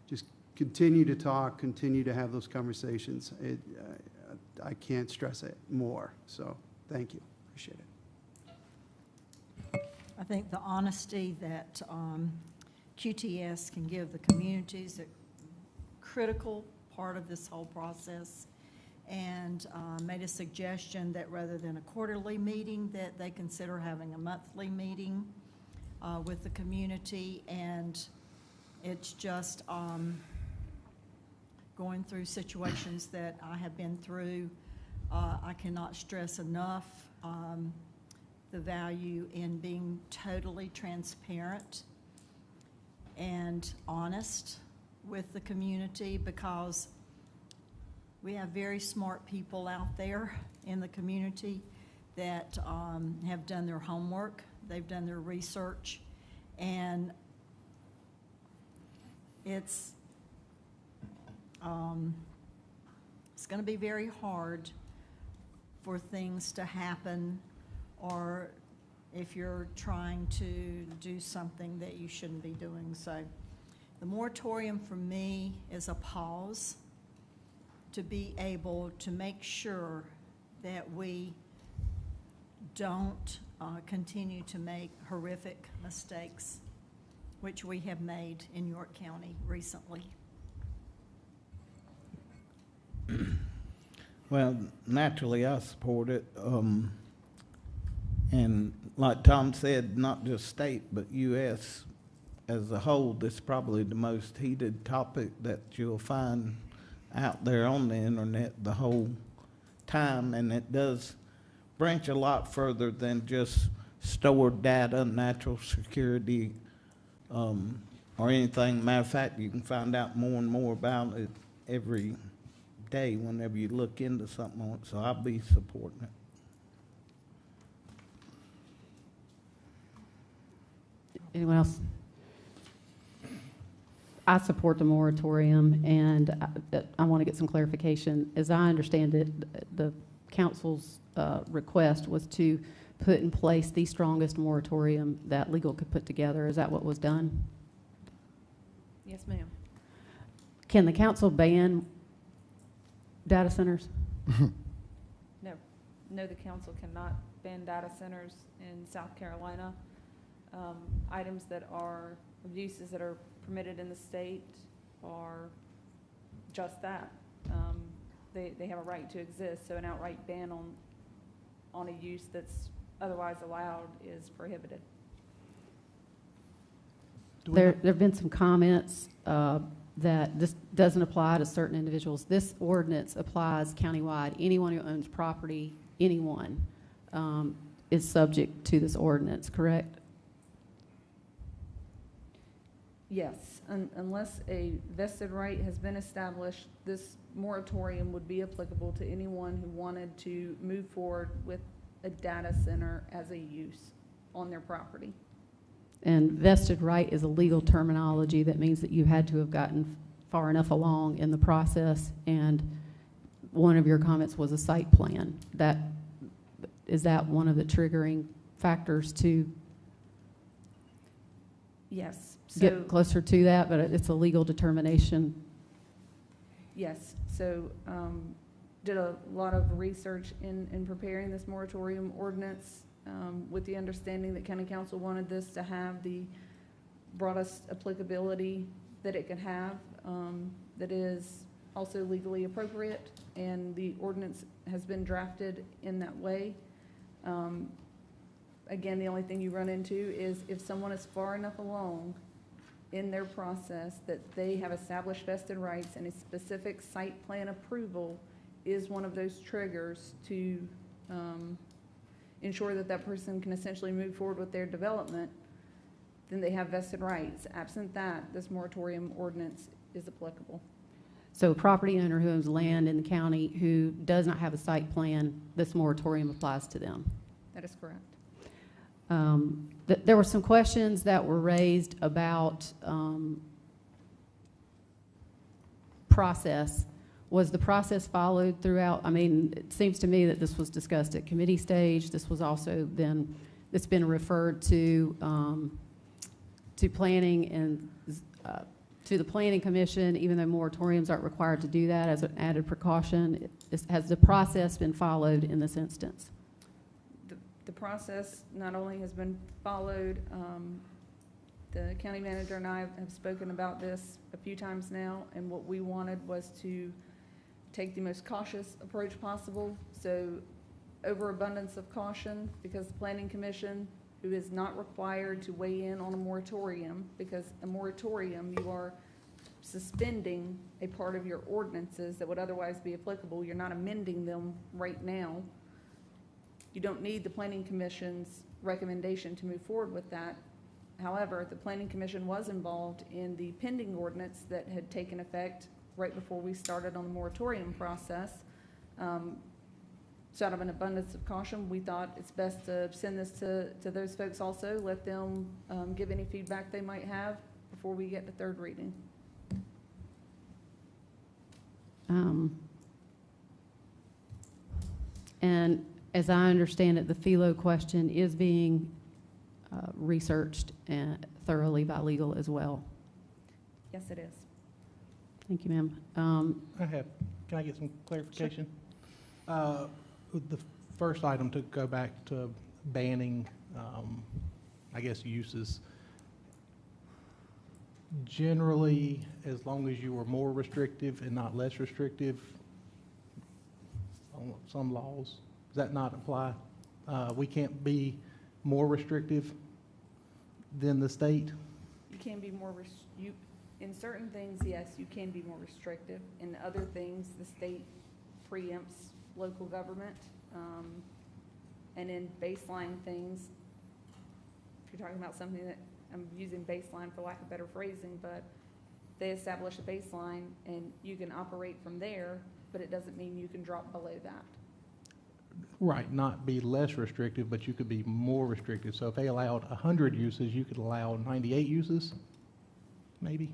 Just continue to talk, continue to have those conversations. I can't stress it more. So thank you. Appreciate it. I think the honesty that QTS can give the community is a critical part of this whole process, and made a suggestion that rather than a quarterly meeting, that they consider having a monthly meeting with the community. And it's just going through situations that I have been through. I cannot stress enough the value in being totally transparent and honest with the community, because we have very smart people out there in the community that have done their homework, they've done their research, and it's going to be very hard for things to happen, or if you're trying to do something that you shouldn't be doing. So the moratorium for me is a pause to be able to make sure that we don't continue to make horrific mistakes, which we have made in York County recently. Well, naturally, I support it. And like Tom said, not just state, but U.S. as a whole, this is probably the most heated topic that you'll find out there on the internet the whole time. And it does branch a lot further than just stored data, natural security, or anything. Matter of fact, you can find out more and more about it every day whenever you look into something on it. So I'll be supporting it. Anyone else? I support the moratorium, and I want to get some clarification. As I understand it, the council's request was to put in place the strongest moratorium that legal could put together. Is that what was done? Yes, ma'am. Can the council ban data centers? No. No, the council cannot ban data centers in South Carolina. Items that are abuses that are permitted in the state are just that. They have a right to exist, so an outright ban on a use that's otherwise allowed is prohibited. There have been some comments that this doesn't apply to certain individuals. This ordinance applies countywide. Anyone who owns property, anyone, is subject to this ordinance, correct? Yes, unless a vested right has been established, this moratorium would be applicable to anyone who wanted to move forward with a data center as a use on their property. And vested right is a legal terminology that means that you had to have gotten far enough along in the process, and one of your comments was a site plan. Is that one of the triggering factors to Yes. get closer to that, but it's a legal determination? Yes, so did a lot of research in preparing this moratorium ordinance with the understanding that county council wanted this to have the broadest applicability that it could have, that is also legally appropriate, and the ordinance has been drafted in that way. Again, the only thing you run into is if someone is far enough along in their process that they have established vested rights, and a specific site plan approval is one of those triggers to ensure that that person can essentially move forward with their development, then they have vested rights. Absent that, this moratorium ordinance is applicable. So a property owner who owns land in the county who does not have a site plan, this moratorium applies to them. That is correct. There were some questions that were raised about process. Was the process followed throughout? I mean, it seems to me that this was discussed at committee stage. This was also then, it's been referred to planning and to the Planning Commission, even though moratoriums aren't required to do that as an added precaution. Has the process been followed in this instance? The process not only has been followed, the county manager and I have spoken about this a few times now, and what we wanted was to take the most cautious approach possible. So overabundance of caution, because the Planning Commission, who is not required to weigh in on a moratorium, because a moratorium, you are suspending a part of your ordinances that would otherwise be applicable. You're not amending them right now. You don't need the Planning Commission's recommendation to move forward with that. However, the Planning Commission was involved in the pending ordinance that had taken effect right before we started on the moratorium process. So out of an abundance of caution, we thought it's best to send this to those folks also, let them give any feedback they might have before we get to third reading. And as I understand it, the philo question is being researched thoroughly by legal as well. Yes, it is. Thank you, ma'am. Can I get some clarification? The first item to go back to banning, I guess, uses. Generally, as long as you were more restrictive and not less restrictive on some laws, does that not apply? We can't be more restrictive than the state? You can be more, in certain things, yes, you can be more restrictive. In other things, the state preempts local government. And in baseline things, if you're talking about something that, I'm using baseline for lack of better phrasing, but they establish a baseline and you can operate from there, but it doesn't mean you can drop below that. Right, not be less restrictive, but you could be more restrictive. So if they allowed 100 uses, you could allow 98 uses, maybe?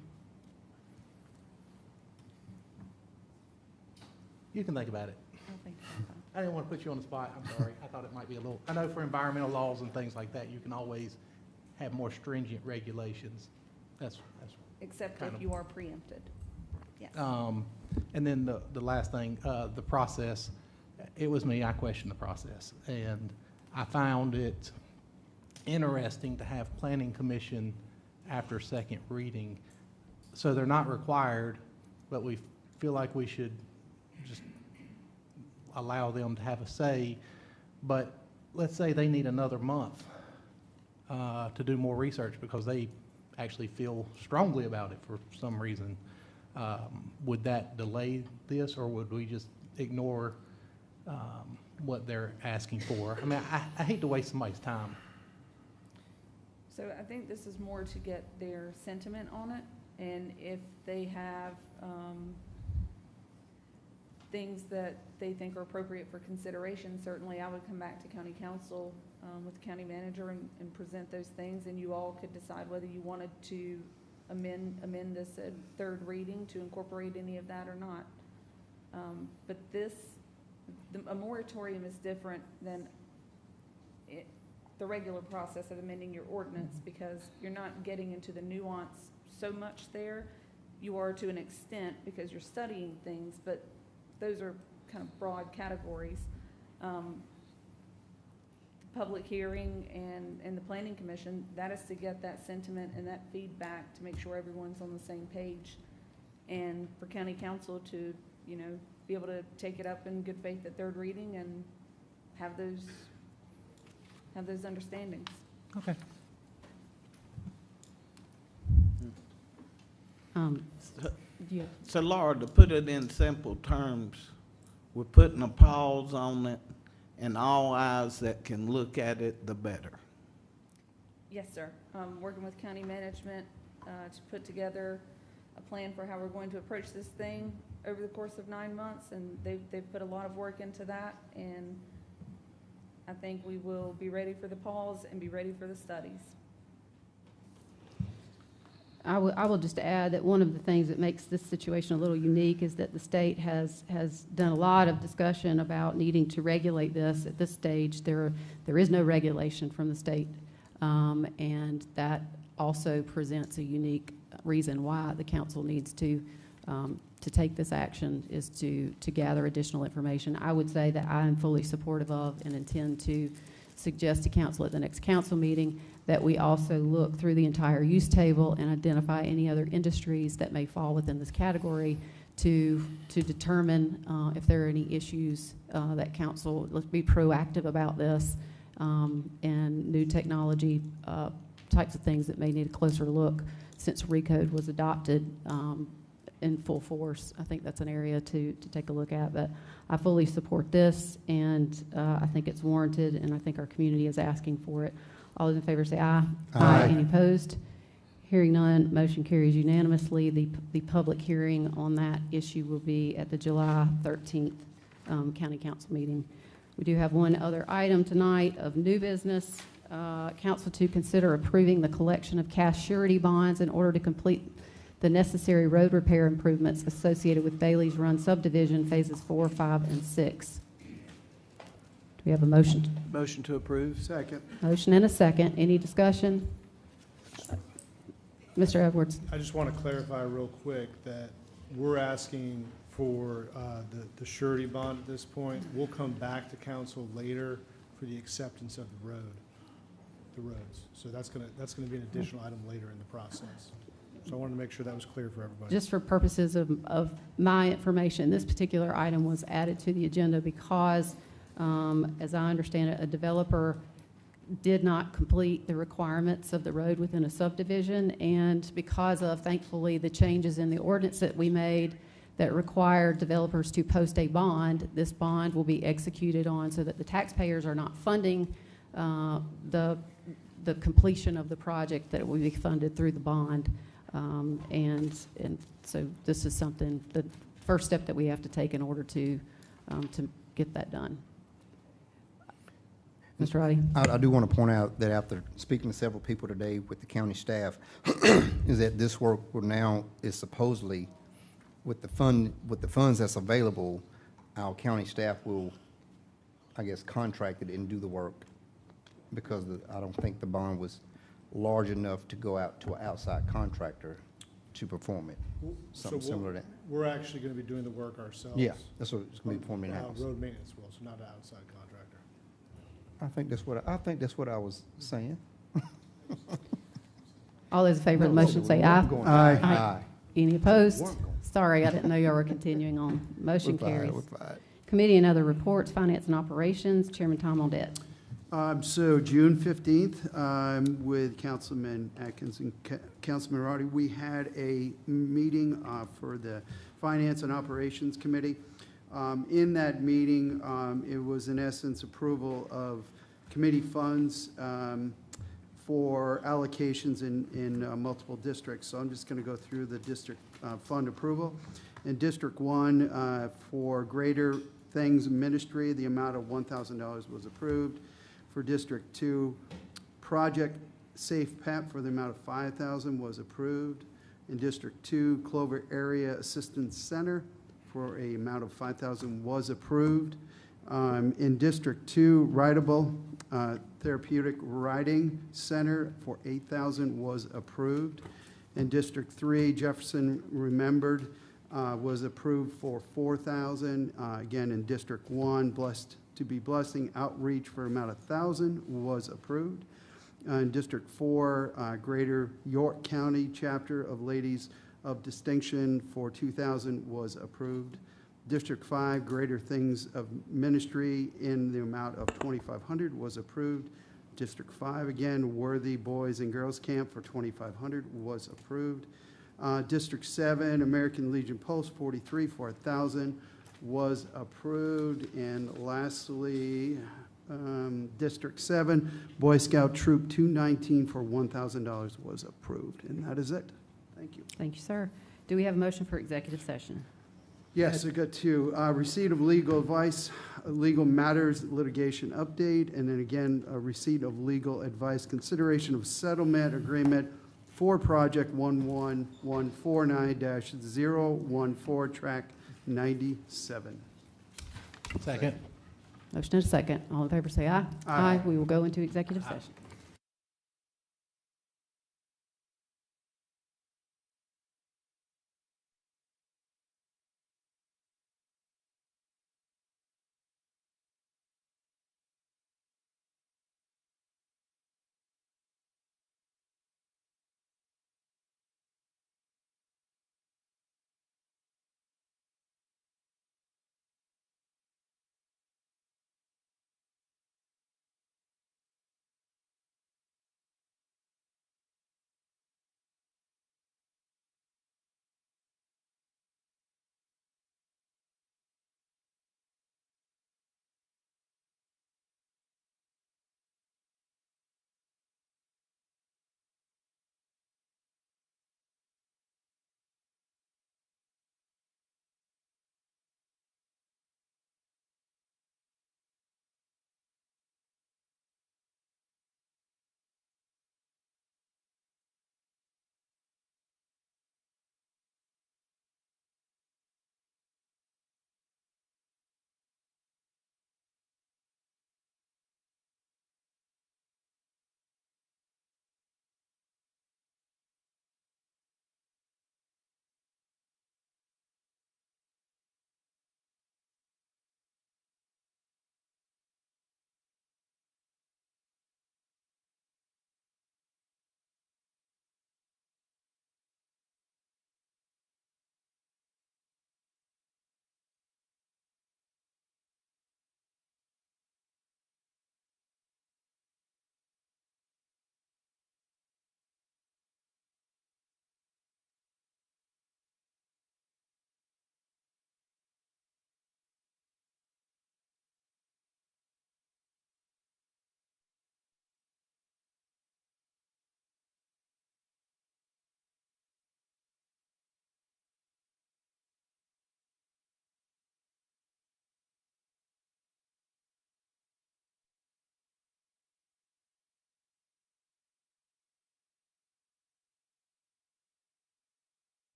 You can think about it. I'll think about that. I didn't want to put you on the spot, I'm sorry. I thought it might be a little, I know for environmental laws and things like that, you can always have more stringent regulations. That's Except kind if of- you are preempted. Yes. And then the last thing, the process, it was me, I questioned the process. And I found it interesting to have Planning Commission after second reading. So they're not required, but we feel like we should just allow them to have a say. But let's say they need another month to do more research because they actually feel strongly about it for some reason. Would that delay this, or would we just ignore what they're asking for? I mean, I hate to waste somebody's time. So I think this is more to get their sentiment on it, and if they have things that they think are appropriate for consideration, certainly I would come back to county council with the county manager and present those things, and you all could decide whether you wanted to amend this at third reading to incorporate any of that or not. But a moratorium is different than the regular process of amending your ordinance, because you're not getting into the nuance so much there. You are to an extent because you're studying things, but those are kind of broad categories. The public hearing and the Planning Commission, that is to get that sentiment and that feedback to make sure everyone's on the same page. And for county council to, be able to take it up in good faith at third reading and have those understandings. Okay. Yeah. So Laura, to put it in simple terms, we're putting a pause on it, and all eyes that can look at it, the better. Yes, sir. Working with county management to put together a plan for how we're going to approach this thing over the course of 9 months, and they've put a lot of work into that, and I think we will be ready for the pause and be ready for the studies. I will just add that one of the things that makes this situation a little unique is that the state has done a lot of discussion about needing to regulate this. At this stage, there is no regulation from the state, and that also presents a unique reason why the council needs to take this action, is to gather additional information. I would say that I am fully supportive of and intend to suggest to council at the next council meeting that we also look through the entire use table and identify any other industries that may fall within this category to determine if there are any issues that council, let's be proactive about this, and new technology types of things that may need a closer look since RECODE was adopted in full force. I think that's an area to take a look at, but I fully support this, and I think it's warranted, and I think our community is asking for it. All those in favor say aye. Aye. Any opposed? Hearing none, motion carries unanimously. The public hearing on that issue will be at the July 13th County Council meeting. We do have one other item tonight of new business. Council to consider approving the collection of cash surety bonds in order to complete the necessary road repair improvements associated with Bailey's Run subdivision phases 4, 5, and 6. Do we have a motion? Motion to approve. Second. Motion and a second. Any discussion? Mr. Edwards. I just want to clarify real quick that we're asking for the surety bond at this point. We'll come back to council later for the acceptance of the roads. So that's gonna be an additional item later in the process. So I wanted to make sure that was clear for everybody. Just for purposes of my information, this particular item was added to the agenda because, as I understand it, a developer did not complete the requirements of the road within a subdivision, and because of, thankfully, the changes in the ordinance that we made that required developers to post a bond, this bond will be executed on so that the taxpayers are not funding the completion of the project, that it will be funded through the bond. And so this is something, the first step that we have to take in order to get that done. Mr. Roddy? I do want to point out that after speaking to several people today with the county staff, is that this work now is supposedly, with the funds that's available, our county staff will, I guess, contract it and do the work, because I don't think the bond was large enough to go out to an outside contractor to perform it. Something similar to that. We're actually going to be doing the work ourselves. Yeah, that's what it's going to be performed in-house. Road maintenance will, so not an outside contractor. I think that's what I was saying. All those in favor of the motion say aye. Aye. Aye. Any opposed? Sorry, I didn't know y'all were continuing on. Motion We're fine, carries. we're fine. Committee and other reports, finance and operations, Chairman Tom Audette. So June 15th, with Councilman Atkins and Councilman Roddy, we had a meeting for the Finance and Operations Committee. In that meeting, it was in essence approval of committee funds for allocations in multiple districts. So I'm just going to go through the district fund approval. In District 1, for Greater Things Ministry, the amount of $1,000 was approved. For District 2, Project Safe PEP for the amount of $5,000 was approved. In District 2, Clover Area Assistance Center for a amount of $5,000 was approved. In District 2, Writable Therapeutic Writing Center for $8,000 was approved. In District 3, Jefferson Remembered was approved for $4,000. Again, in District 1, Blessed to be Blessing Outreach for amount of $1,000 was approved. In District 4, Greater York County Chapter of Ladies of Distinction for $2,000 was approved. District 5, Greater Things of Ministry in the amount of $2,500 was approved. District 5, again, Worthy Boys and Girls Camp for $2,500 was approved. District 7, American Legion Post 43 for 1,000 was approved. And lastly, District 7, Boy Scout Troop 219 for $1,000 was approved. And that is it. Thank you. Thank you, sir. Do we have a motion for executive session? Yes, I got two. Receipt of legal advice, legal matters, litigation update, and then again, a receipt of legal advice, consideration of settlement agreement for project 11149-014, track 97. Second. Motion and a second. All in favor, say aye. Aye. We will go into executive session.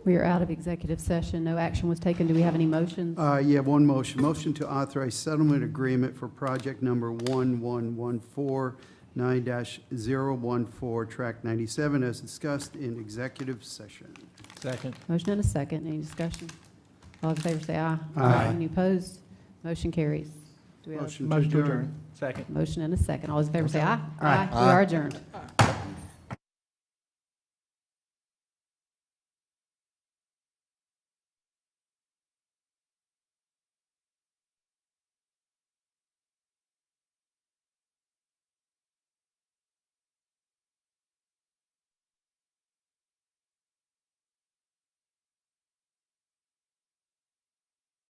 We are out of executive session. No action was taken. Do we have any motions? Yeah, one motion. Motion to authorize settlement agreement for project number 11149-014, track 97, as discussed in executive session. Second. Motion and a second. Any discussion? All in favor say aye. Aye. Any opposed? Motion carries. Do we have Motion Motion to adjourn. Second. motion and a second? All those in favor say aye. Aye. We are adjourned.